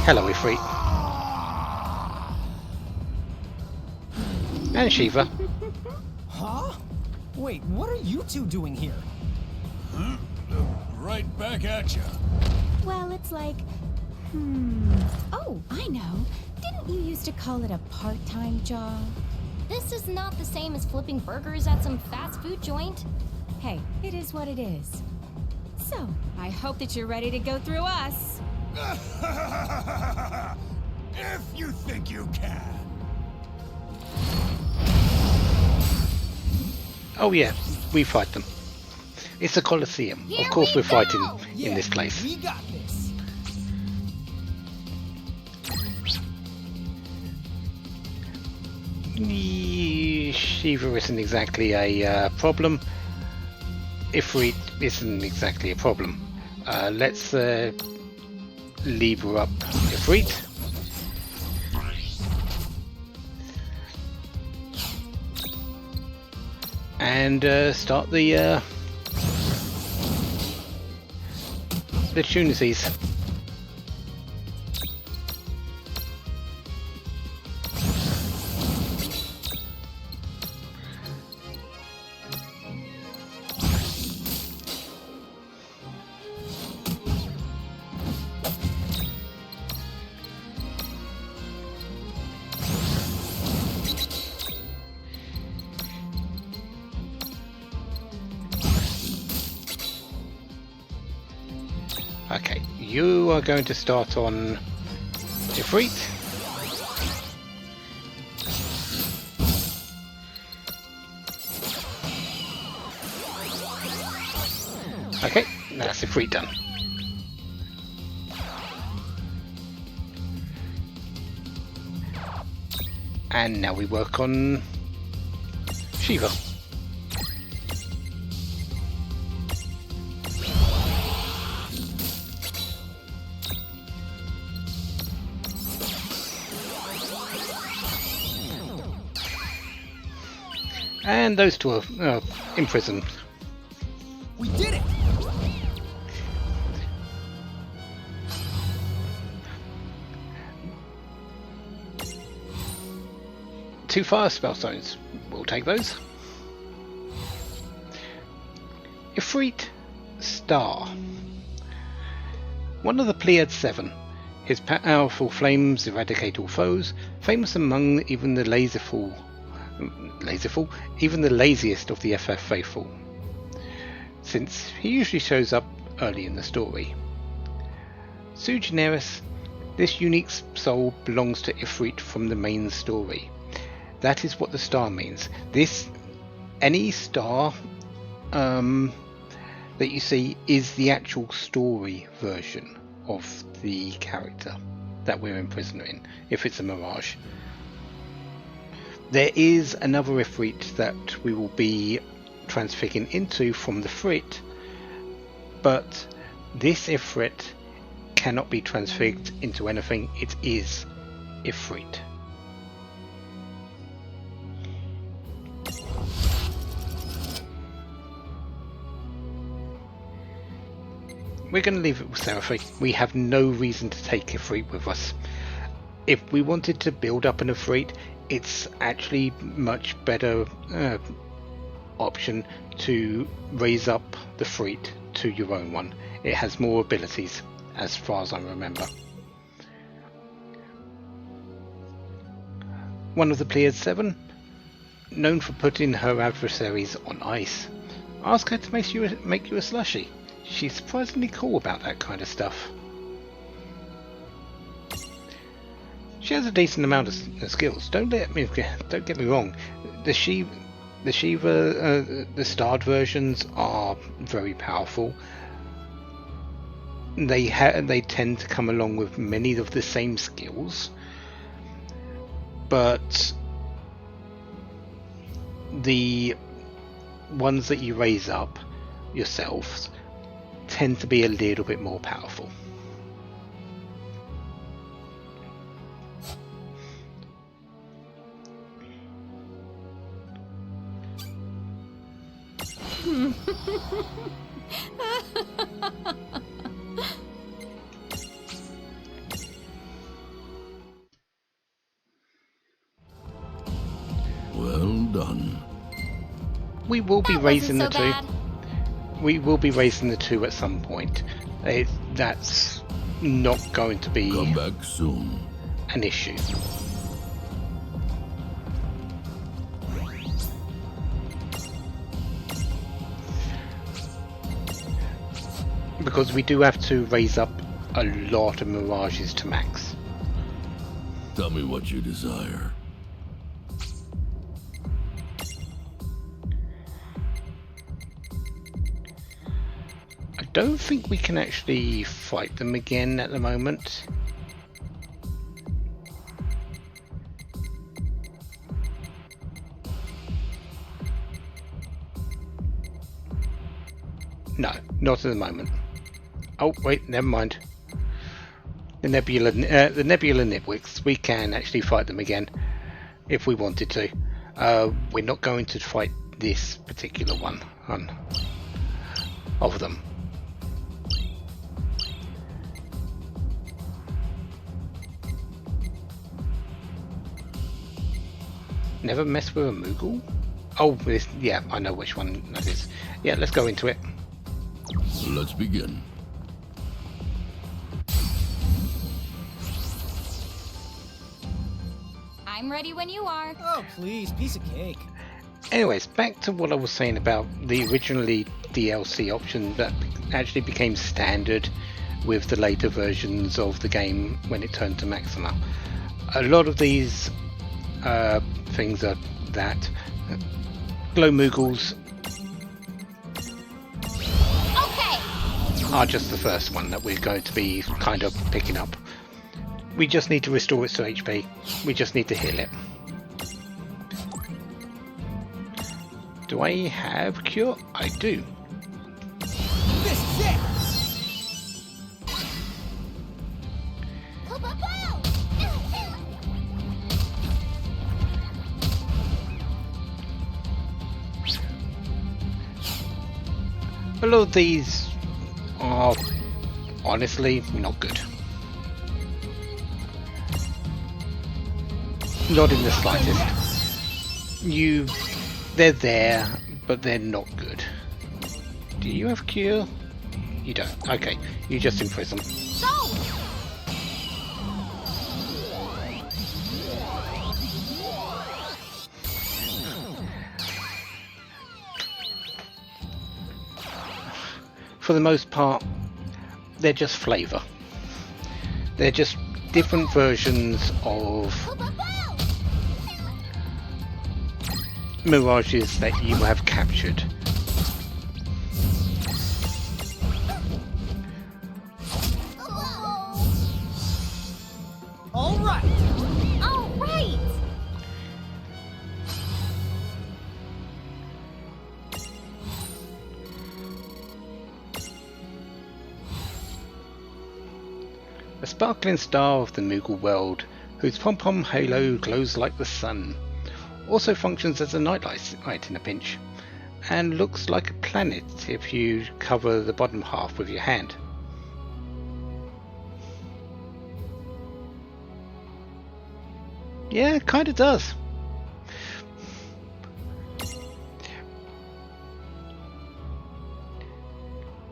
Hello, Ifrit. And Shiva. Huh? Wait, what are you two doing here? Huh? Right back at you. Well, it's like... Oh, I know. Didn't you used to call it a part-time job? This is not the same as flipping burgers at some fast food joint. Hey, it is what it is. So, I hope that you're ready to go through us. If you think you can. Oh yeah, we fight them. It's a Colosseum. Of course we're fighting in this place. We got this. Shiva isn't exactly a problem. Ifrit isn't exactly a problem. Let's lever up Ifrit. And start the Tunisies. Okay, you are going to start on Ifrit. Okay, that's Ifrit done. And now we work on Shiva. And those two are imprisoned. We did it! Two fire spell stones. We'll take those. Ifrit Star. One of the Pleiad Seven. His powerful flames eradicate all foes, famous among even the even the laziest of the FF faithful, since he usually shows up early in the story. Sui Generis, this unique soul belongs to Ifrit from the main story. That is what the star means. Any star that you see is the actual story version of the character that we're imprisoned in, if it's a mirage. There is another Ifrit that we will be transfiguring into from the Frit, but this Ifrit cannot be transfigured into anything. It is Ifrit. We're going to leave it with Seraphi. We have no reason to take Ifrit with us. If we wanted to build up an Ifrit, it's actually much better option to raise up the Ifrit to your own one. It has more abilities, as far as I remember. One of the Pleiad Seven, known for putting her adversaries on ice. Ask her to make you a slushie. She's surprisingly cool about that kind of stuff. She has a decent amount of skills. Don't get me wrong. The Shiva, the starred versions are very powerful. They tend to come along with many of the same skills, but the ones that you raise up yourselves tend to be a little bit more powerful. Well done. We will be raising the two. We will be raising the two at some point. That's not going to be Come back soon. An issue. because we do have to raise up a lot of mirages to max. Tell me what you desire. I don't think we can actually fight them again at the moment. No, not at the moment. Oh wait, never mind. The Nebula Nibwicks, we can actually fight them again if we wanted to. We're not going to fight this particular one of them. Never mess with a Moogle? Oh, this, yeah, I know which one that is. Yeah, let's go into it. Let's begin. I'm ready when you are. Oh, please, piece of cake. Anyways, back to what I was saying about the originally DLC option that actually became standard with the later versions of the game when it turned to Maxima. A lot of these things are that glow Moogles are just the first one that we're going to be kind of picking up. We just need to restore its to HP. We just need to heal it. Do I have cure? I do. This is it! A lot of these are honestly not good. Not in the slightest. They're there, but they're not good. Do you have cure? You don't. Okay, you just imprison. For the most part, they're just flavor. They're just different versions of mirages that you have captured. All right. All right. A sparkling star of the Moogle world, whose pom-pom halo glows like the sun, also functions as a nightlight in a pinch, and looks like a planet if you cover the bottom half with your hand. Yeah, it kinda does. It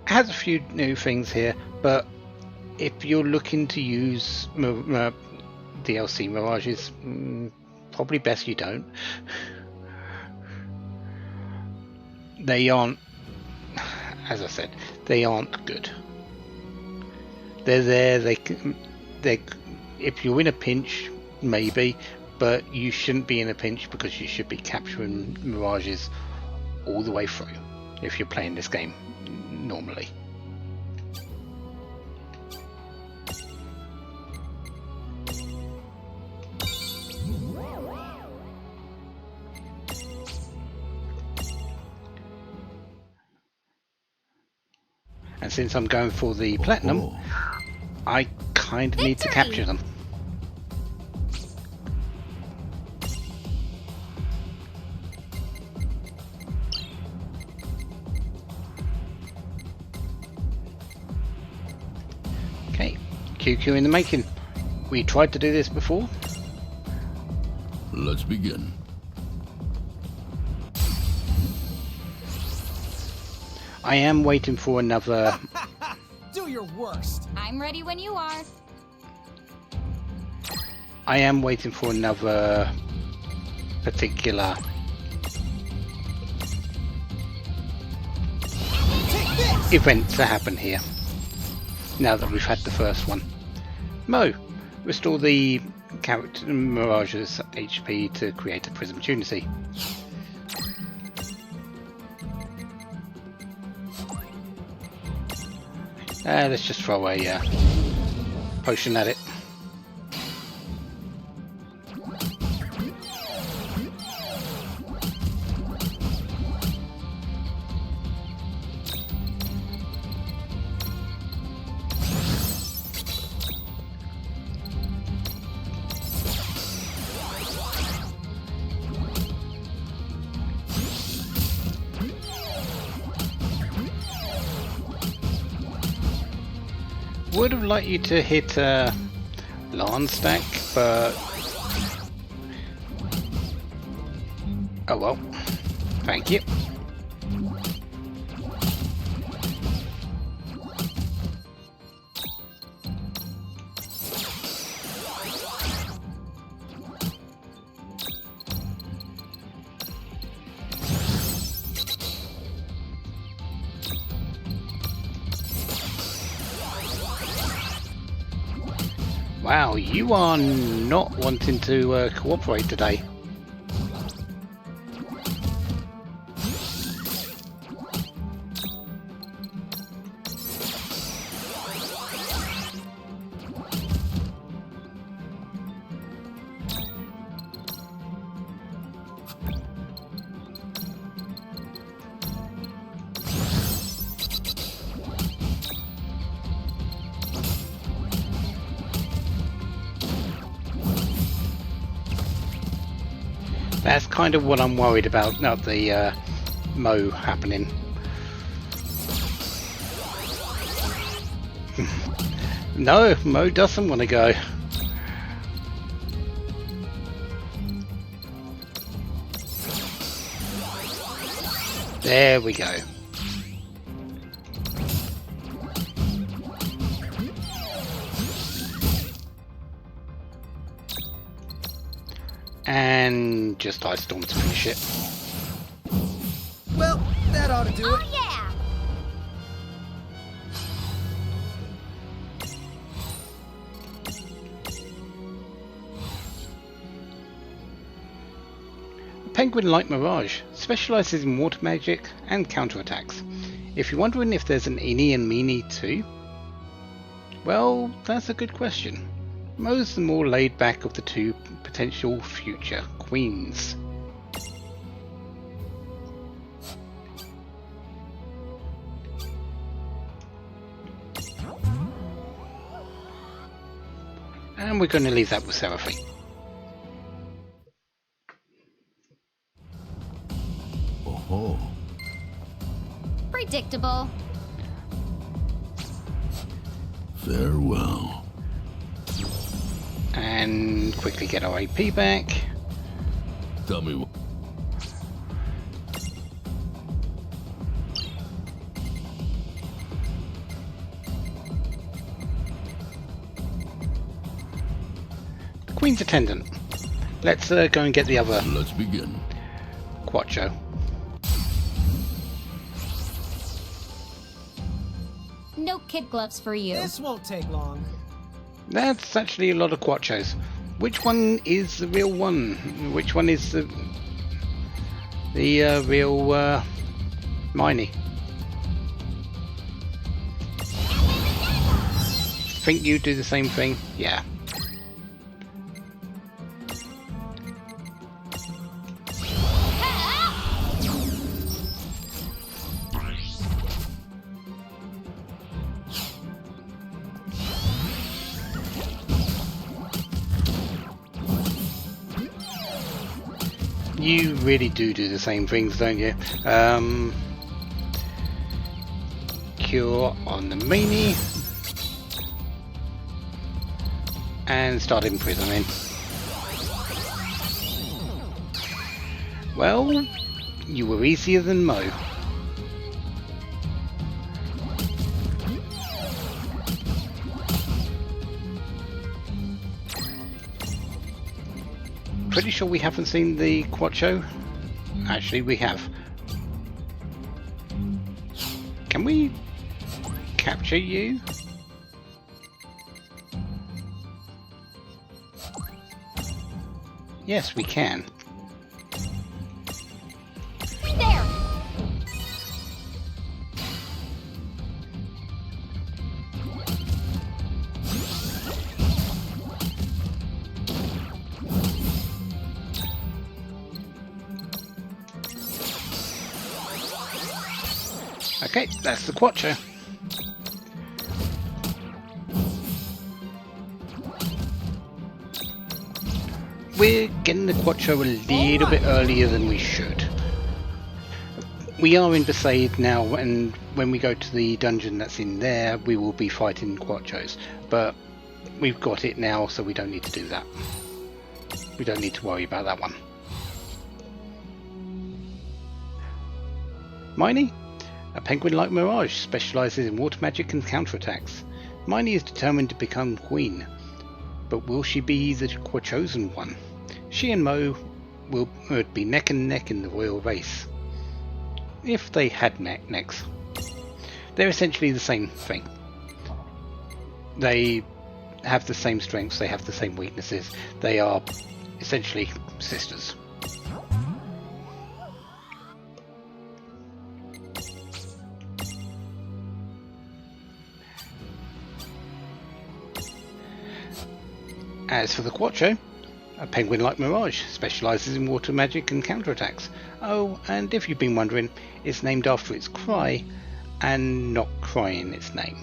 has a few new things here, but if you're looking to use DLC mirages, probably best you don't. They aren't, as I said, they aren't good. They're there, if you're in a pinch, maybe, but you shouldn't be in a pinch because you should be capturing mirages all the way through if you're playing this game normally. And since I'm going for the platinum, I kind of need to capture them. Okay, QQ in the making. We tried to do this before. Let's begin. I am waiting for another. Do your worst. I'm ready when you are. I am waiting for another particular event to happen here. now that we've had the first one. Mo, restore the character Mirage's HP to create a prism opportunity. Let's just throw a potion at it. Would have liked you to hit Lawn Stack, but oh well. Thank you. Wow, you are not wanting to cooperate today. That's kind of what I'm worried about, not the Mo happening. No, Mo doesn't want to go. There we go. And just Ice Storm to finish it. Well, that ought to do it. Oh, yeah! Penguin like Mirage specializes in water magic and counterattacks. If you're wondering if there's an Eeny and Meeny too, well, that's a good question. Mo's the more laid back of the two potential future queens. And we're going to leave that with Seraphine. Oh. Predictable. Farewell. And quickly get our AP back. Tell me what. Queen's Attendant. Let's go and get the other. Let's begin. Quattro. No kid gloves for you. This won't take long. That's actually a lot of Quattros. Which one is the real one? Which one is the real Miney? Think you do the same thing? Yeah. You really do the same things, don't you? Cure on the Meanie. And start imprisoning. Well, you were easier than Mo. Pretty sure we haven't seen the Quattro. Actually, we have. Can we capture you? Yes, we can. There! Okay, that's the Quattro. We're getting the Quattro a little bit earlier than we should. We are in Besaid now, and when we go to the dungeon that's in there, we will be fighting Quattros. But we've got it now, so we don't need to do that. We don't need to worry about that one. Miney? A penguin like Mirage specialises in water magic and counterattacks. Miney is determined to become queen. But will she be the chosen one? She and Mo would be neck and neck in the royal race. If they had necks. They're essentially the same thing. They have the same strengths, they have the same weaknesses. They are essentially sisters. As for the Quattro, a penguin like Mirage specialises in water magic and counterattacks. Oh, and if you've been wondering, it's named after its cry and not crying its name.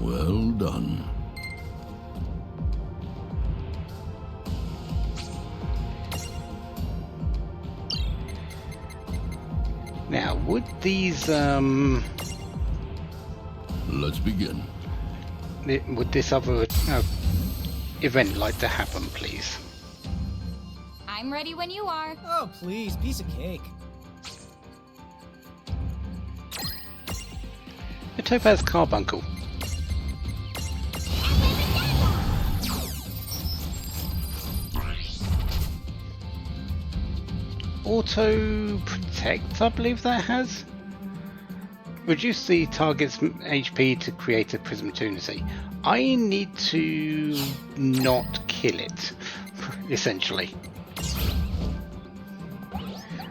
Well done. Now, would these Let's begin. would this other event like to happen, please? I'm ready when you are. Oh, please, piece of cake. The Topaz Carbuncle. Auto Protect, I believe that has. Reduce the target's HP to create a prismatunity. I need to not kill it, essentially.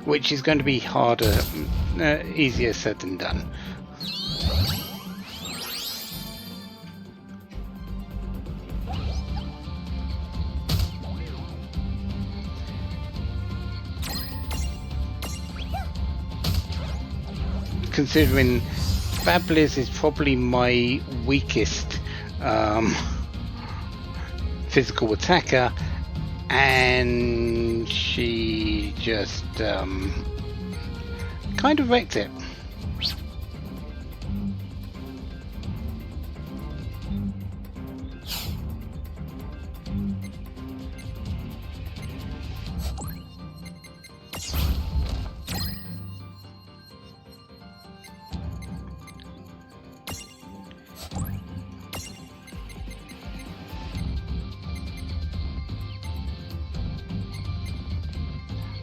Which is going to be harder, easier said than done. Considering Fablis is probably my weakest physical attacker, and she just kind of wrecked it.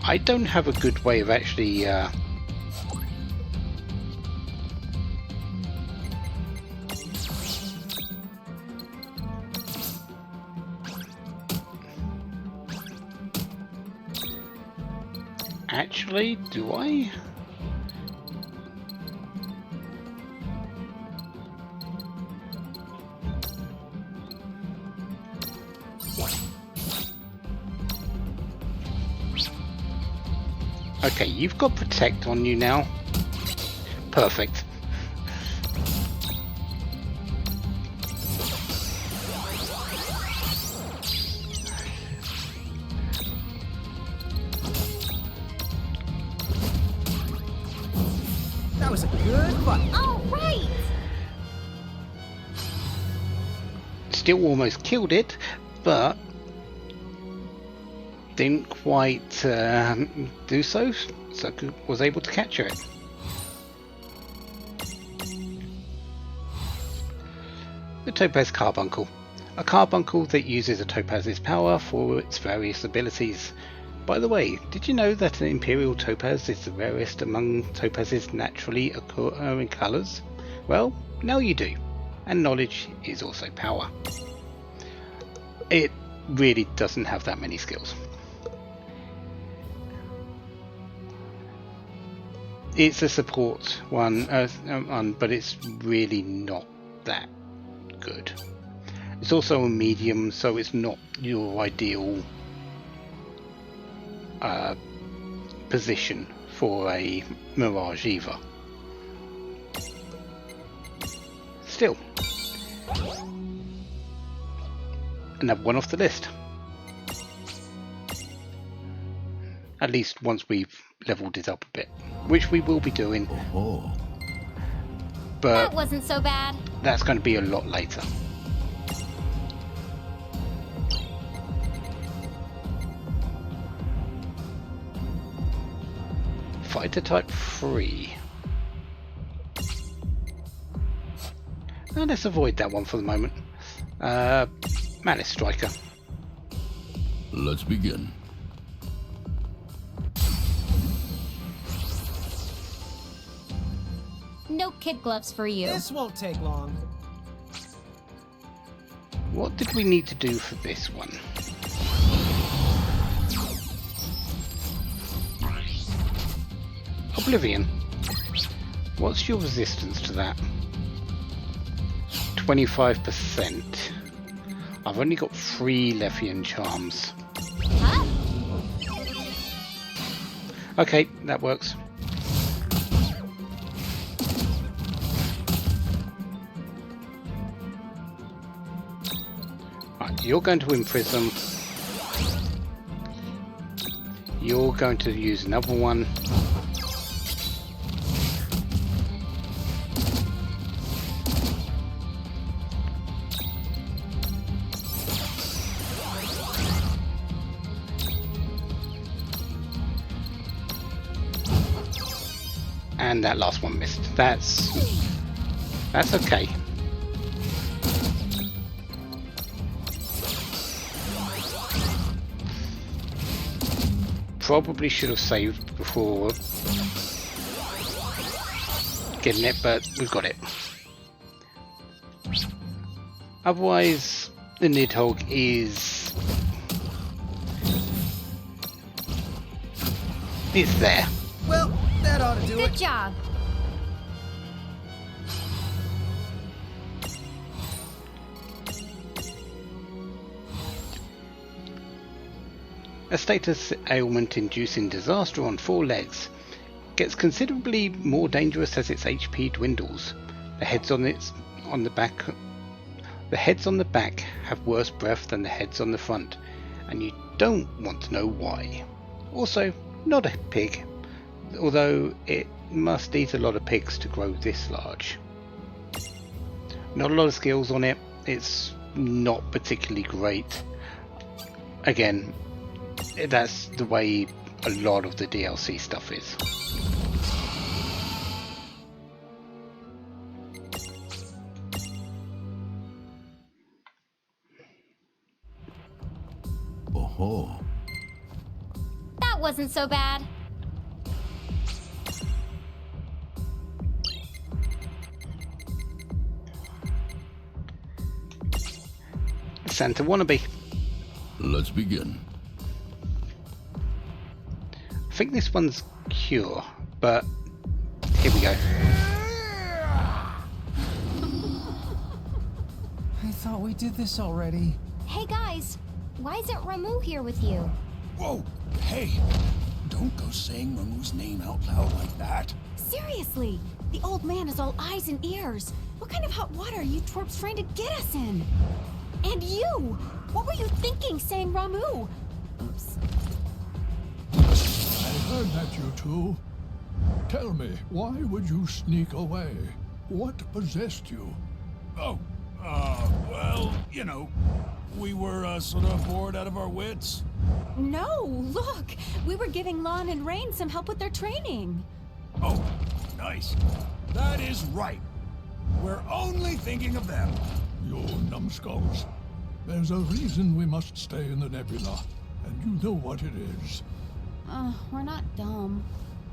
I don't have a good way of actually actually, do I? Okay, you've got Protect on you now. Perfect. That was a good fight. All right. Still almost killed it, but didn't quite do so was able to capture it. The Topaz Carbuncle. A carbuncle that uses a topaz's power for its various abilities. By the way, did you know that an Imperial Topaz is the rarest among topazes naturally occurring colours? Well, now you do. And knowledge is also power. It really doesn't have that many skills. It's a support one, but it's really not that good. It's also a medium, so it's not your ideal position for a Mirage either. Still, another one off the list. At least once we've leveled it up a bit, which we will be doing. But that wasn't so bad. That's going to be a lot later. Fighter type 3. Now let's avoid that one for the moment. Malice Striker. Let's begin. No kid gloves for you. This won't take long. What did we need to do for this one? Oblivion. What's your resistance to that? 25%. I've only got 3 Levian charms. Huh? Okay, that works. Right, you're going to imprison. You're going to use another one. And that last one missed. That's okay. Probably should have saved before getting it, but we've got it. Otherwise, the Nidhogg is... it's there. Well, that ought to do it. Good job. A status ailment inducing disaster on 4 legs. Gets considerably more dangerous as its HP dwindles. The heads on the back have worse breath than the heads on the front, and you don't want to know why. Also, not a pig, although it must eat a lot of pigs to grow this large. Not a lot of skills on it. It's not particularly great. Again, that's the way a lot of the DLC stuff is. Oh. That wasn't so bad. Santa wannabe. Let's begin. I think this one's cure, but here we go. I thought we did this already. Hey guys, why isn't Ramu here with you? Whoa, hey, don't go saying Ramu's name out loud like that. Seriously, the old man is all eyes and ears. What kind of hot water are you twerps trying to get us in? And you! What were you thinking saying Ramu? Oops. I heard that, you two. Tell me, why would you sneak away? What possessed you? Oh, well, you know, we were sort of bored out of our wits. No, look! We were giving Lon and Rain some help with their training. Oh, nice. That is right. We're only thinking of them. You numbskulls. There's a reason we must stay in the nebula, and you know what it is. We're not dumb.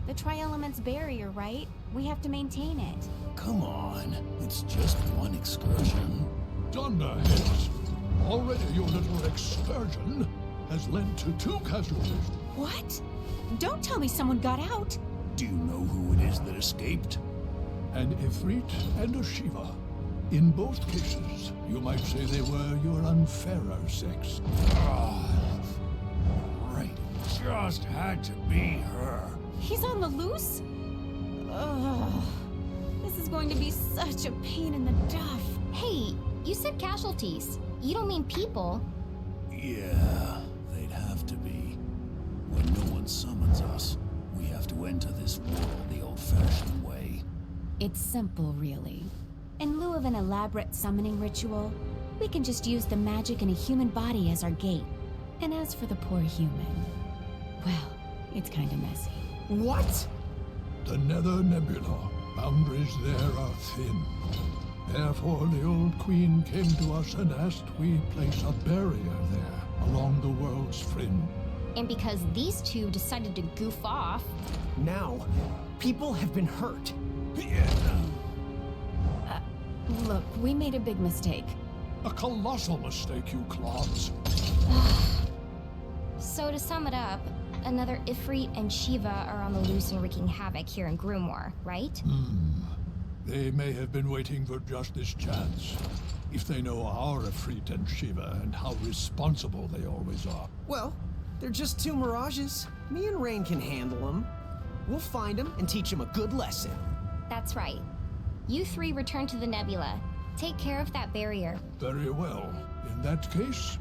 The Tri-Element's barrier, right? We have to maintain it. Come on, it's just one excursion. Dunderheads! Already your little excursion has led to 2 casualties. What? Don't tell me someone got out. Do you know who it is that escaped? An Ifrit and a Shiva. In both cases, you might say they were your unfairer sex. Right. Just had to be her. He's on the loose? Ugh. This is going to be such a pain in the duff. Hey, you said casualties. You don't mean people. Yeah, they'd have to be. When no one summons us, we have to enter this world the old-fashioned way. It's simple, really. In lieu of an elaborate summoning ritual, we can just use the magic in a human body as our gate. And as for the poor human, well, it's kind of messy. What? The Nether Nebula. Boundaries there are thin. Therefore, the old queen came to us and asked we place a barrier there, along the world's fringe. And because these two decided to goof off... Now, people have been hurt. Look, we made a big mistake. A colossal mistake, you clods. So to sum it up, another Ifrit and Shiva are on the loose and wreaking havoc here in Grimoire, right? They may have been waiting for just this chance. If they know our Ifrit and Shiva and how responsible they always are. Well, they're just 2 mirages. Me and Rain can handle them. We'll find them and teach them a good lesson. That's right. You 3 return to the nebula. Take care of that barrier. Very well. In that case,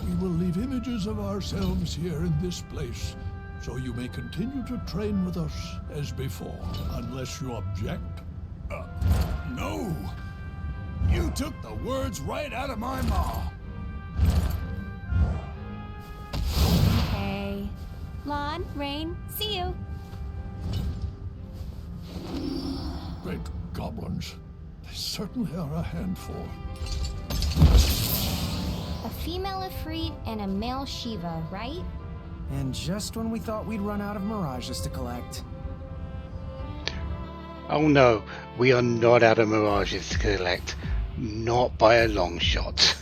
we will leave images of ourselves here in this place, so you may continue to train with us as before, unless you object. No! You took the words right out of my mouth. Okay. Lon, Rain, see you. Great goblins. They certainly are a handful. A female Ifrit and a male Shiva, right? And just when we thought we'd run out of mirages to collect. Oh no, we are not out of mirages to collect. Not by a long shot.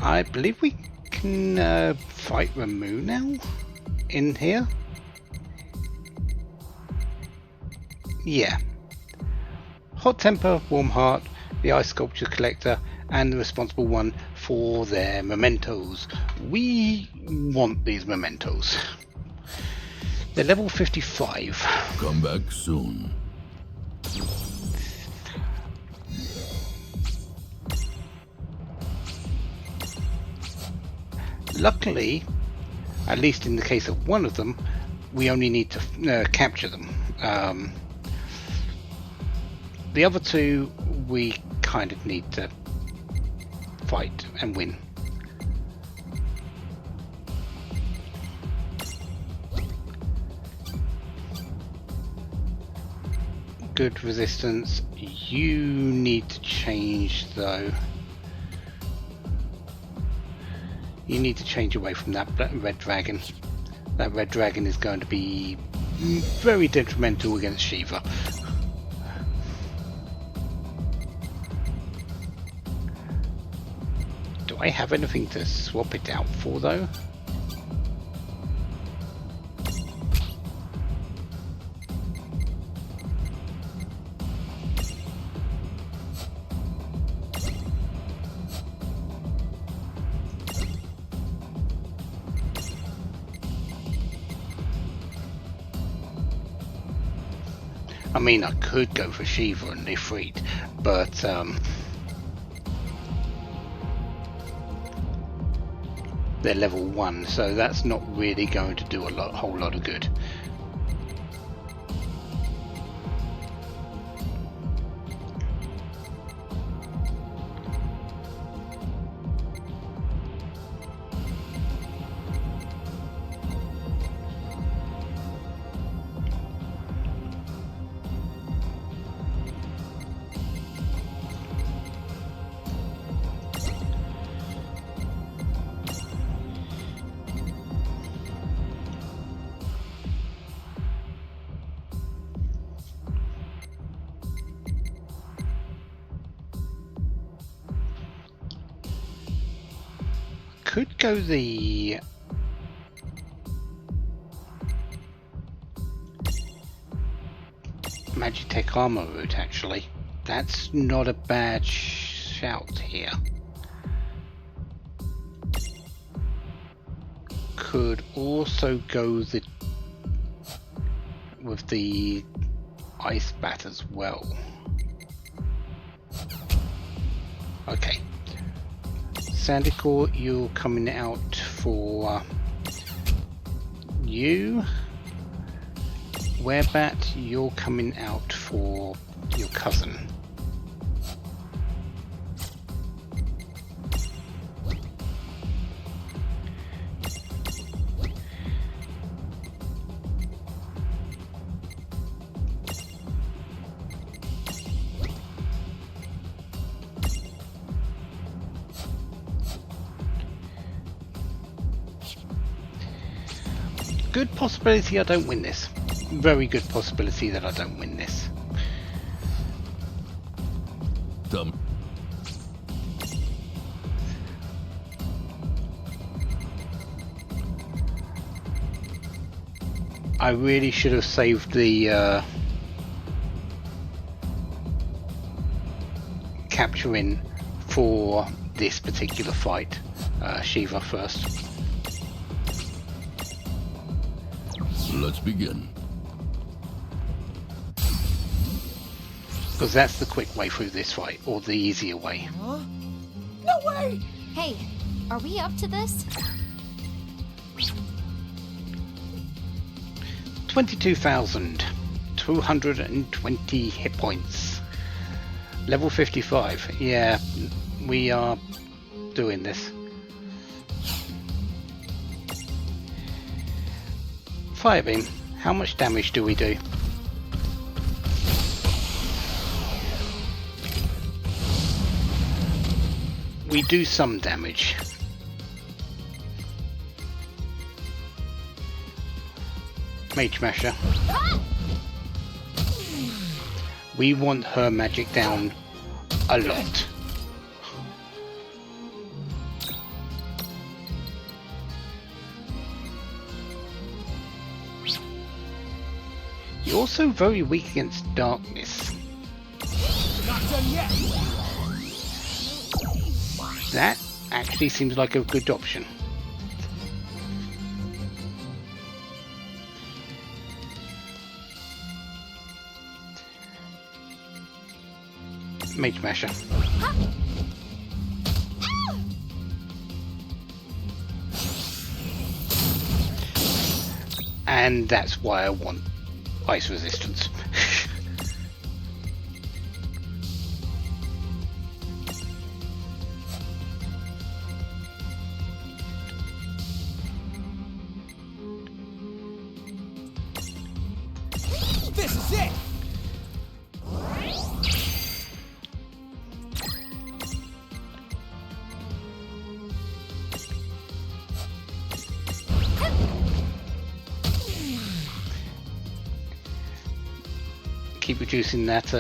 I believe we can fight Ramu now? In here? Yeah. Hot Temper, Warm Heart, the Ice Sculpture Collector, and the responsible one for their mementos. We want these mementos. They're level 55. Come back soon. Luckily, at least in the case of one of them, we only need to capture them. The other 2, we kind of need to fight and win. Good resistance. You need to change though. You need to change away from that red dragon. That red dragon is going to be very detrimental against Shiva. Do I have anything to swap it out for though? I mean, I could go for Shiva and Ifrit, but they're level 1, so that's not really going to do a whole lot of good. could go the Magitech armor route, actually. That's not a bad shout here. Could also go with the ice bat as well. Okay. Sandicore, you're coming out for you. Werebat, you're coming out for your cousin. Good possibility I don't win this. Very good possibility that I don't win this. Dumb. I really should have saved the capturing for this particular fight. Shiva first. Let's begin. Because that's the quick way through this fight, or the easier way. Huh? No way! Hey, are we up to this? 22,220 hit points. Level 55. Yeah, we are doing this. Firebeam. How much damage do we do? We do some damage. Mage Masher. We want her magic down a lot. You're also very weak against darkness. Not done yet. That actually seems like a good option. Mage Masher. And that's why I want ice resistance. This is it. Keep reducing that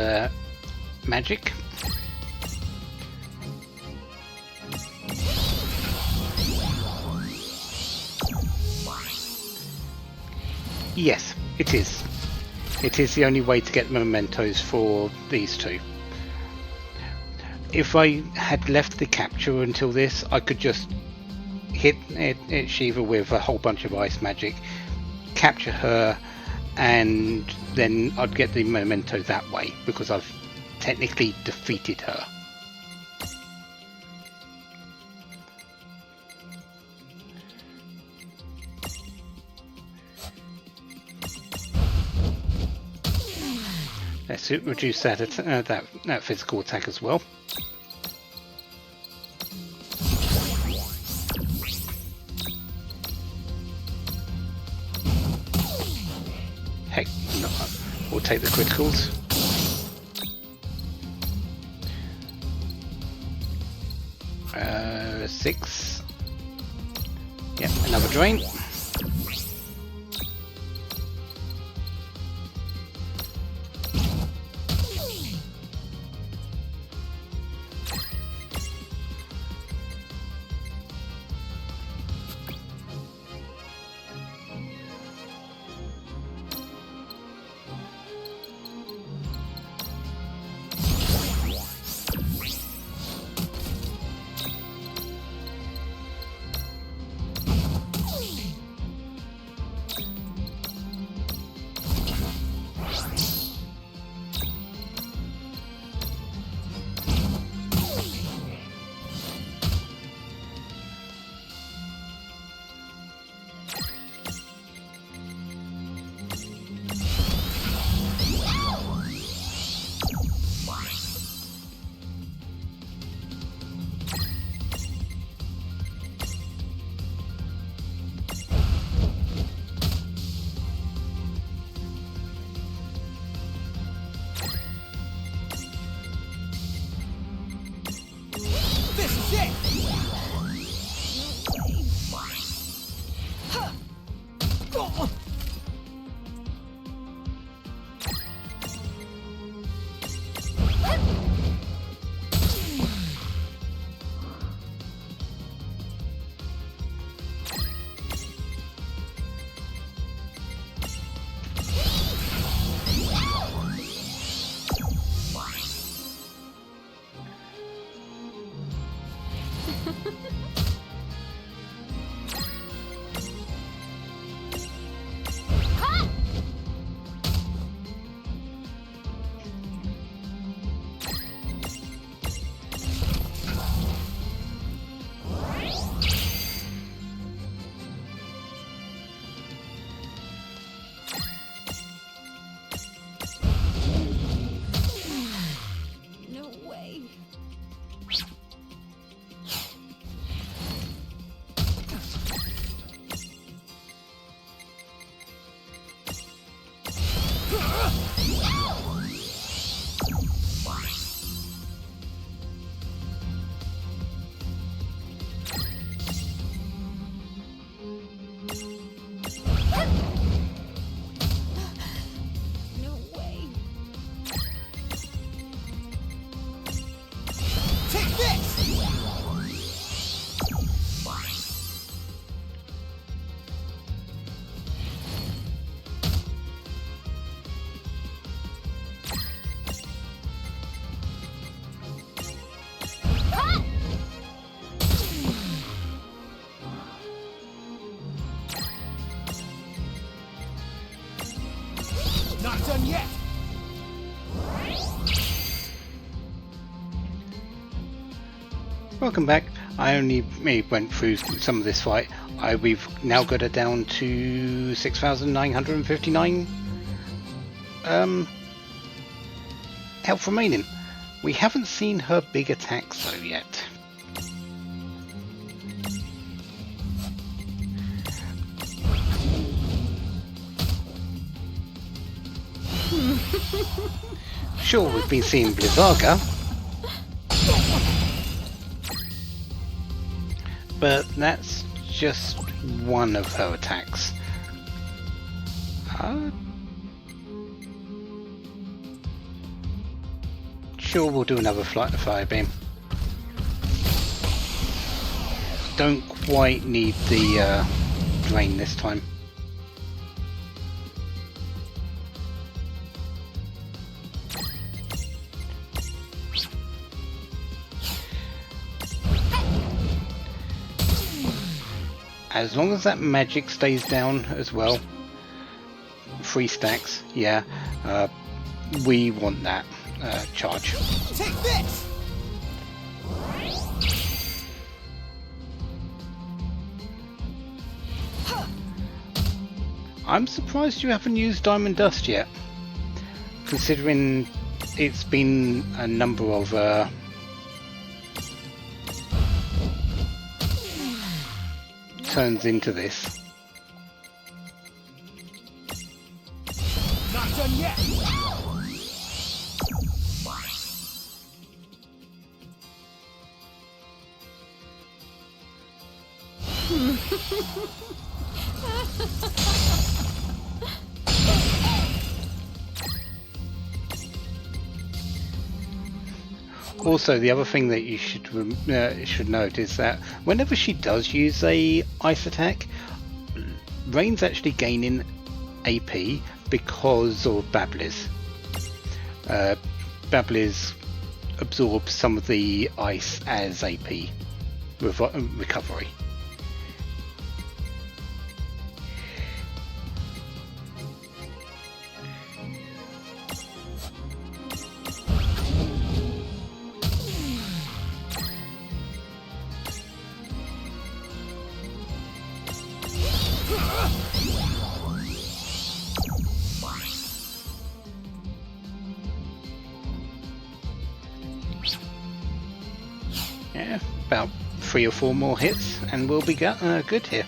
magic. Yes, it is. It is the only way to get mementos for these two. If I had left the capture until this, I could just hit Shiva with a whole bunch of ice magic, capture her, and then I'd get the memento that way, because I've technically defeated her. Let's reduce that that physical attack as well. Heck, no, we'll take the criticals. Six. Yep, another drain. This is it! No way. No way. Take this! Not done yet! Welcome back. I only went through some of this fight. We've now got it down to 6,959 health remaining. We haven't seen her big attacks though yet. Sure, we've been seeing Blizzaga, but that's just one of her attacks. Sure, we'll do another flight of fire beam. Don't quite need the drain this time. As long as that magic stays down as well, 3 stacks, yeah, we want that charge. Take this! I'm surprised you haven't used Diamond Dust yet, considering it's been a number of turns into this. Not done yet! Also, the other thing that you should note is that whenever she does use a ice attack, Rain's actually gaining AP because of Babliz. Babliz absorbs some of the ice as AP recovery. Yeah, about 3 or 4 more hits and we'll be good here.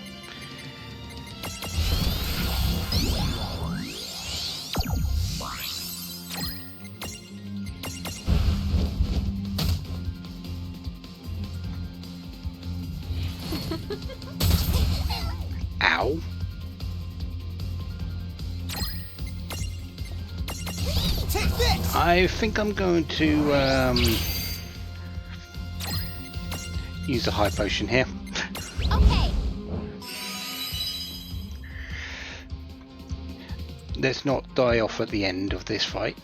Ow. Take this! I think I'm going to use a high potion here. Okay. Let's not die off at the end of this fight.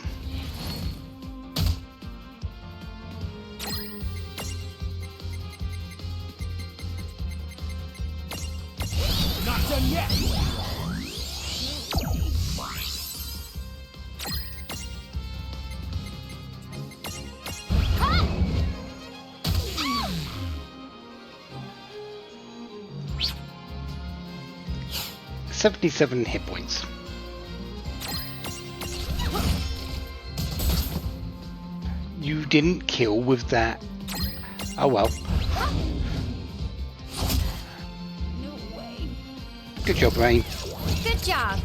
Not done yet! Cut! 77 hit points. You didn't kill with that. Oh well. No way. Good job, Rain. Good job.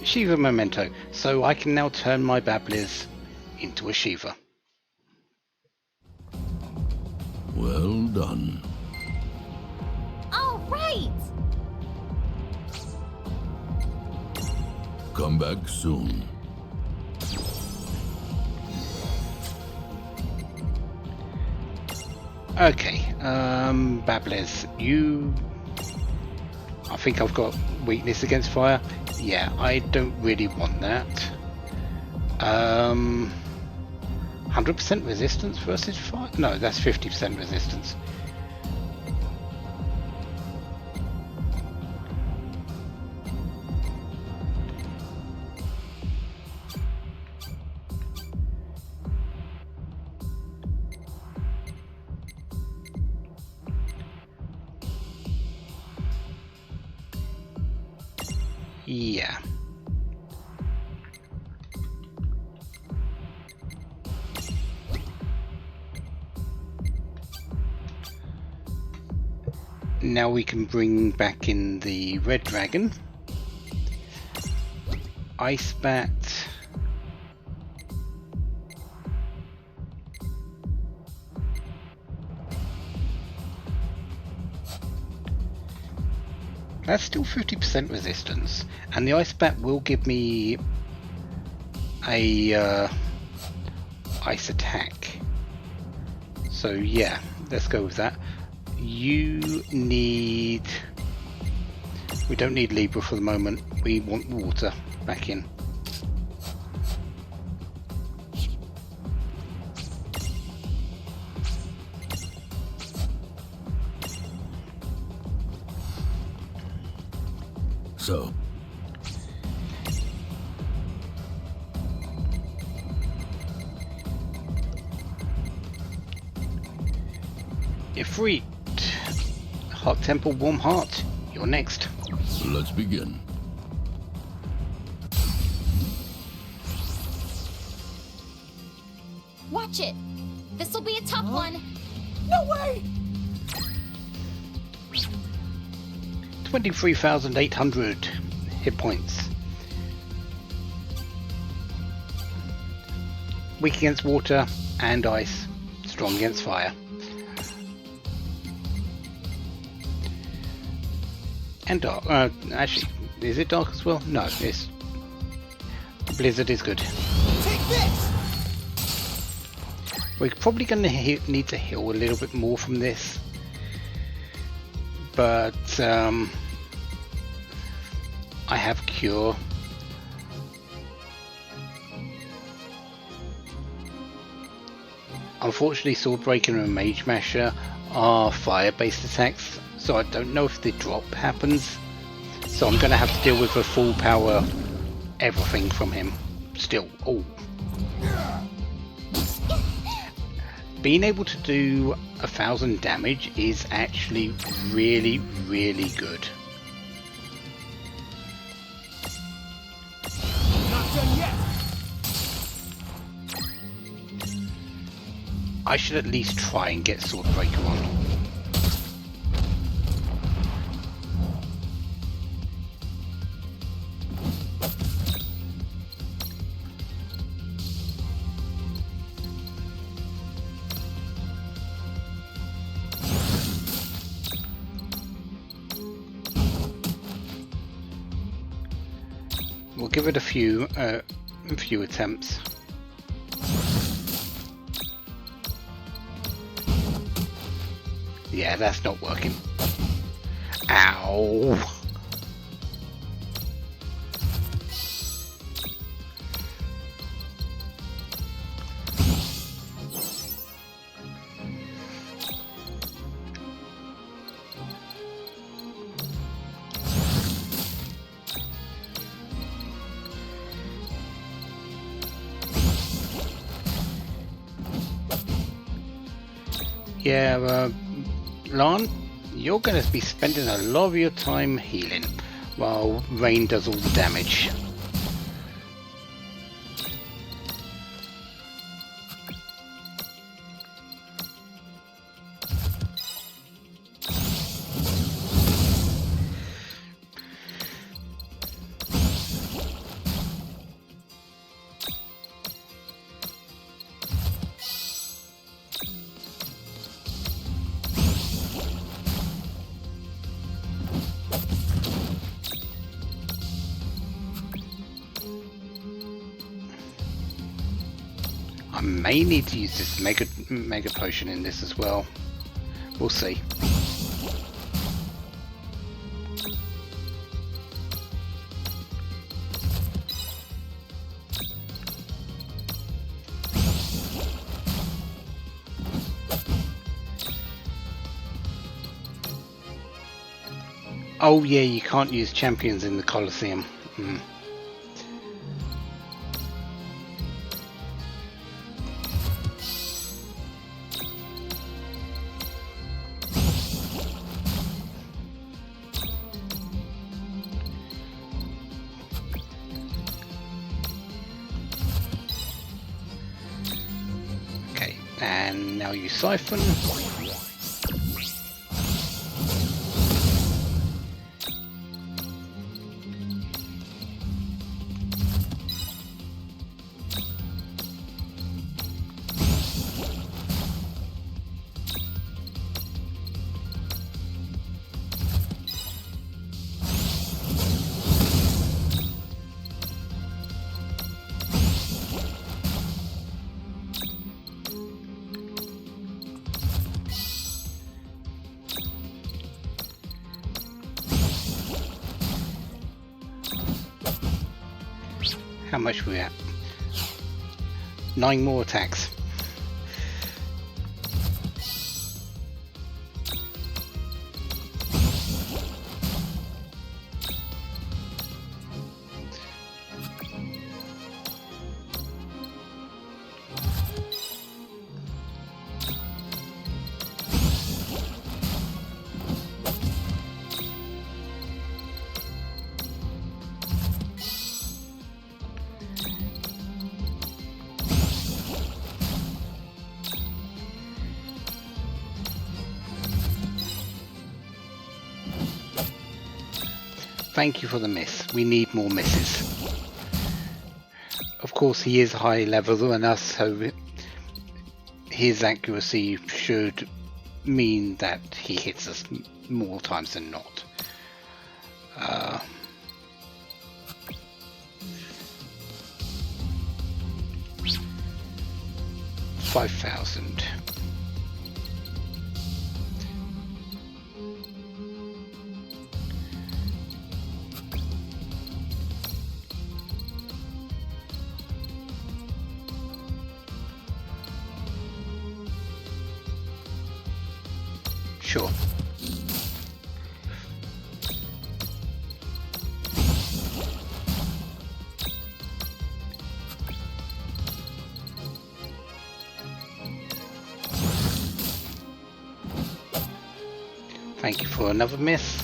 Shiva Memento. So I can now turn my Babblers into a Shiva. Well done. All right. Come back soon. Okay, Babblers, you... I think I've got weakness against fire. Yeah, I don't really want that. 100% resistance versus fire? No, that's 50% resistance. Yeah. Now we can bring back in the red dragon. Ice bat. That's still 50% resistance, and the ice bat will give me a ice attack. So yeah, let's go with that. You need... We don't need Libra for the moment. We want water back in. So, Ifrit, Hot Temple, Warm Heart, you're next. let's begin. Watch it. This'll be a tough one. No way! 23,800 hit points. Weak against water and ice, strong against fire. And dark. Actually, is it dark as well? No, it's... Blizzard is good. Take this! We're probably going to need to heal a little bit more from this. But I have Cure. Unfortunately, Swordbreaker and Mage Masher are fire-based attacks, so I don't know if the drop happens. So I'm going to have to deal with a full power everything from him. Still, oh. Being able to do 1,000 damage is actually really, really good. Not done yet! I should at least try and get Swordbreaker on. We'll give it a few attempts. Yeah, that's not working. Ow! Yeah, Lon, you're going to be spending a lot of your time healing, while Rain does all the damage. I may need to use this mega potion in this as well. We'll see. Oh yeah, you can't use champions in the Colosseum. Okay, and now you siphon. How much were we at? 9 more attacks. Thank you for the miss. We need more misses. Of course, he is high level than us, so his accuracy should mean that he hits us more times than not. 5,000. Sure. Thank you for another miss.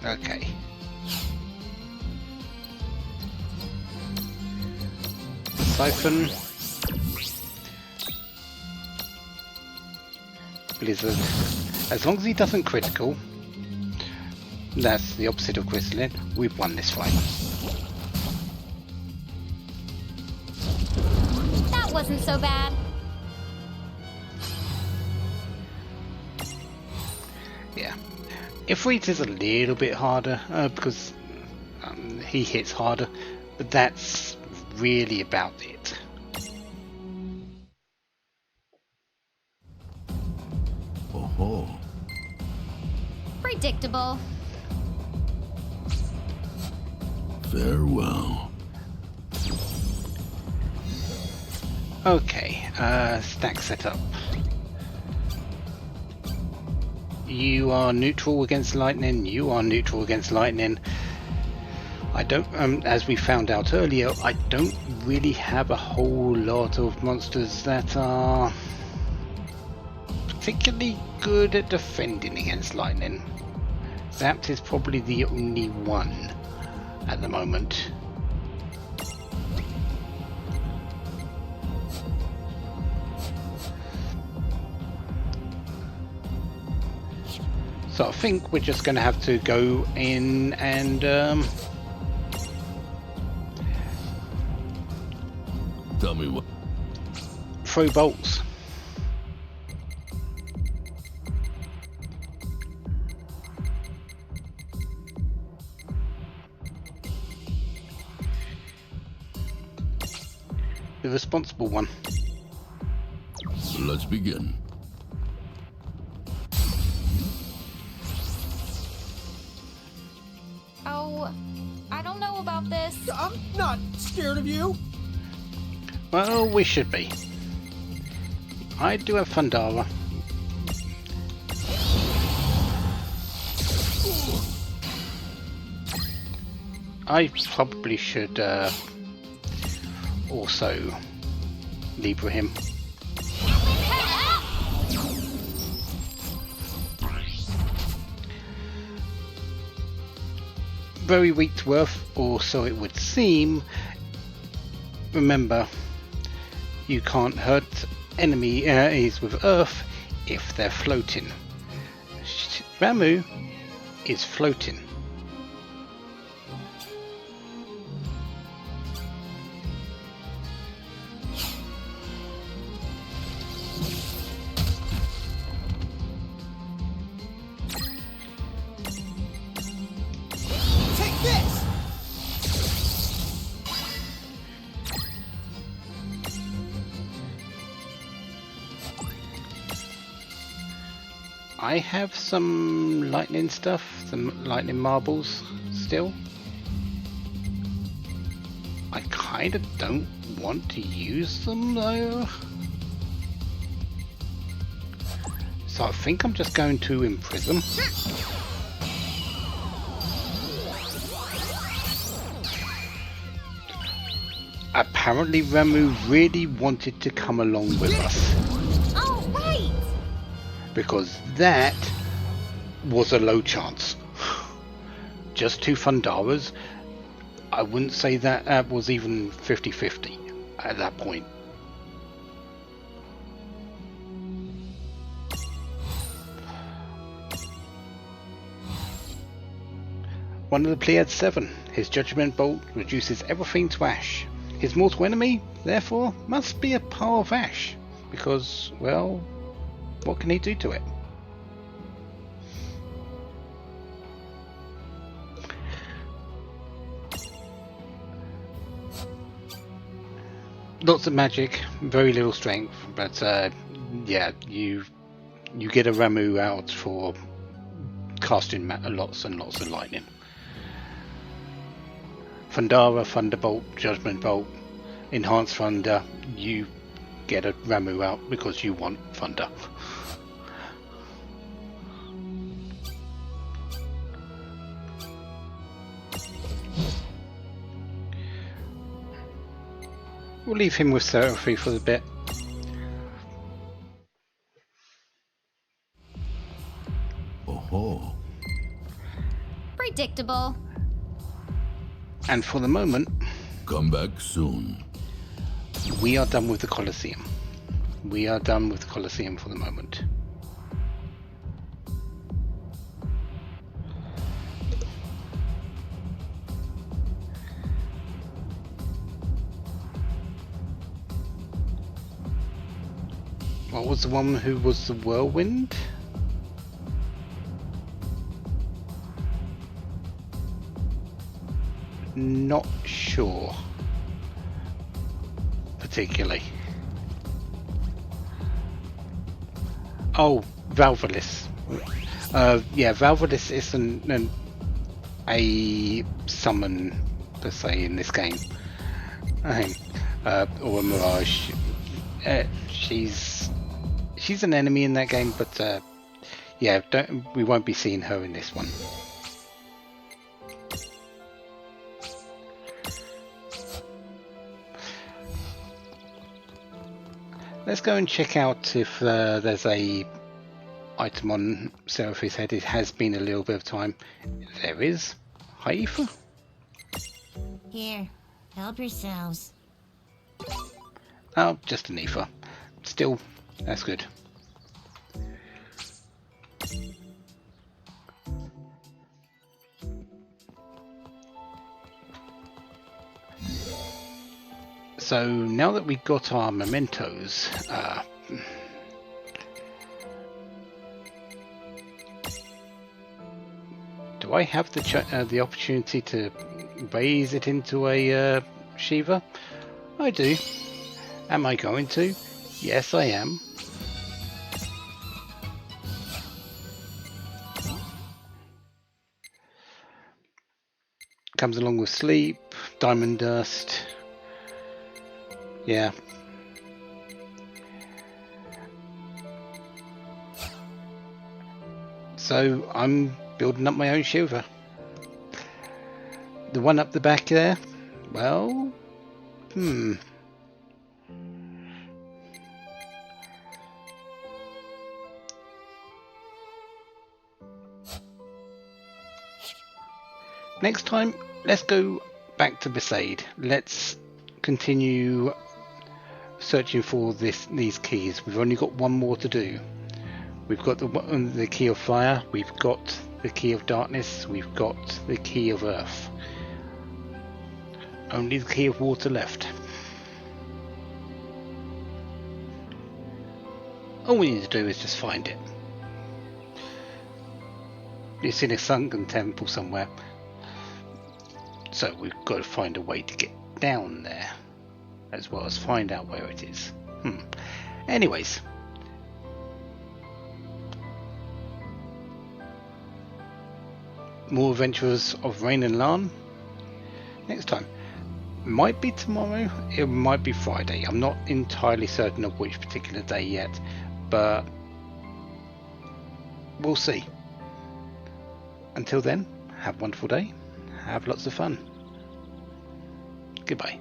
Okay. Siphon. Blizzard. As long as he doesn't critical, that's the opposite of crystalline, we've won this fight. That wasn't so bad. Yeah. Ifrit is a little bit harder because he hits harder, but that's really about it. Oh. Predictable. Farewell. Okay, stack setup. You are neutral against lightning, you are neutral against lightning. I don't, as we found out earlier, I don't really have a whole lot of monsters that are particularly good at defending against lightning. Zapt is probably the only one at the moment. So I think we're just going to have to go in and tell me what. Throw bolts. The responsible one. Let's begin. Oh, I don't know about this. I'm not scared of you. Well, we should be. I do have Fundara. I probably should also Libra him. Very weak to Earth, or so it would seem. Remember, you can't hurt enemies with Earth if they're floating. Ramu is floating. Take this. I have some lightning stuff, some lightning marbles still. I kind of don't want to use them though. So I think I'm just going to imprison. Apparently Ramu really wanted to come along with us. Oh, right! Because that was a low chance. Just two Fundaras. I wouldn't say that was even 50-50 at that point. One of the Pleiad 7. His Judgment Bolt reduces everything to ash. His mortal enemy, therefore, must be a pile of ash. Because, well, what can he do to it? Lots of magic, very little strength, but yeah, you get a Ramu out for casting lots and lots of lightning. Fundara, Thunderbolt, Judgment Bolt, Enhanced Thunder, you get a Ramu out because you want Thunder. We'll leave him with Seraphy for a bit. Oh. predictable. And for the moment, come back soon. We are done with the Colosseum. We are done with the Colosseum for the moment. What was the one who was the whirlwind? Not sure. Particularly. Oh, Valvalis. Yeah, Valvalis isn't a summon per se in this game. Or a mirage. She's an enemy in that game, but yeah, we won't be seeing her in this one. Let's go and check out if there's a item on Seraph's head. It has been a little bit of time. There is. Hi, Aoife. Here, help yourselves. Oh, just an Aoife. Still, that's good. So now that we've got our mementos, do I have the opportunity to raise it into a Shiva? I do. Am I going to? Yes, I am. Comes along with sleep, diamond dust. Yeah. So I'm building up my own Shiva. The one up the back there, well, Next time, let's go back to Besaid. Let's continue searching for these keys. We've only got one more to do. We've got the key of fire, we've got the key of darkness, we've got the key of earth. Only the key of water left. All we need to do is just find it. It's in a sunken temple somewhere. So we've got to find a way to get down there, as well as find out where it is. Anyways. More Adventures of Rain and Lan next time. Might be tomorrow, it might be Friday. I'm not entirely certain of which particular day yet, but we'll see. Until then, have a wonderful day. Have lots of fun. Goodbye.